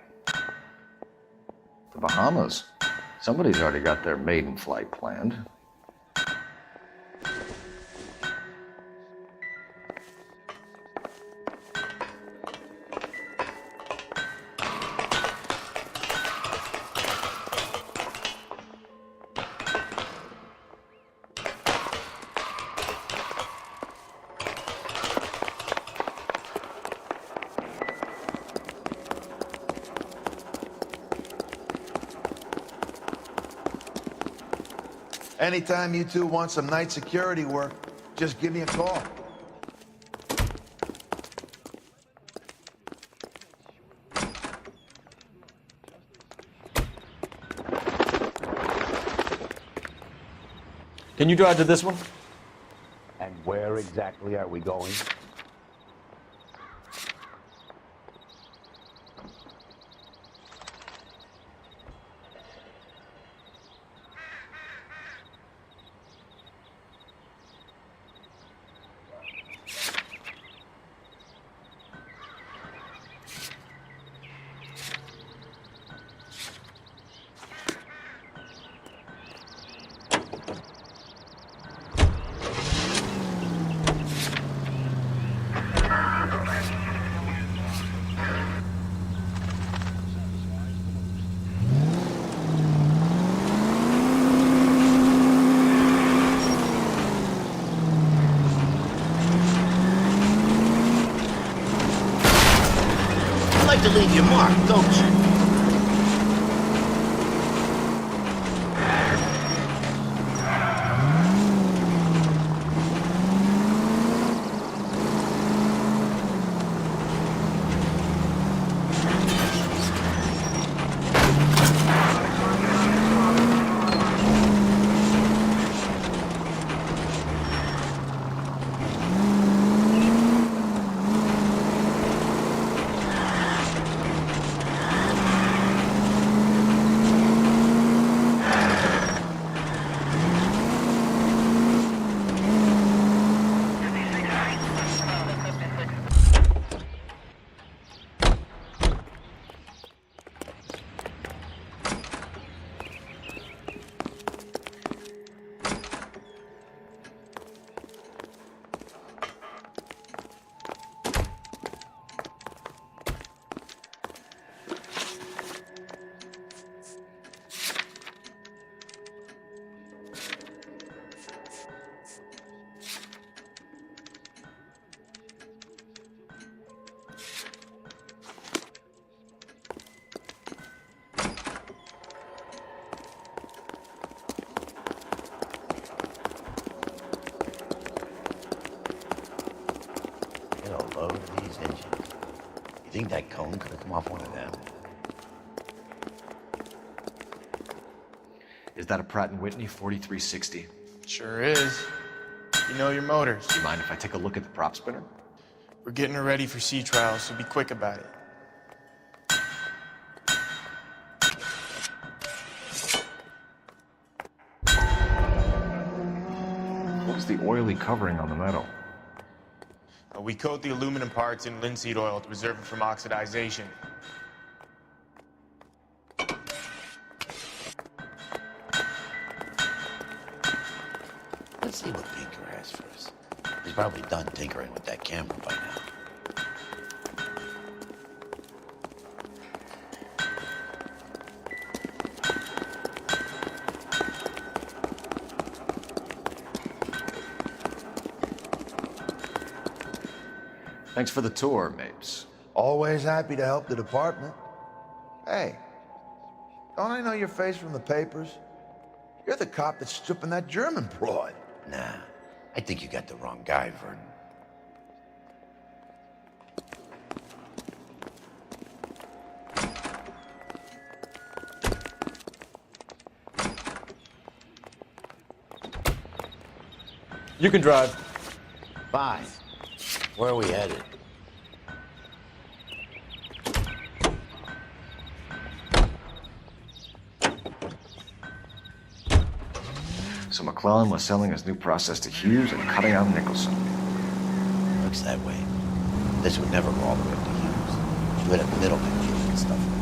The Bahamas. Somebody's already got their maiden flight planned. Anytime you two want some night security work, just give me a call. Can you drive to this one? And where exactly are we going? to leave your mark, don't you? Load these engines. You think that cone could have come off one of them? Is that a Pratt & Whitney 4360? Sure is. You know your motors. Do you mind if I take a look at the prop spinner? We're getting her ready for sea trials, so be quick about it. What's the oily covering on the metal? We coat the aluminum parts in linseed oil to preserve it from oxidization. Let's see what Pinker has for us. He's probably done tinkering with that camera by now. Thanks for the tour, Mapes. Always happy to help the department. Hey, don't I know your face from the papers? You're the cop that's stripping that German broad. Nah, I think you got the wrong guy, Vernon. You can drive. Fine. Where are we headed? So McClellan was selling his new process to Hughes and cutting out Nicholson. Looks that way. This would never go all the way up to Hughes. You would have middlemen doing stuff like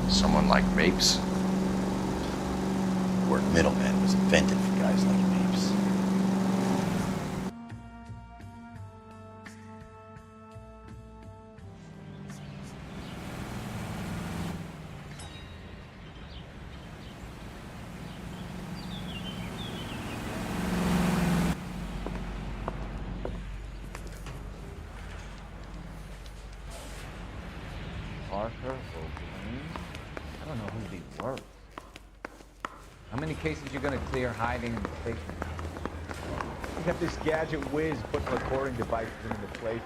this. Someone like Mapes? The word middleman was invented for guys like Mapes. I don't know who these were. How many cases you gonna clear hiding in the station? We have this gadget whiz putting recording devices into place.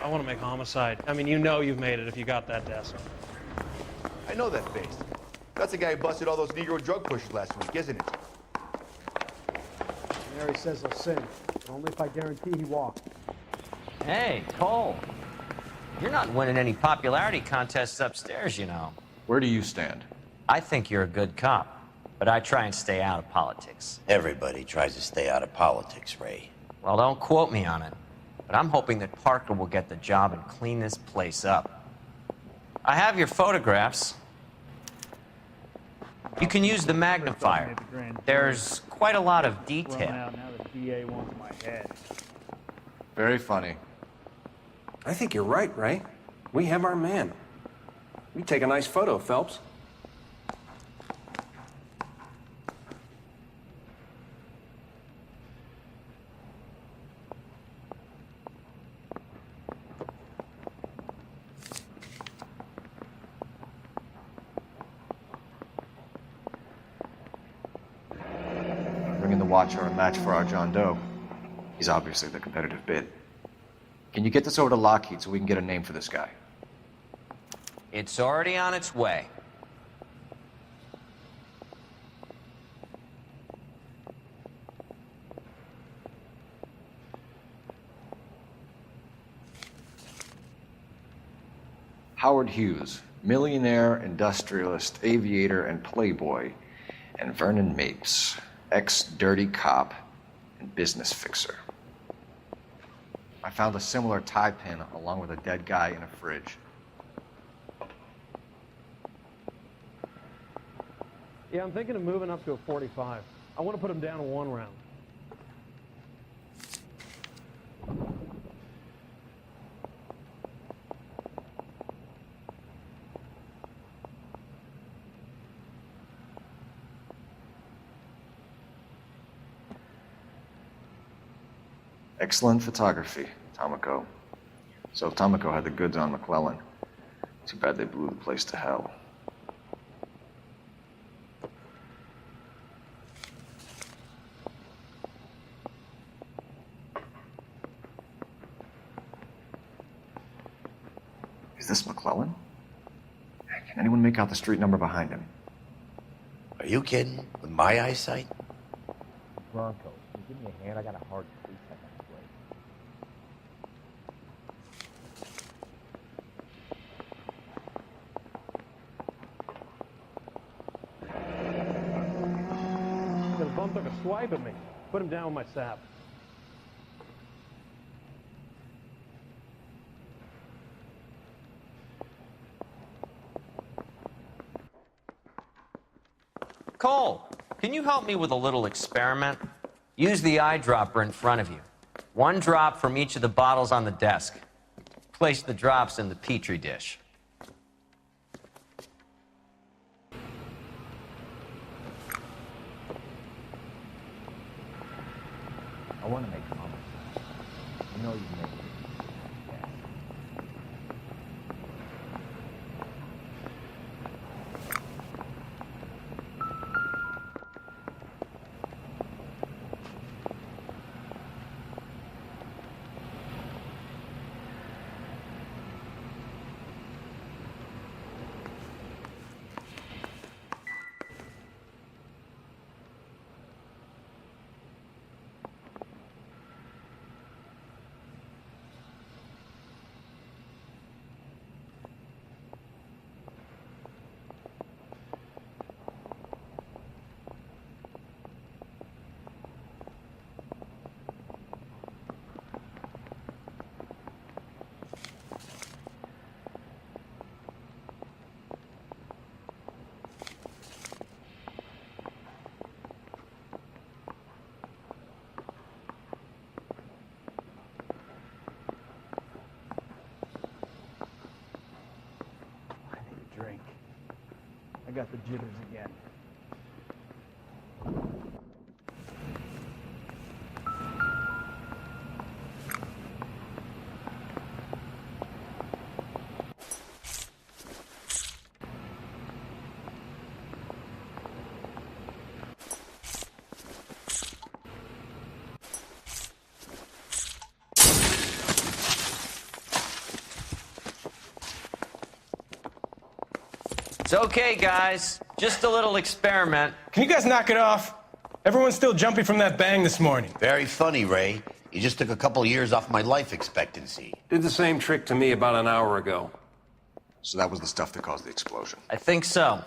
I want to make homicide. I mean, you know you've made it if you got that desk. I know that face. That's the guy who busted all those Negro drug pushers last week, isn't it? Mary says he'll sing, but only if I guarantee he walks. Hey, Cole. You're not winning any popularity contests upstairs, you know. Where do you stand? I think you're a good cop, but I try and stay out of politics. Everybody tries to stay out of politics, Ray. Well, don't quote me on it, but I'm hoping that Parker will get the job and clean this place up. I have your photographs. You can use the magnifier. There's quite a lot of detail. Now the DA wants my head. Very funny. I think you're right, Ray. We have our man. You take a nice photo, Phelps. watch are a match for our John Doe. He's obviously the competitive bid. Can you get this over to Lockheed so we can get a name for this guy? It's already on its way. Howard Hughes, millionaire, industrialist, aviator, and playboy, and Vernon Mapes, ex-dirty cop and business fixer. I found a similar tie pin along with a dead guy in a fridge. Yeah, I'm thinking of moving up to a 45. I want to put him down in 1 round. Excellent photography, Tomoko. So Tomoko had the goods on McClellan. Too bad they blew the place to hell. Is this McClellan? Can anyone make out the street number behind him? Are you kidding? With my eyesight? Bronco, can you give me a hand? I got a hard case I gotta break. The bum took a swipe at me. Put him down with my sap. Cole, can you help me with a little experiment? Use the eyedropper in front of you. 1 drop from each of the bottles on the desk. Place the drops in the petri dish. I want to make homicide. You know you make it. Yes. Drink. I got the jitters again. It's okay, guys. Just a little experiment. Can you guys knock it off? Everyone's still jumpy from that bang this morning. Very funny, Ray. You just took a couple years off my life expectancy. Did the same trick to me about an hour ago. So that was the stuff that caused the explosion. I think so.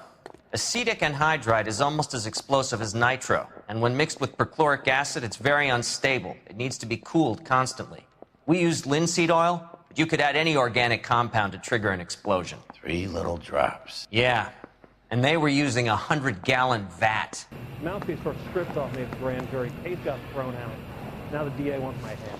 Acetic anhydride is almost as explosive as nitro, and when mixed with perchloric acid, it's very unstable. It needs to be cooled constantly. We used linseed oil, but you could add any organic compound to trigger an explosion. 3 little drops. Yeah, and they were using a 100-gallon vat. Mouthpiece first stripped off me at the grand jury. Case got thrown out. Now the DA wants my head.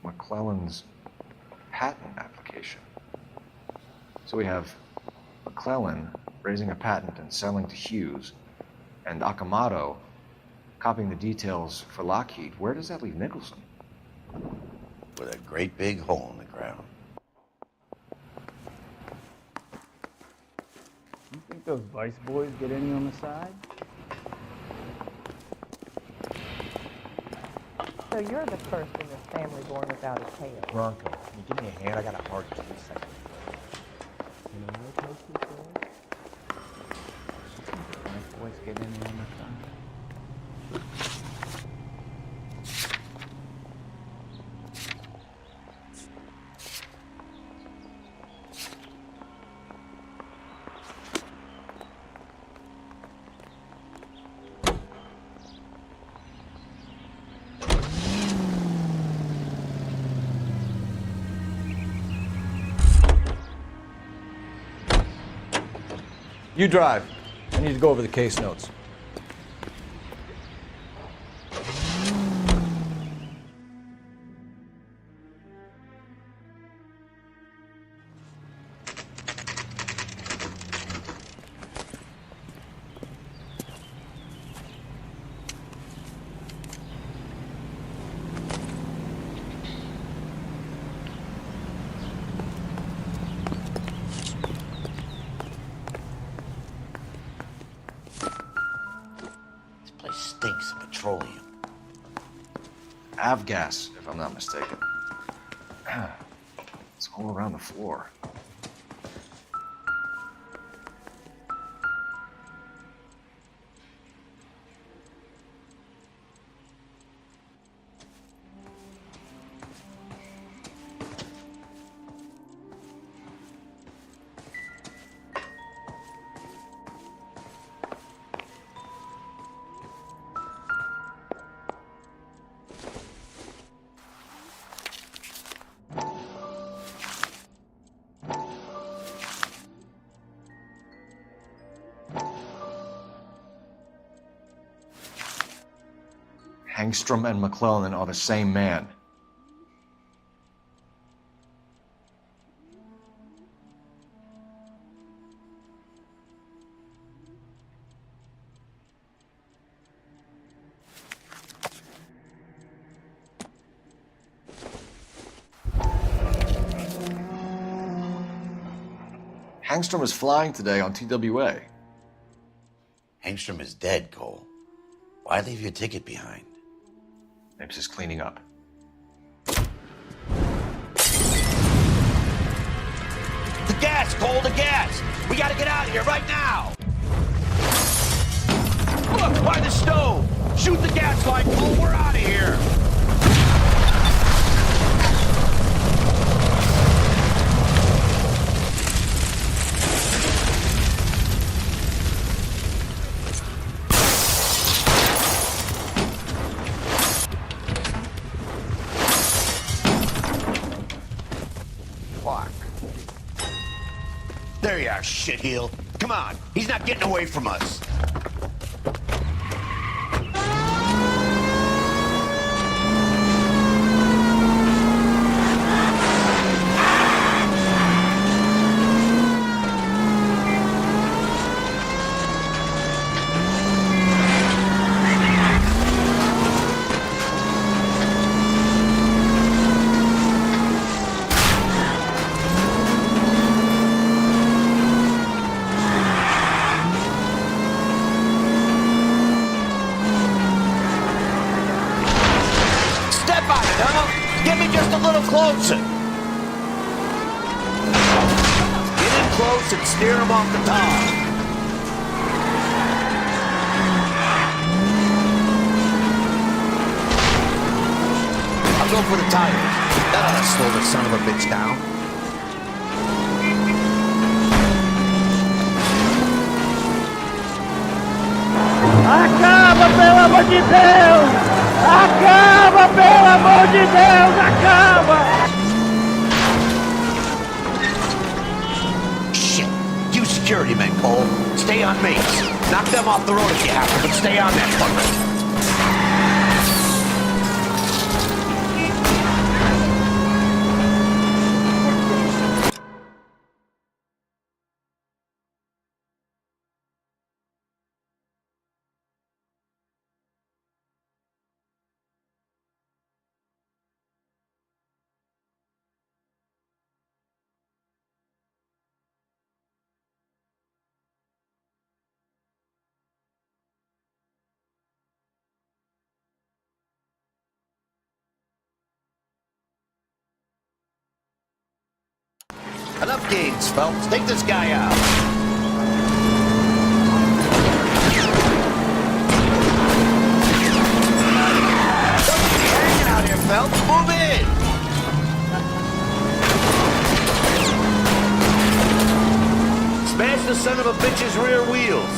McClellan's patent application. So we have McClellan raising a patent and selling to Hughes, and Akamoto copying the details for Lockheed, where does that leave Nicholson? With a great big hole in the ground. You think those Vice boys get any on the side? So you're the first in this family born without a tail. Bronco, can you give me a hand? I got a hard case second. You know what those people are? Vice boys get any on the side? You drive. I need to go over the case notes. Stinks of petroleum. Avgas, if I'm not mistaken. It's all around the floor. Hangstrom and McClellan are the same man. Hangstrom is flying today on TWA. Hangstrom is dead, Cole. Why leave your ticket behind? Nips is cleaning up. The gas, Cole, the gas! We gotta get out of here right now! Look, by the stove! Shoot the gas line, Cole, we're out of here! There you are, shitheel. Come on, he's not getting away from us. Get me just a little closer. Get in close and steer him off the top. I'll go for the tires. That ought to slow the son of a bitch down. Acaba, pelo amor de Deus! Acaba, pelo amor de Deus! Acaba! Shit. You security men, Cole. Stay on me. Knock them off the road if you have to, but stay on that fucker. Enough games, Phelps. Take this guy out. Don't be hanging out here, Phelps. Move in. Smash the son of a bitch's rear wheels.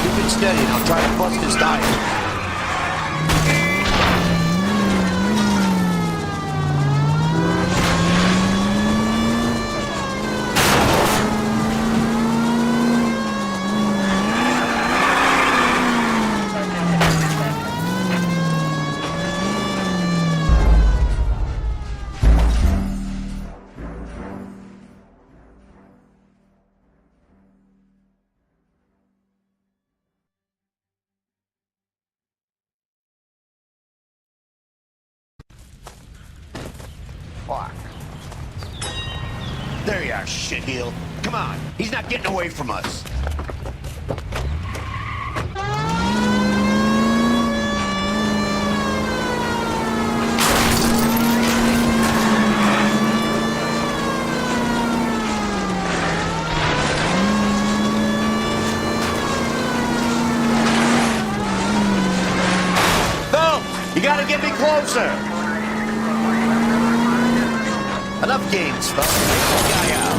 Keep it steady and I'll try to bust his tires. Fuck. There you are, shitheel. Come on, he's not getting away from us. Phil, you gotta get me closer. Enough games, folks. Take this guy out.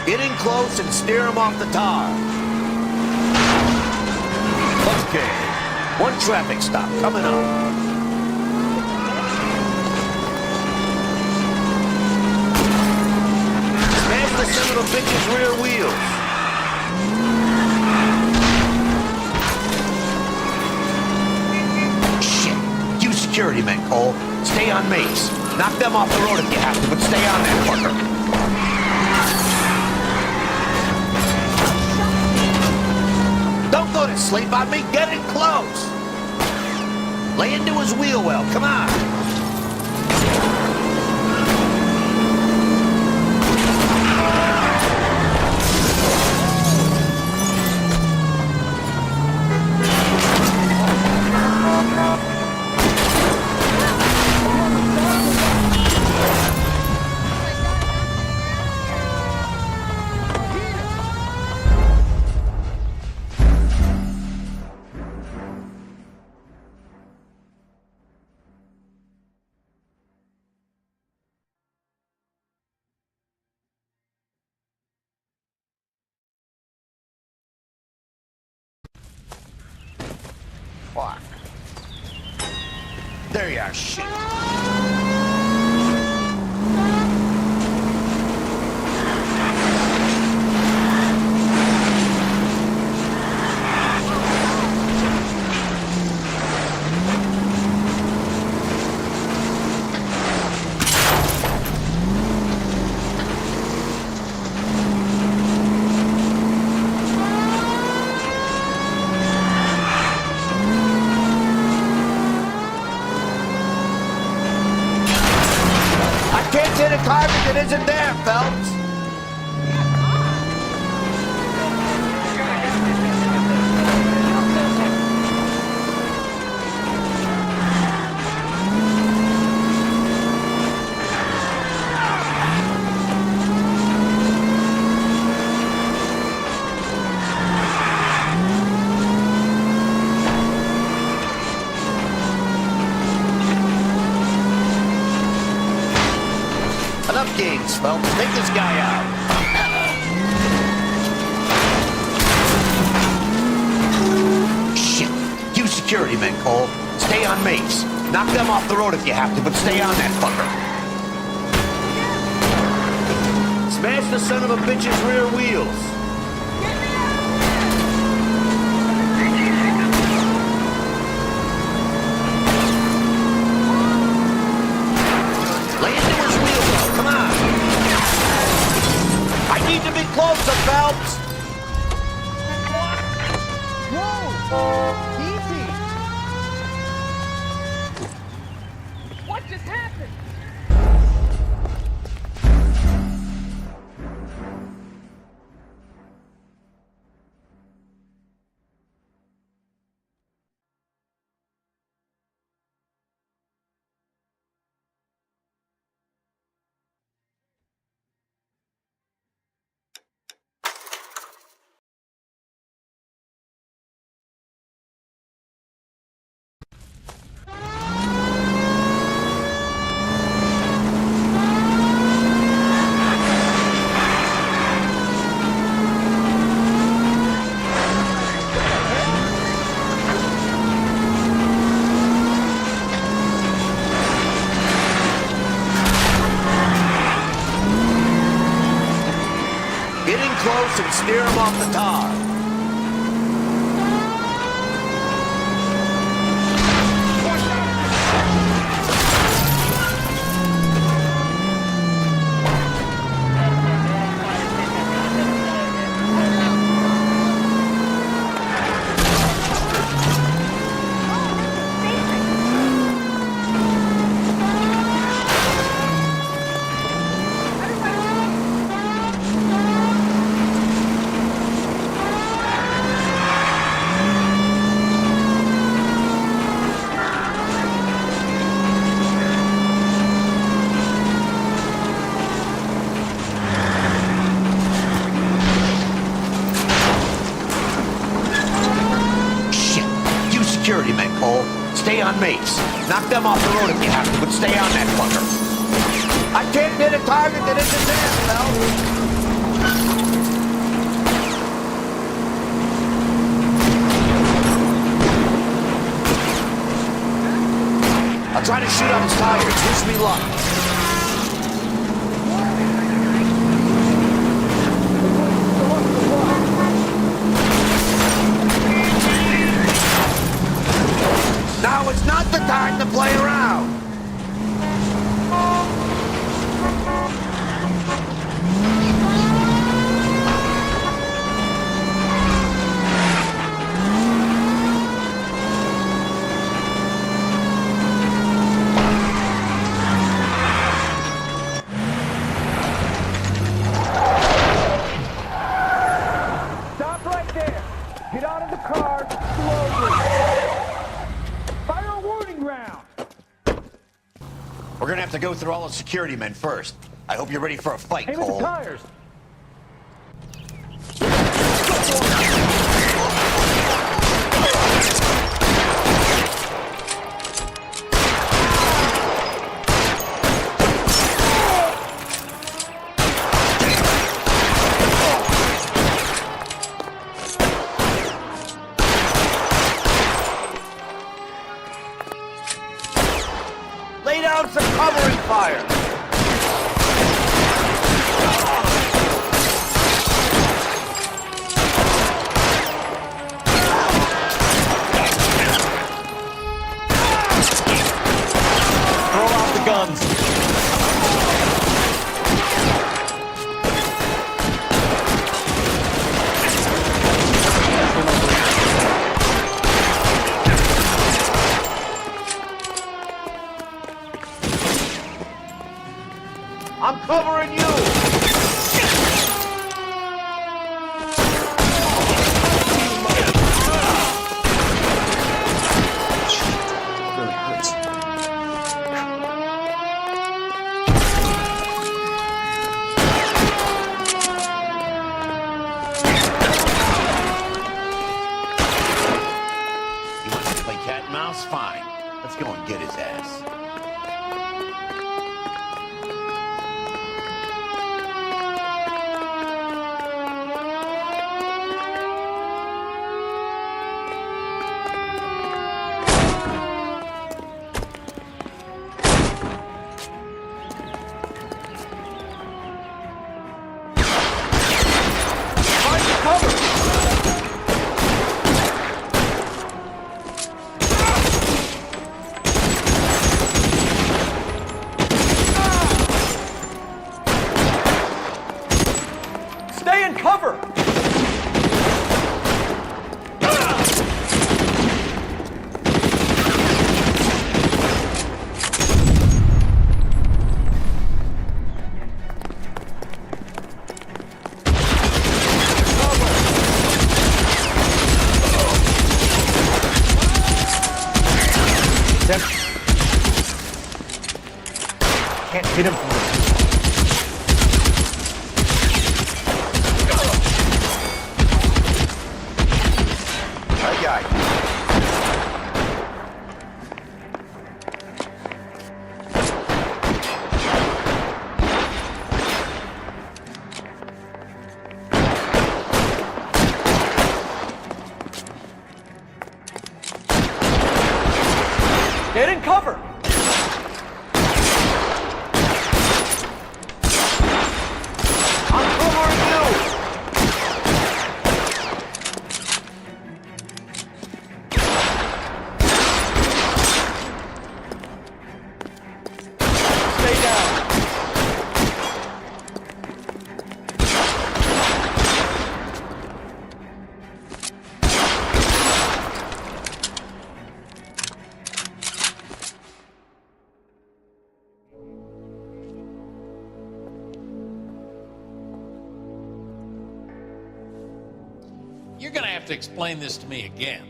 Get in close and steer him off the tar. Okay. One traffic stop coming up. The son of a bitch's rear wheels. Shit. You security men, Cole. Stay on Mace. Knock them off the road if you have to, but stay on that fucker. Don't go to sleep on me. Get in close. Lay into his wheel well. Come on. Fuck. There you are, shit. Can't hit a car that isn't there, Phelps. Enough games, Phelps. Take this guy out. Shit. You security men, Cole. Stay on Mace. Knock them off the road if you have to, but stay on that fucker. Smash the son of a bitch's rear wheels. Lay into his wheel well. Come on. I need to be closer, Phelps. Whoa! Easy. What just happened? Get in close and steer him off the tar. Security men, Cole. Stay on mates. Knock them off the road if you have to, but stay on that fucker. I can't hit a target that isn't there, pal. I'll try to shoot out his tires. Wish me luck. Now it's not the time to play around. Stop right there. Get out of the car slowly. Fire a warning round. We're gonna have to go through all the security men first. I hope you're ready for a fight, Aim at Cole. the tires. Lay down some covering fire. Throw out the guns. I'm covering you. Really hurts. You want to play cat and mouse? Fine. Let's go and get his ass. cover! I'm covering you! Stay down. You're gonna have to explain this to me again.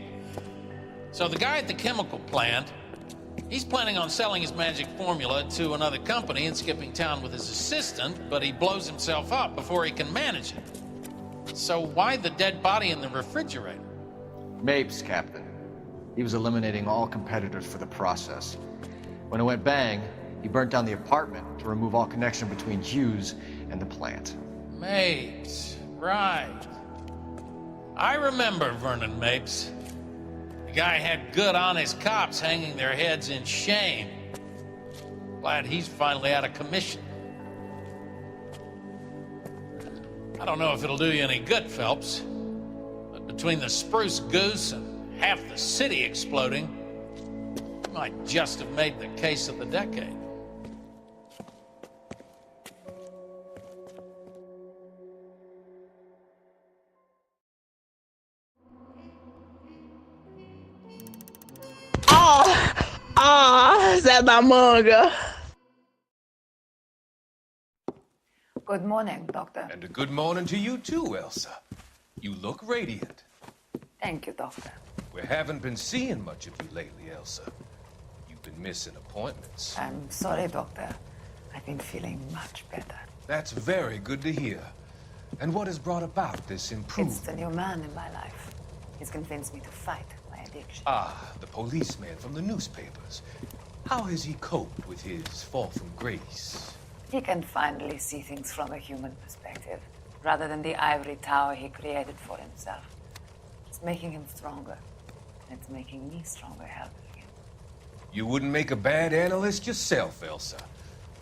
So the guy at the chemical plant, he's planning on selling his magic formula to another company and skipping town with his assistant, but he blows himself up before he can manage it. So why the dead body in the refrigerator? Mapes, Captain. He was eliminating all competitors for the process. When it went bang, he burnt down the apartment to remove all connection between Hughes and the plant. Mapes, right. I remember Vernon Mapes. The guy had good, honest cops hanging their heads in shame. Glad he's finally out of commission. I don't know if it'll do you any good, Phelps, but between the spruce goose and half the city exploding, you might just have made the case of the decade. Is that my manga? Good morning, Doctor. And a good morning to you too, Elsa. You look radiant. Thank you, Doctor. We haven't been seeing much of you lately, Elsa. You've been missing appointments. I'm sorry, Doctor. I've been feeling much better. That's very good to hear. And what has brought about this improvement? It's the new man in my life. He's convinced me to fight my addiction. Ah, the policeman from the newspapers. How has he coped with his fall from grace? He can finally see things from a human perspective, rather than the ivory tower he created for himself. It's making him stronger. And it's making me stronger helping him. You wouldn't make a bad analyst yourself, Elsa.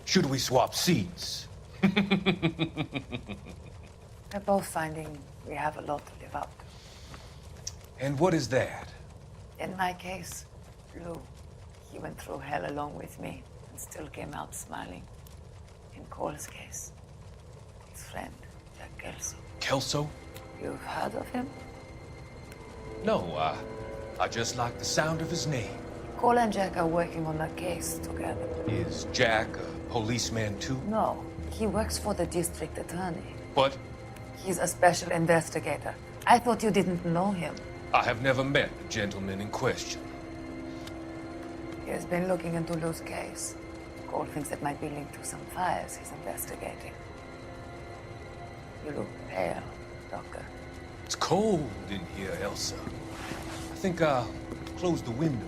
Should we swap seats? We're both finding we have a lot to live up to. And what is that? In my case, Lou. He went through hell along with me and still came out smiling. In Cole's case, his friend, Jack Kelso. Kelso? You've heard of him? No, I just like the sound of his name. Cole and Jack are working on a case together. Is Jack a policeman too? No, he works for the district attorney. What? He's a special investigator. I thought you didn't know him. I have never met the gentleman in question. He has been looking into Lou's case. Cole thinks it might be linked to some fires he's investigating. You look pale, Doctor. It's cold in here, Elsa. I think I'll close the window.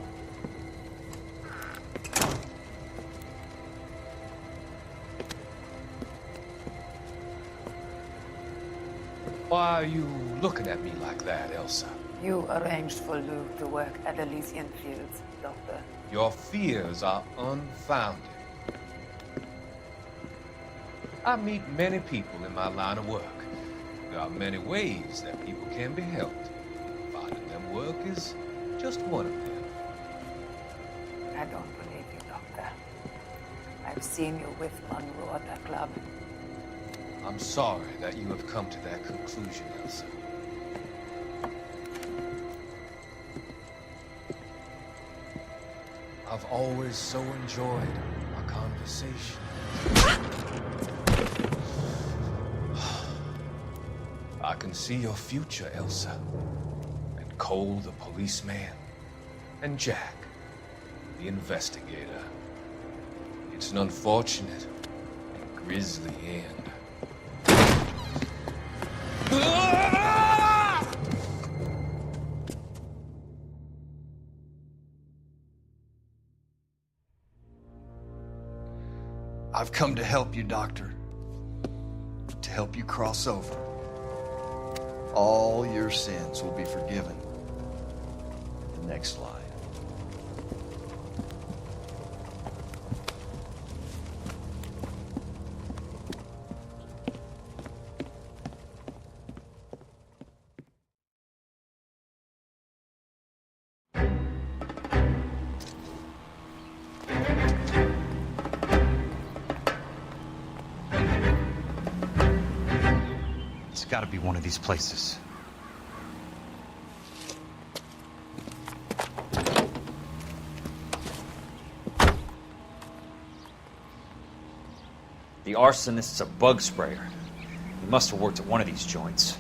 Why are you looking at me like that, Elsa? You arranged for Lou to work at Elysian Fields, Doctor. Your fears are unfounded. I meet many people in my line of work. There are many ways that people can be helped. Finding them work is just one of them. I don't believe you, Doctor. I've seen you with Monroe at the club. I'm sorry that you have come to that conclusion, Elsa. I've always so enjoyed our conversation. I can see your future, Elsa. And Cole, the policeman. And Jack, the investigator. It's an unfortunate and grisly end. I've come to help you, Doctor. To help you cross over. All your sins will be forgiven. The next slide. It's gotta be one of these places. The arsonist's a bug sprayer. He must have worked at one of these joints.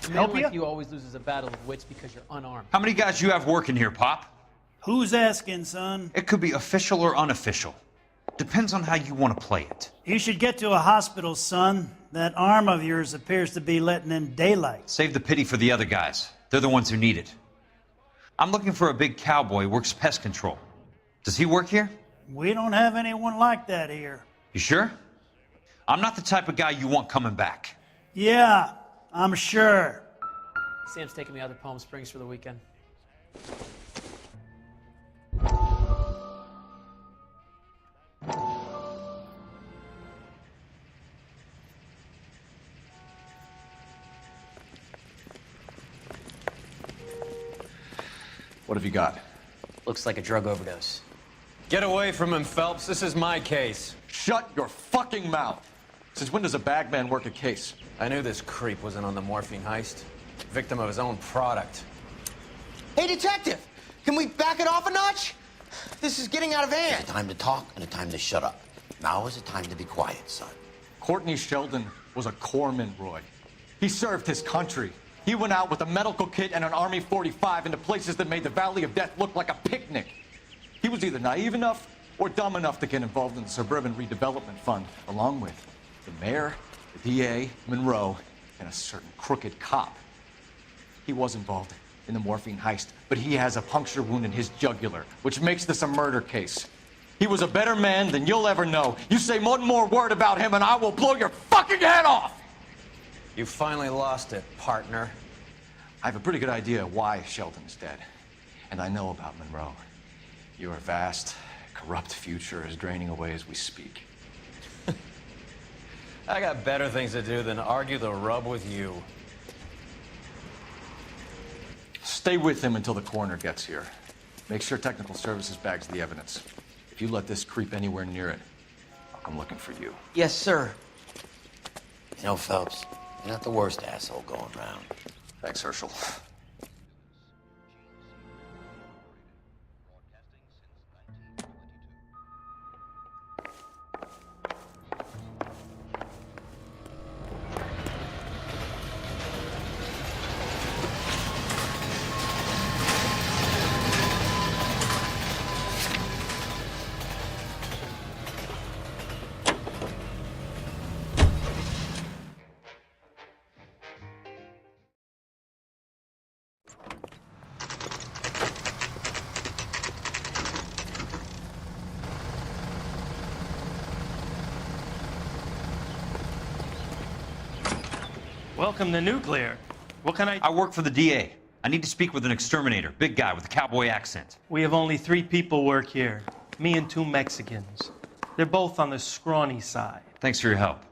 A man like you always loses a battle of wits because you're unarmed. How many guys you have working here, Pop? Who's asking, son? It could be official or unofficial. Depends on how you want to play it. You should get to a hospital, son. That arm of yours appears to be letting in daylight. Save the pity for the other guys. They're the ones who need it. I'm looking for a big cowboy who works pest control. Does he work here? We don't have anyone like that here. You sure? I'm not the type of guy you want coming back. Yeah, I'm sure. Sam's taking me out to Palm Springs for the weekend. What have you got? Looks like a drug overdose. Get away from him, Phelps. This is my case. Shut your fucking mouth! Since when does a bagman work a case? I knew this creep wasn't on the morphine heist. Victim of his own product. Hey, detective! Can we back it off a notch? This is getting out of hand. There's a time to talk and a time to shut up. Now is the time to be quiet, son. Courtney Sheldon was a corpsman, Roy. He served his country. He went out with a medical kit and an Army 45 into places that made the Valley of Death look like a picnic. He was either naive enough or dumb enough to get involved in the Suburban Redevelopment Fund, along with the mayor, the DA, Monroe, and a certain crooked cop. He was involved in the morphine heist, but he has a puncture wound in his jugular, which makes this a murder case. He was a better man than you'll ever know. You say one more word about him and I will blow your fucking head off! You finally lost it, partner. I have a pretty good idea why Sheldon is dead. And I know about Monroe. Your vast, corrupt future is draining away as we speak. I got better things to do than argue the rub with you. Stay with him until the coroner gets here. Make sure technical services bags the evidence. If you let this creep anywhere near it, I'll come looking for you. Yes, sir. You know, Phelps, you're not the worst asshole going around. Thanks, Herschel. Welcome to Nuclear. What can I work for the DA. I need to speak with an exterminator, big guy with a cowboy accent. We have only 3 people work here. Me and 2 Mexicans. They're both on the scrawny side. Thanks for your help.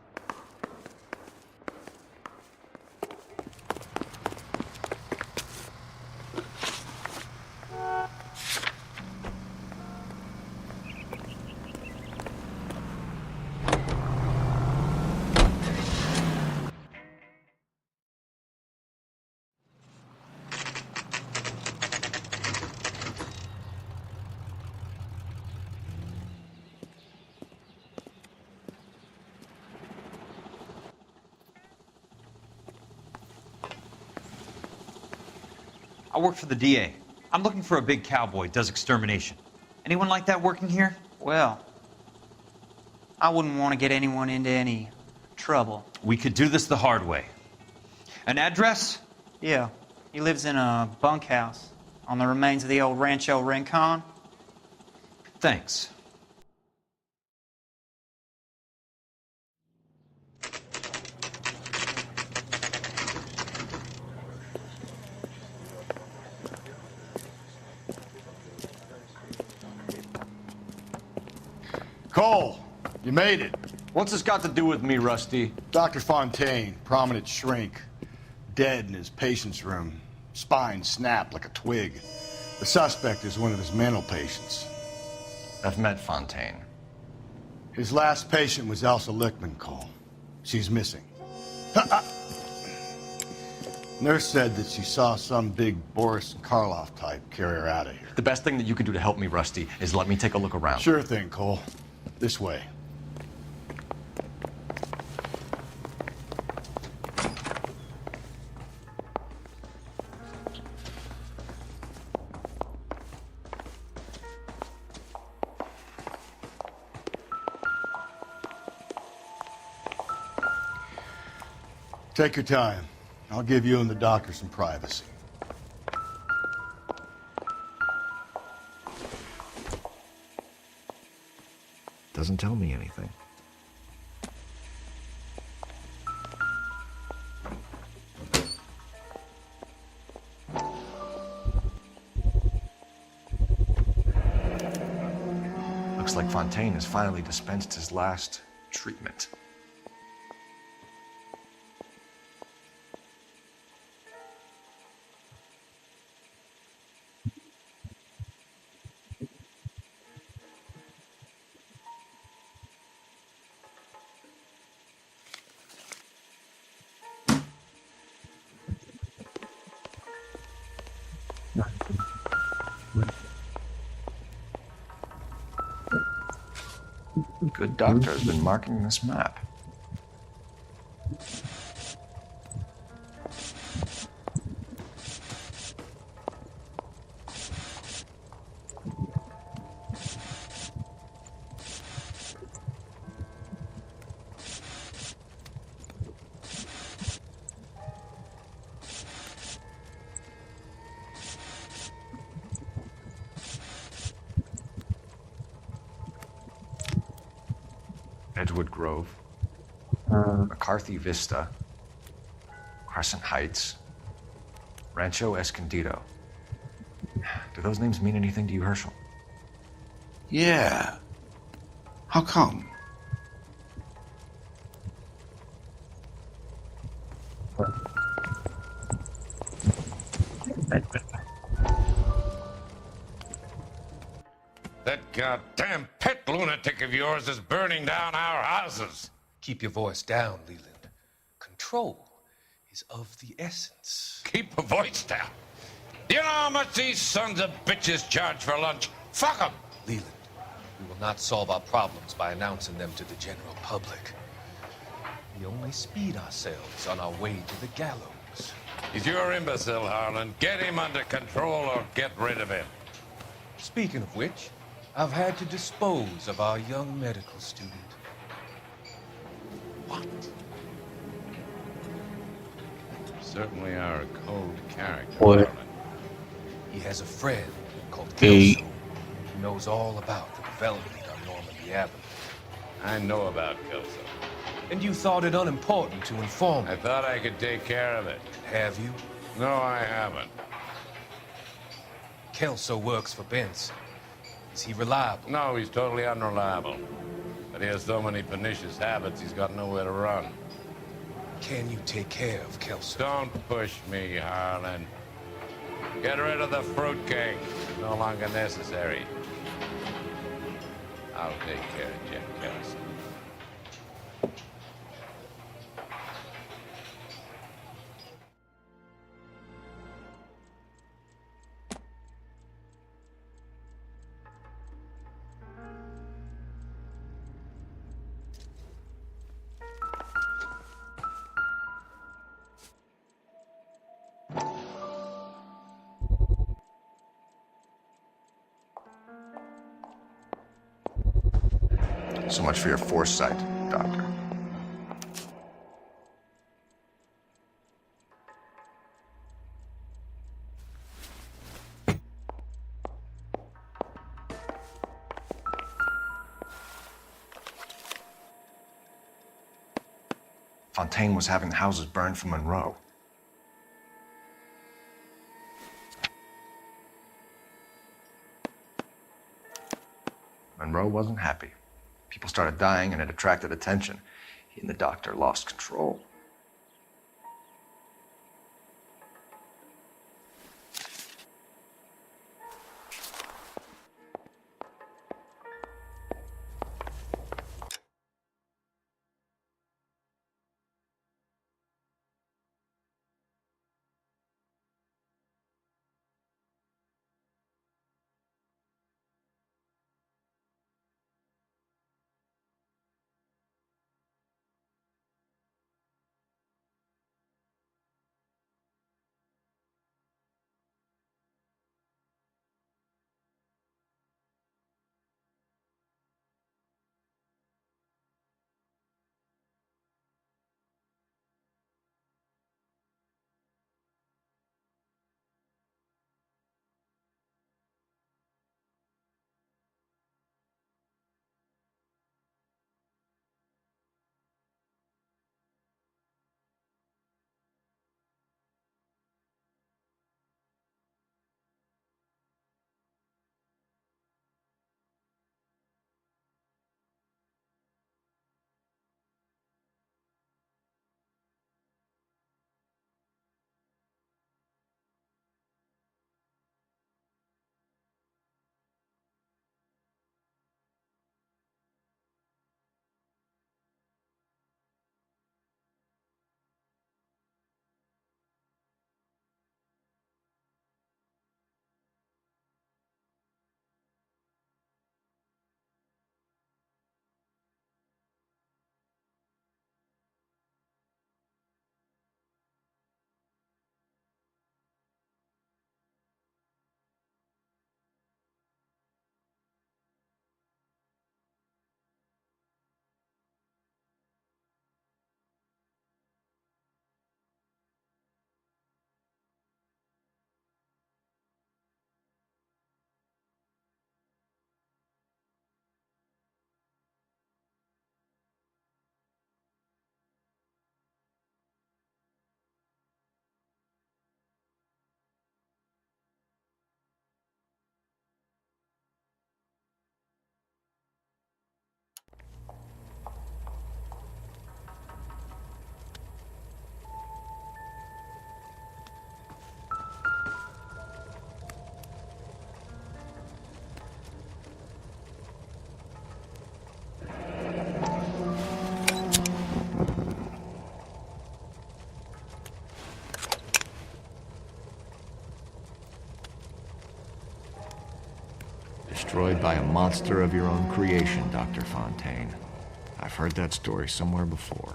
I work for the DA. I'm looking for a big cowboy, does extermination. Anyone like that working here? Well, I wouldn't want to get anyone into any trouble. We could do this the hard way. An address? Yeah, he lives in a bunkhouse. on the remains of the old Rancho Rincon? Thanks. Cole, you made it. What's this got to do with me, Rusty? Dr. Fontaine, prominent shrink, dead in his patient's room. Spine snapped like a twig. The suspect is one of his mental patients. I've met Fontaine. His last patient was Elsa Lichtman, Cole. She's missing. Nurse said that she saw some big Boris Karloff type carry her out of here. The best thing that you can do to help me, Rusty, is let me take a look around. Sure thing, Cole. This way. Take your time. I'll give you and the doctor some privacy. Doesn't tell me anything. Looks like Fontaine has finally dispensed his last treatment. Good doctor has been marking this map. Edgewood Grove, McCarthy Vista, Crescent Heights, Rancho Escondido. Do those names mean anything to you, Herschel? Yeah. How come? That goddamn pet lunatic of yours is burning down our houses. Keep your voice down, Leland. Control is of the essence. Keep your voice down. Do you know how much these sons of bitches charge for lunch? Fuck them. Leland, we will not solve our problems by announcing them to the general public. We only speed ourselves on our way to the gallows. He's your imbecile, Harlan. Get him under control or get rid of him. Speaking of which, I've had to dispose of our young medical student. What? Certainly are a cold character. What? He has a friend called Kelso who knows all about the development on Normandy Avenue. I know about Kelso. And you thought it unimportant to inform me. I thought I could take care of it. Have you? No, I haven't. Kelso works for Benson. Is he reliable? No, he's totally unreliable. But he has so many pernicious habits, he's got nowhere to run. Can you take care of Kelso? Don't push me, Harlan. Get rid of the fruitcake. It's no longer necessary. I'll take care of Jim Kelso. So much for your foresight, Doctor. Fontaine was having the houses burned for Monroe. Monroe wasn't happy. People started dying and it attracted attention. He and the doctor lost control. Destroyed by a monster of your own creation, Dr. Fontaine. I've heard that story somewhere before.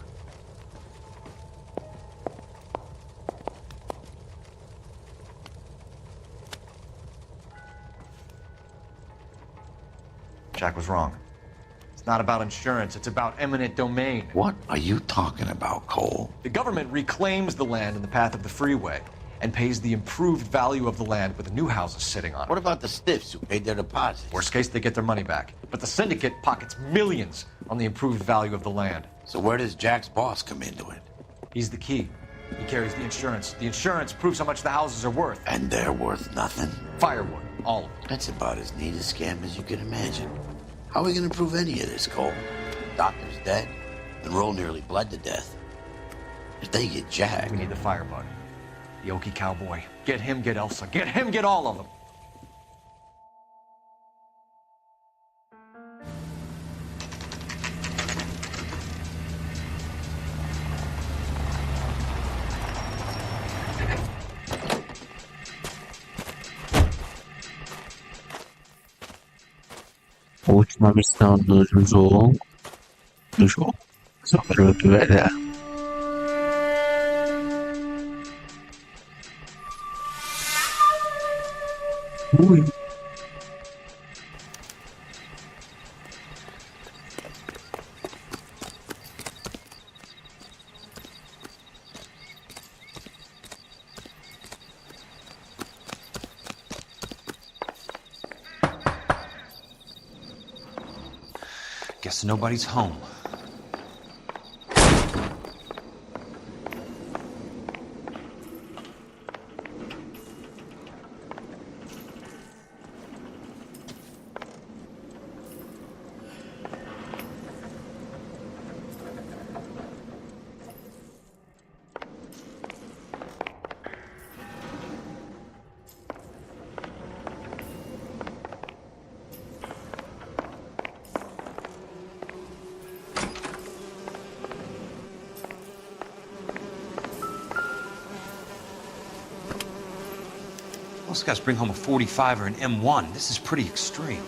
Jack was wrong. It's not about insurance, it's about eminent domain. What are you talking about, Cole? The government reclaims the land in the path of the freeway and pays the improved value of the land with the new houses sitting on it. What about the stiffs who paid their deposits? Worst case, they get their money back. But the syndicate pockets millions on the improved value of the land. So where does Jack's boss come into it? He's the key. He carries the insurance. The insurance proves how much the houses are worth. And they're worth nothing? Firewood, all of it. That's about as neat a scam as you can imagine. How are we gonna prove any of this, Cole? Doctor's dead. Monroe nearly bled to death. If they get Jack... We need the firebud. The Okie cowboy. Get him, get Elsa. Get him, get all of them. Última missão do jogo. Só para eu ver. Ui. Guess nobody's home. Most guys bring home a 45 or an M1. This is pretty extreme.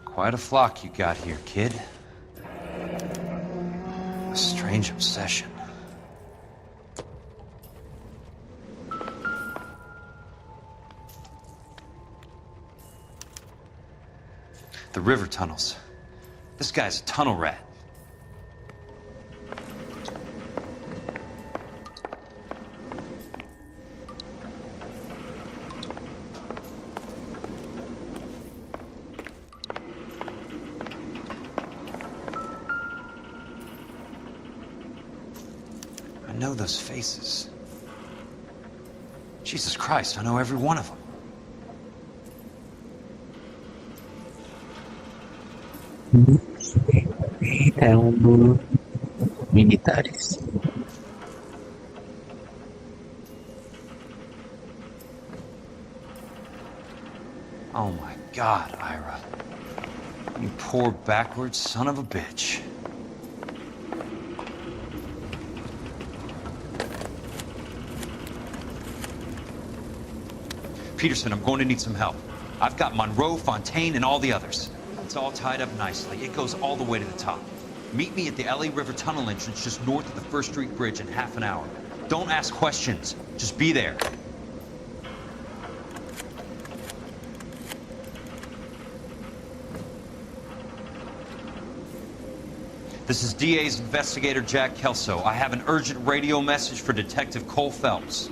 Quite a flock you got here, kid. A strange obsession. The river tunnels. This guy's a tunnel rat. I know those faces. Jesus Christ, I know every one of them. É dos militares. Oh my God, Ira. You poor backwards son of a bitch. Peterson, I'm going to need some help. I've got Monroe, Fontaine, and all the others. It's all tied up nicely. It goes all the way to the top. Meet me at the LA River Tunnel entrance just north of the First Street Bridge in half an hour. Don't ask questions. Just be there. This is DA's investigator Jack Kelso. I have an urgent radio message for Detective Cole Phelps.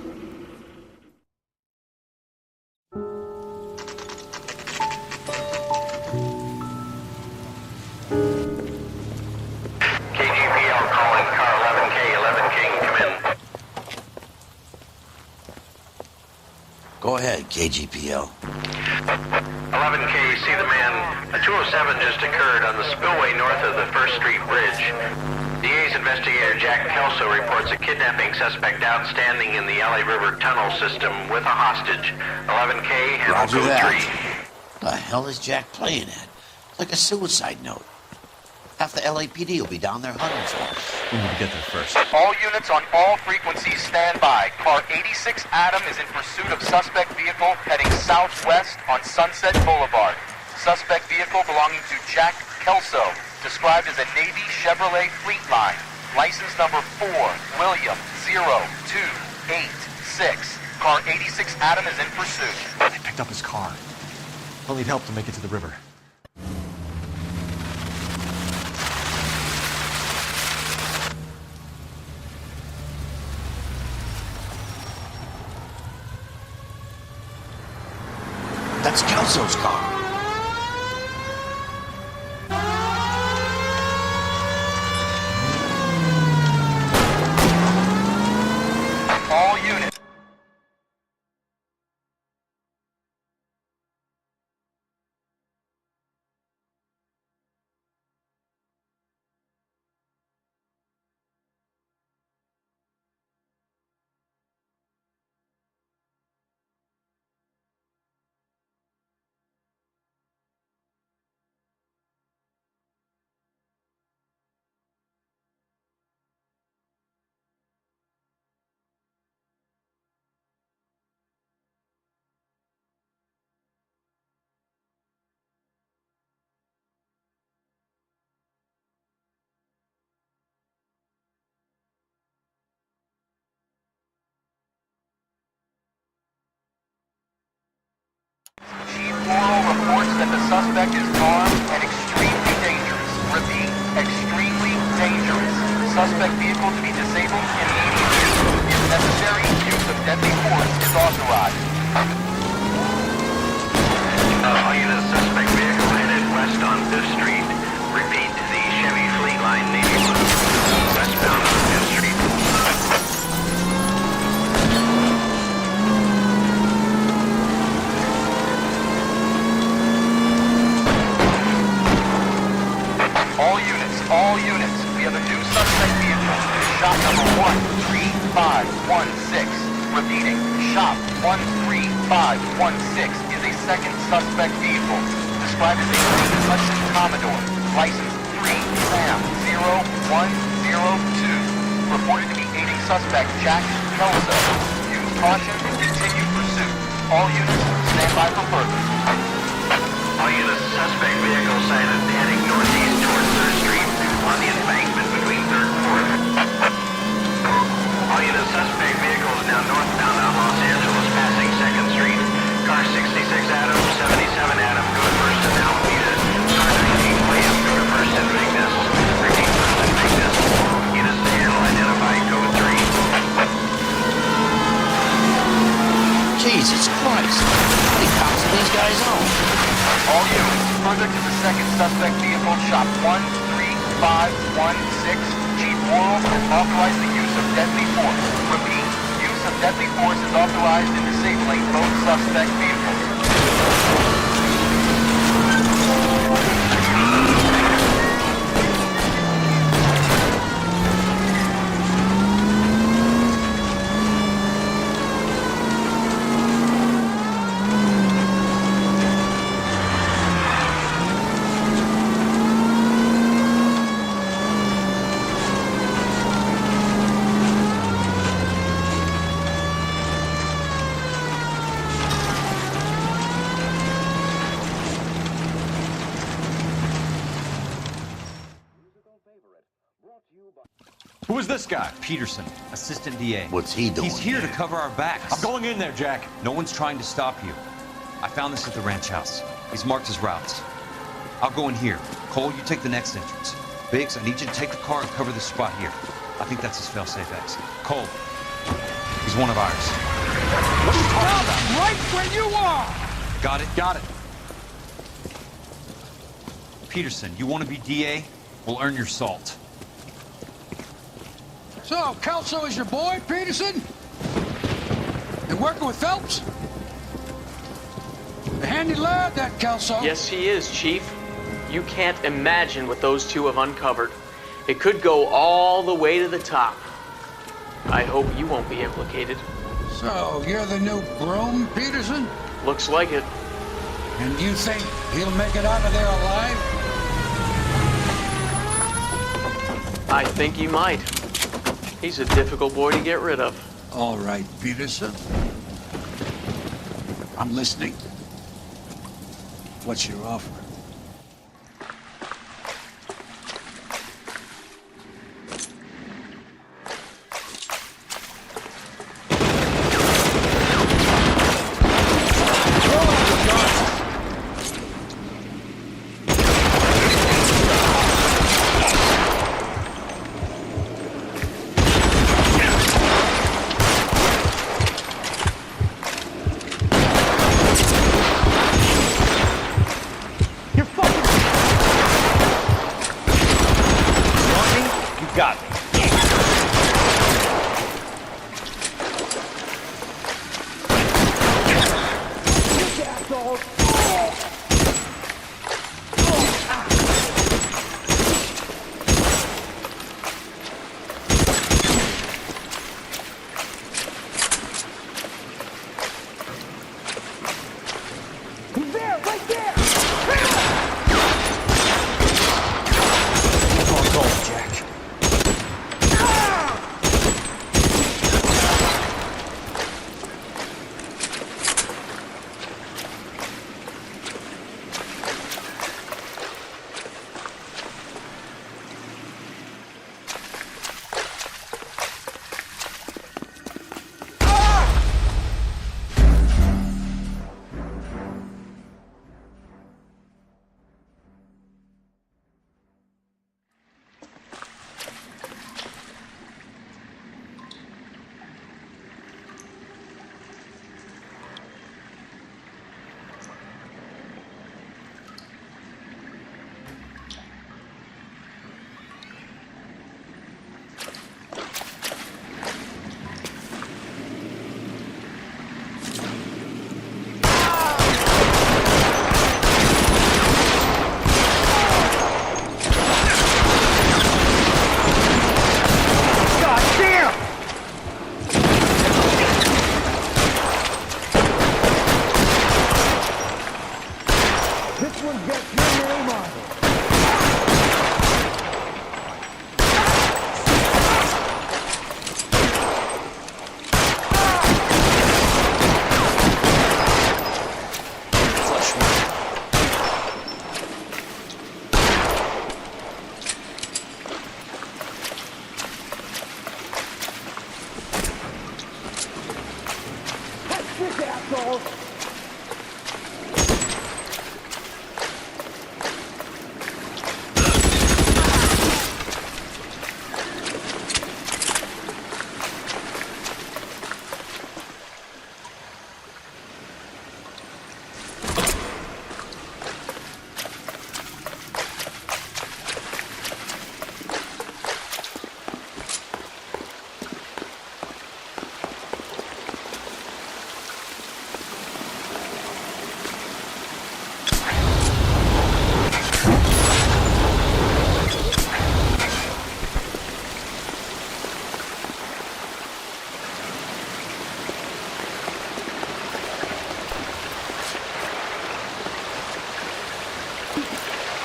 Go ahead, KGPL. 11K, see the man. A 207 just occurred on the spillway north of the First Street Bridge. DA's investigator Jack Kelso reports a kidnapping suspect outstanding in the LA River tunnel system with a hostage. 11K, handle Roger code that. 3. The hell is Jack playing at? Like a suicide note. Half the LAPD will be down there hunting for him. We need to get there first. All units on all frequencies stand by. Car 86 Adam is in pursuit of suspect vehicle heading southwest on Sunset Boulevard. Suspect vehicle belonging to Jack Kelso, described as a Navy Chevrolet Fleetline. License number 4, William 0286. Car 86 Adam is in pursuit. They picked up his car. We'll need help to make it to the river. That's Kelso's car. All units. that the suspect is armed and extremely dangerous. Repeat, extremely dangerous. Suspect vehicle to be disabled immediately. If necessary, use of deadly force is authorized. All units, suspect vehicle headed west on 5th Street. Repeat, the Chevy Fleet Line Navy Blue. Westbound on 5th Street. All units, we have a new suspect vehicle. Shop number 13516. Repeating, shop 13516 is a second suspect vehicle. Described as a green Hudson Commodore. License 3-Sam-0102. Reported to be aiding suspect Jack Kelso. Use caution and continue pursuit. All units, stand by for further. All units, suspect vehicle sighted heading northeast toward 3rd Street on the embankment between 3rd and 4th. All units, suspect vehicle is now northbound on Los Angeles, passing 2nd Street. Car 66 Adam, 77 Adam, go to 1st and Alameda. Car 19 William, go to 1st and Vignes. Repeat, 1st and Vignes. Units to handle identified, code 3. Jesus Christ. How many cops are these guys on? All units, further to the second suspect vehicle, shop 13516. Chief Worrell has authorized the use of deadly force. Repeat, use of deadly force is authorized in disabling both suspect vehicles. Who is this guy? Peterson, assistant DA. What's he doing? He's here to cover our backs. I'm going in there, Jack. No one's trying to stop you. I found this at the ranch house. He's marked his routes. I'll go in here. Cole, you take the next entrance. Biggs, I need you to take the car and cover this spot here. I think that's his fail-safe exit. Cole, he's one of ours. What are you talking about? Right where you are! Got it? Got it. Peterson, you want to be DA? We'll earn your salt. So, Kelso is your boy, Peterson? And working with Phelps? A handy lad, that Kelso. Yes, he is, Chief. You can't imagine what those two have uncovered. It could go all the way to the top. I hope you won't be implicated. So, you're the new groom, Peterson? Looks like it. And you think he'll make it out of there alive? I think he might. He's a difficult boy to get rid of. All right, Peterson. I'm listening. What's your offer? This one's got your name on it.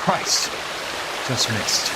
Christ. Just missed.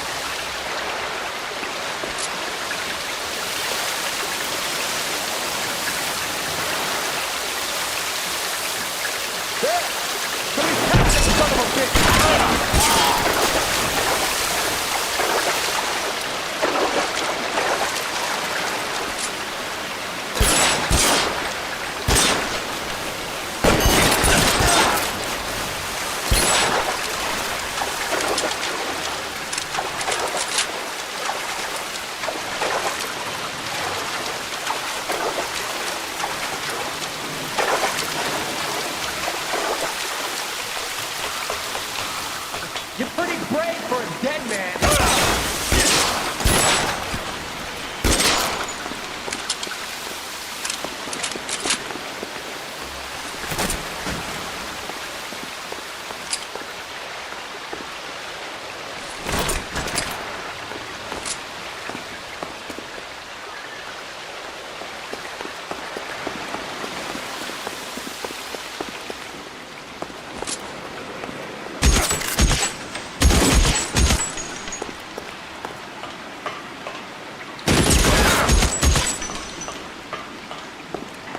You're pretty brave for a dead man.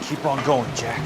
Keep on going, Jack.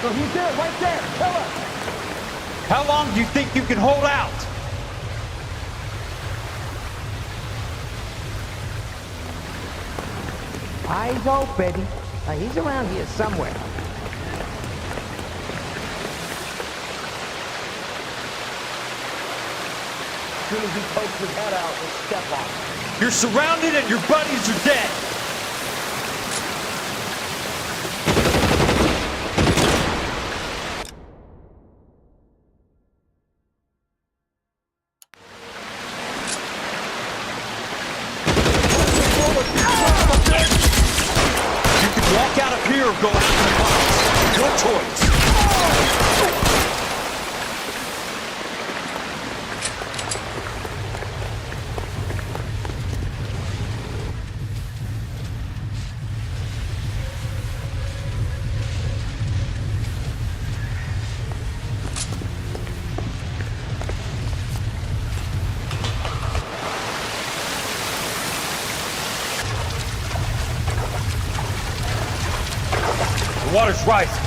So he's there, right there. Kill him. How long do you think you can hold out? Eyes open. He's around here somewhere. As soon as he pokes his head out, we'll step on him. You're surrounded and your buddies are dead. You can walk out of here or go out in the box. Your choice. The water's rising.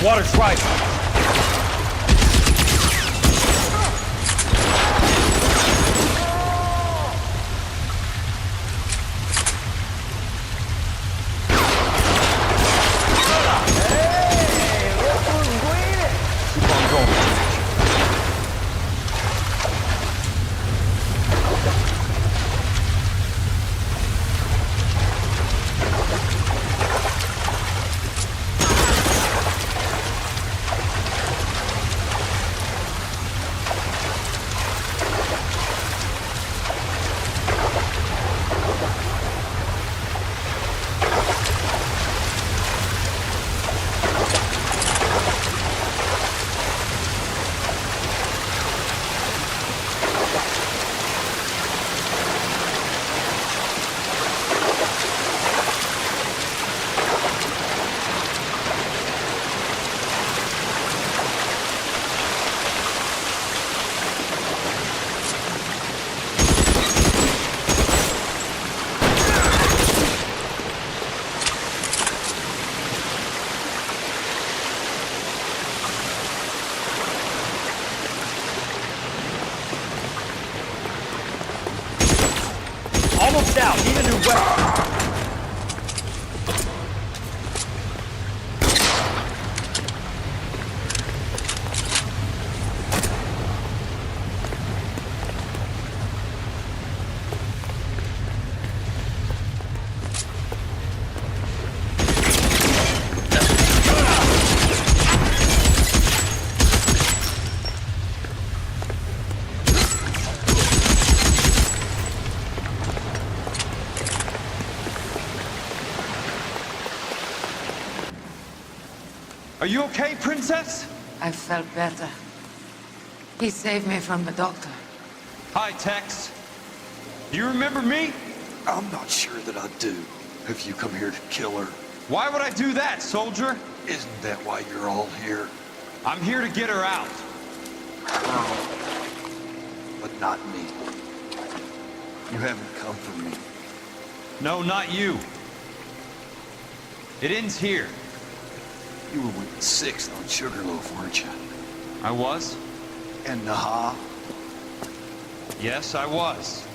Water's right. Keep on going. Almost out. Need a new weapon. Are you okay, Princess? I felt better. He saved me from the doctor. Hi, Tex. Do you remember me? I'm not sure that I do. Have you come here to kill her? Why would I do that, soldier? Isn't that why you're all here? I'm here to get her out. But not me. You haven't come for me. No, not you. It ends here. You were with the 6th on Sugarloaf, weren't you? I was? And Naha? Yes, I was.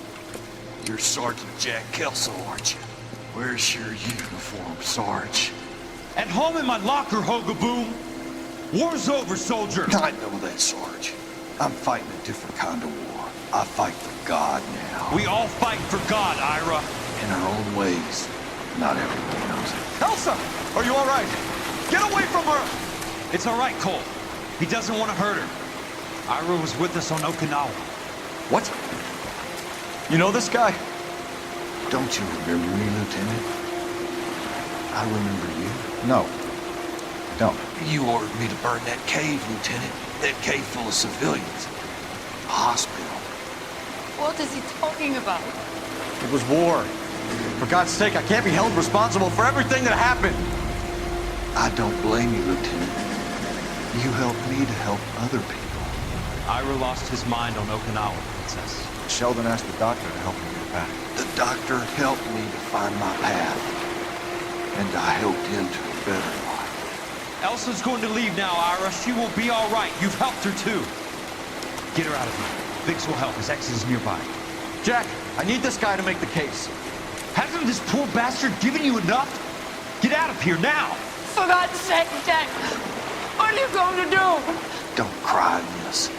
You're Sergeant Jack Kelso, aren't you? Where's your uniform, Sarge? At home in my locker, Hogaboom. War's over, soldier. I know that, Sarge. I'm fighting a different kind of war. I fight for God now. We all fight for God, Ira. In our own ways. Not everyone knows it. Elsa! Are you all right? Get away from her! It's all right, Cole. He doesn't want to hurt her. Ira was with us on Okinawa. What? You know this guy? Don't you remember me, Lieutenant? I remember you. No. Don't. You ordered me to burn that cave, Lieutenant. That cave full of civilians. A hospital. What is he talking about? It was war. For God's sake, I can't be held responsible for everything that happened. I don't blame you, Lieutenant. You helped me to help other people. Ira lost his mind on Okinawa, Princess. Sheldon asked the doctor to help him get back. The doctor helped me to find my path. And I helped him to a better life. Elsa's going to leave now, Ira. She will be all right. You've helped her, too. Get her out of here. Biggs will help. His exit is nearby. Jack, I need this guy to make the case. Hasn't this poor bastard given you enough? Get out of here now! For God's sake, Jack! What are you going to do? Don't cry, miss.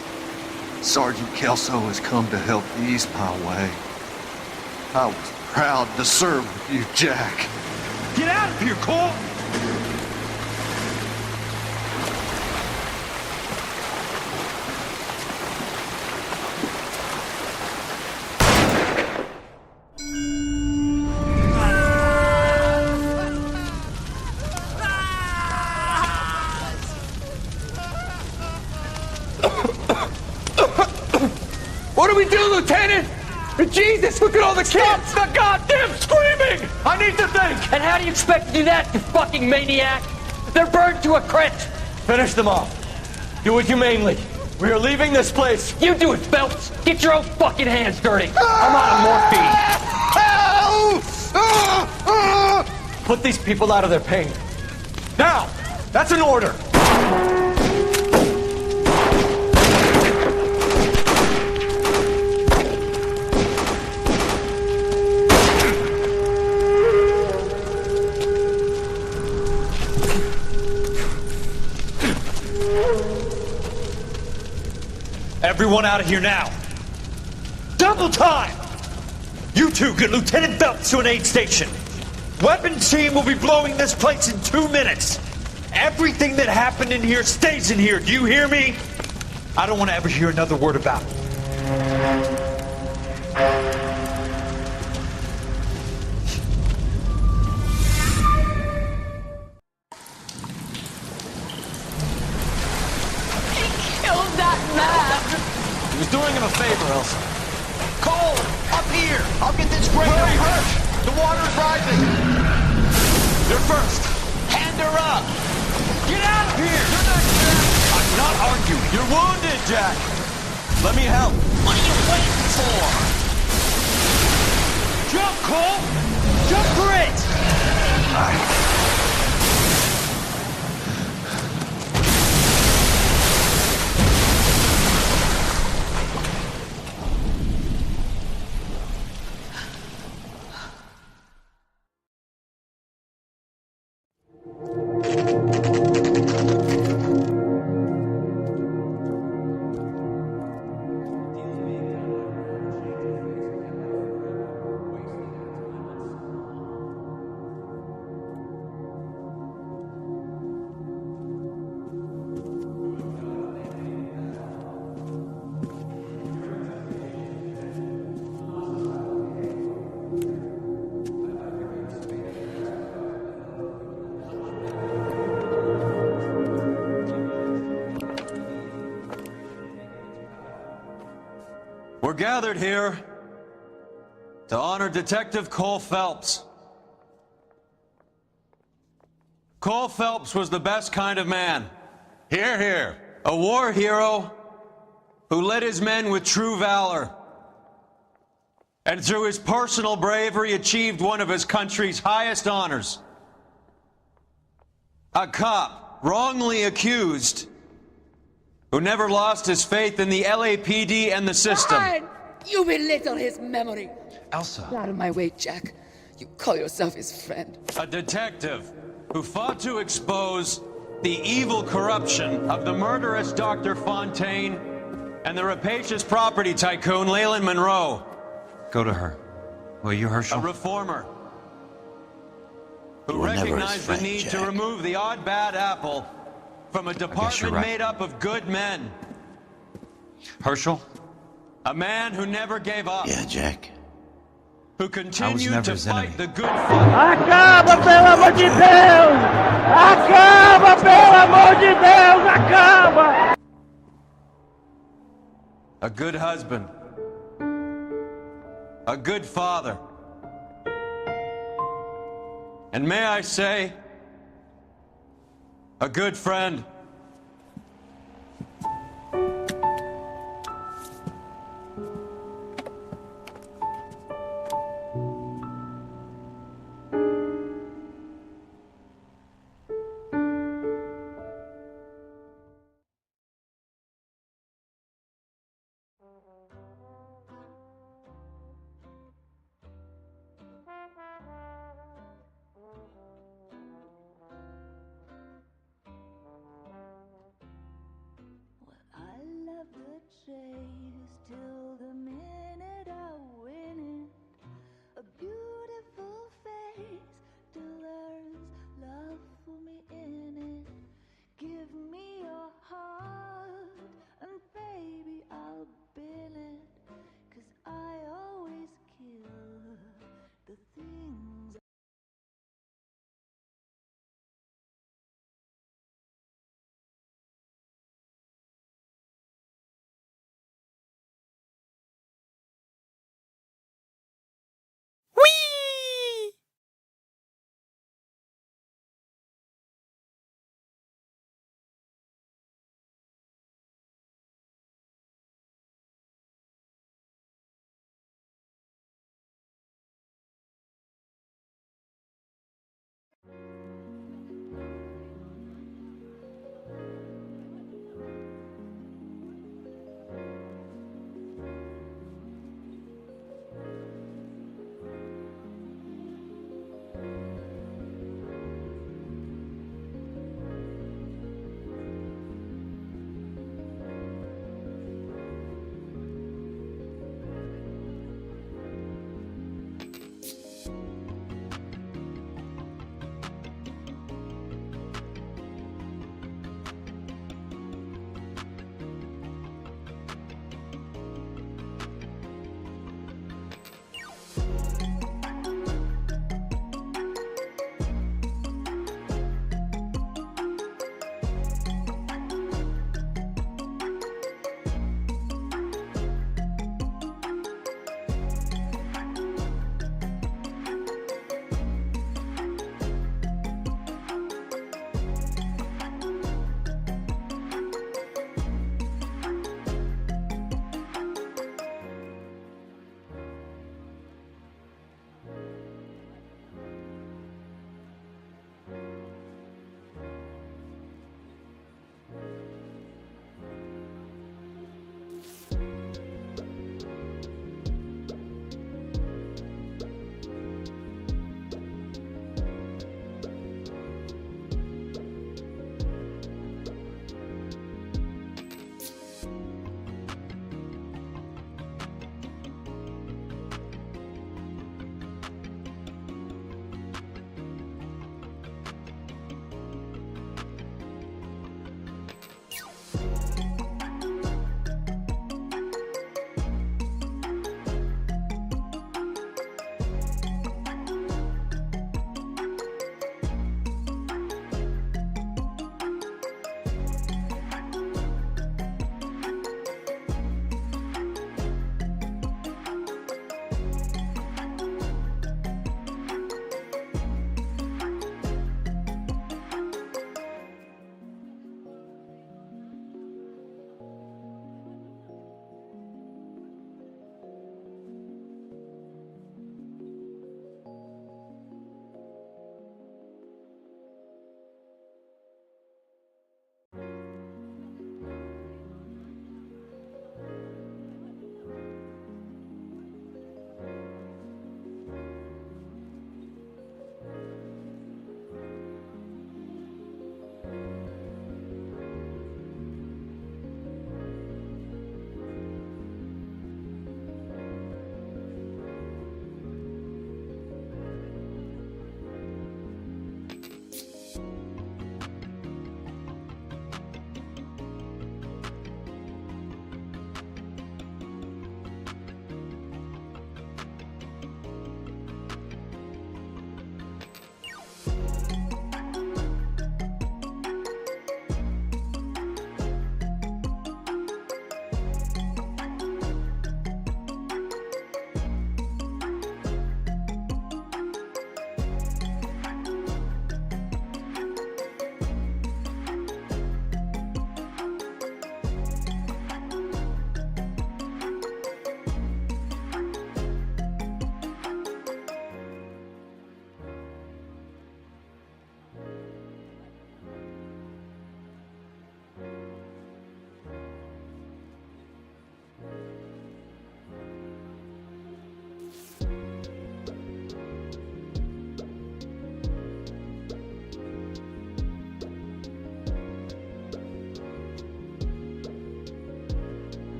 Sergeant Kelso has come to help ease my way. I was proud to serve with you, Jack. Get out of here, Cole! What do we do, Lieutenant? Jesus, look at all the kids! Stop the goddamn screaming! I need to think! And how do you expect to do that, you fucking maniac? They're burned to a crisp! Finish them off. Do it humanely. We are leaving this place. You do it, Phelps! Get your own fucking hands dirty! I'm out of morphine! Put these people out of their pain. Now! That's an order! Everyone out of here now. Double time! You two get Lieutenant Phelps to an aid station. Weapons team will be blowing this place in 2 minutes. Everything that happened in here stays in here. Do you hear me? I don't want to ever hear another word about it. Killed that man! He was doing him a favor, Elsa. Cole! Up here! I'll get this grader! Hurry, Hirsch! The water is rising! You're first! Hand her up! Get out of here! You're not Jack! I'm not arguing. You're wounded, Jack! Let me help. What are you waiting for? Jump, Cole! Jump for it! We're gathered here to honor Detective Cole Phelps. Cole Phelps was the best kind of man. Hear, hear. A war hero who led his men with true valor. And through his personal bravery achieved one of his country's highest honors. A cop wrongly accused who never lost his faith in the LAPD and the system. Fine. You belittle his memory. Elsa. Get out of my way, Jack. You call yourself his friend. A detective who fought to expose the evil corruption of the murderous Dr. Fontaine and the rapacious property tycoon Leyland Monroe. Go to her. Will you, Herschel? A reformer who You were never his recognized friend, the need Jack. to remove the odd bad apple from a department right. made up of good men. Herschel? A man who never gave up. Yeah, Jack. Who I was continued never to his fight enemy. the good fight. Acaba, pelo amor de Deus! Acaba, pelo amor de Deus! Acaba! A good husband. A good father. And may I say, a good friend.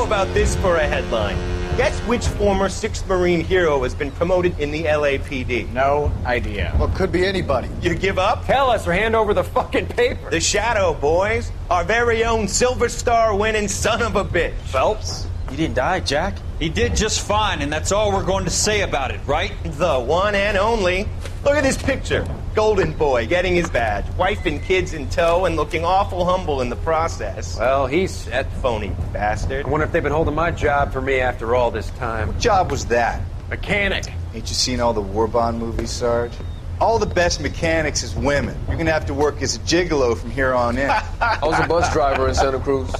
about this for a headline? Guess which former 6th Marine hero has been promoted in the LAPD? No idea. Well, could be anybody. You give up? Tell us or hand over the fucking paper. The Shadow, boys. Our very own Silver Star winning son of a bitch. Phelps? You didn't die, Jack. He did just fine, and that's all we're going to say about it, right? The one and only. Look at this picture. Golden boy getting his badge, wife and kids in tow, and looking awful humble in the process. Well, he's set. Phony bastard. I wonder if they've been holding my job for me after all this time. What job was that? Mechanic. Ain't you seen all the war bond movies, Sarge? All the best mechanics is women. You're gonna have to work as a gigolo from here on in. I was a bus driver in Santa Cruz.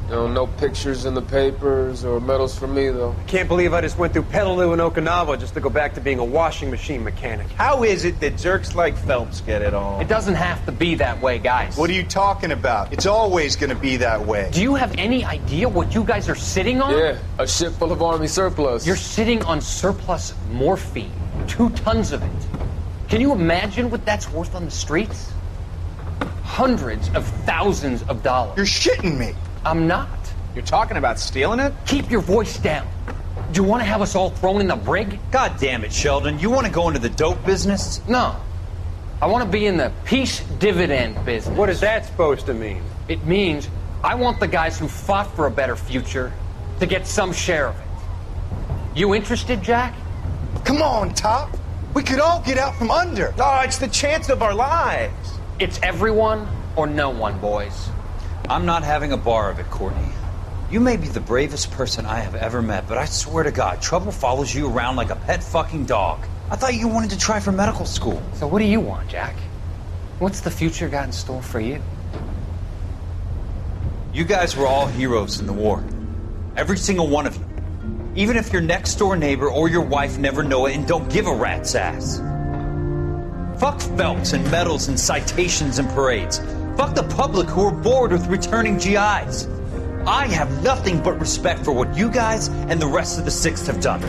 You know, no pictures in the papers or medals for me, though. I can't believe I just went through Petaloo and Okinawa just to go back to being a washing machine mechanic. How is it that jerks like Phelps get it all? It doesn't have to be that way, guys. What are you talking about? It's always gonna be that way. Do you have any idea what you guys are sitting on? Yeah, a ship full of Army surplus. You're sitting on surplus morphine. 2 tons of it. Can you imagine what that's worth on the streets? Hundreds of thousands of dollars. You're shitting me. I'm not. You're talking about stealing it? Keep your voice down. Do you want to have us all thrown in the brig? God damn it, Sheldon. You want to go into the dope business? No. I want to be in the peace dividend business. What is that supposed to mean? It means I want the guys who fought for a better future to get some share of it. You interested, Jack? Come on, Top. We could all get out from under. Oh, it's the chance of our lives. It's everyone or no one, boys. I'm not having a bar of it, Courtney. You may be the bravest person I have ever met, but I swear to God, trouble follows you around like a pet fucking dog. I thought you wanted to try for medical school. So what do you want, Jack? What's the future got in store for you? You guys were all heroes in the war. Every single one of you. Even if your next door neighbor or your wife never know it and don't give a rat's ass. Fuck Phelps and medals and citations and parades. Fuck the public who are bored with returning GIs. I have nothing but respect for what you guys and the rest of the 6th have done.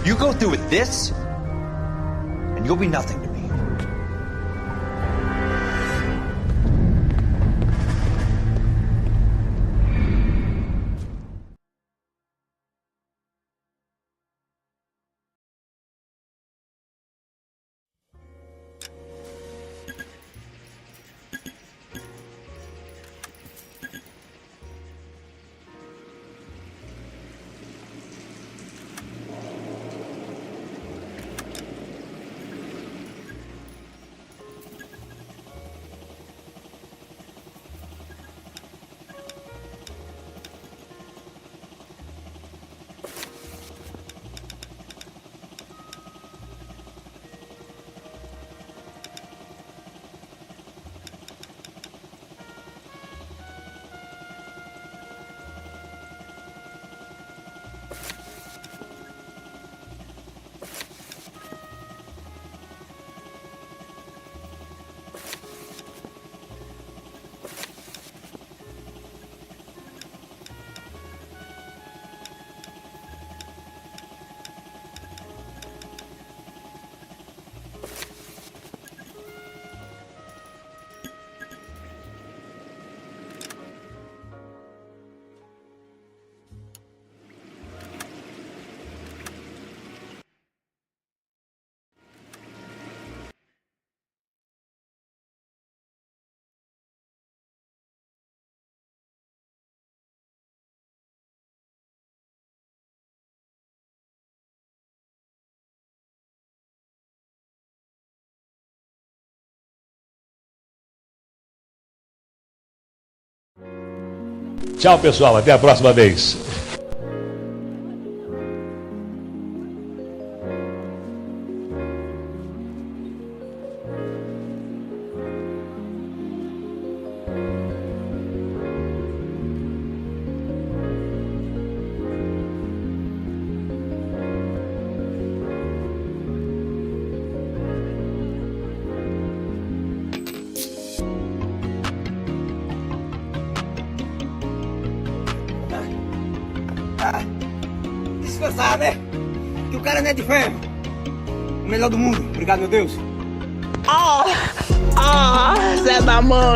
You go through with this, and you'll be nothing to me. Tchau, pessoal. Até a próxima vez. Você sabe, né? Que o cara não é de ferro. O melhor do mundo. Obrigado, meu Deus. Zé da Manga.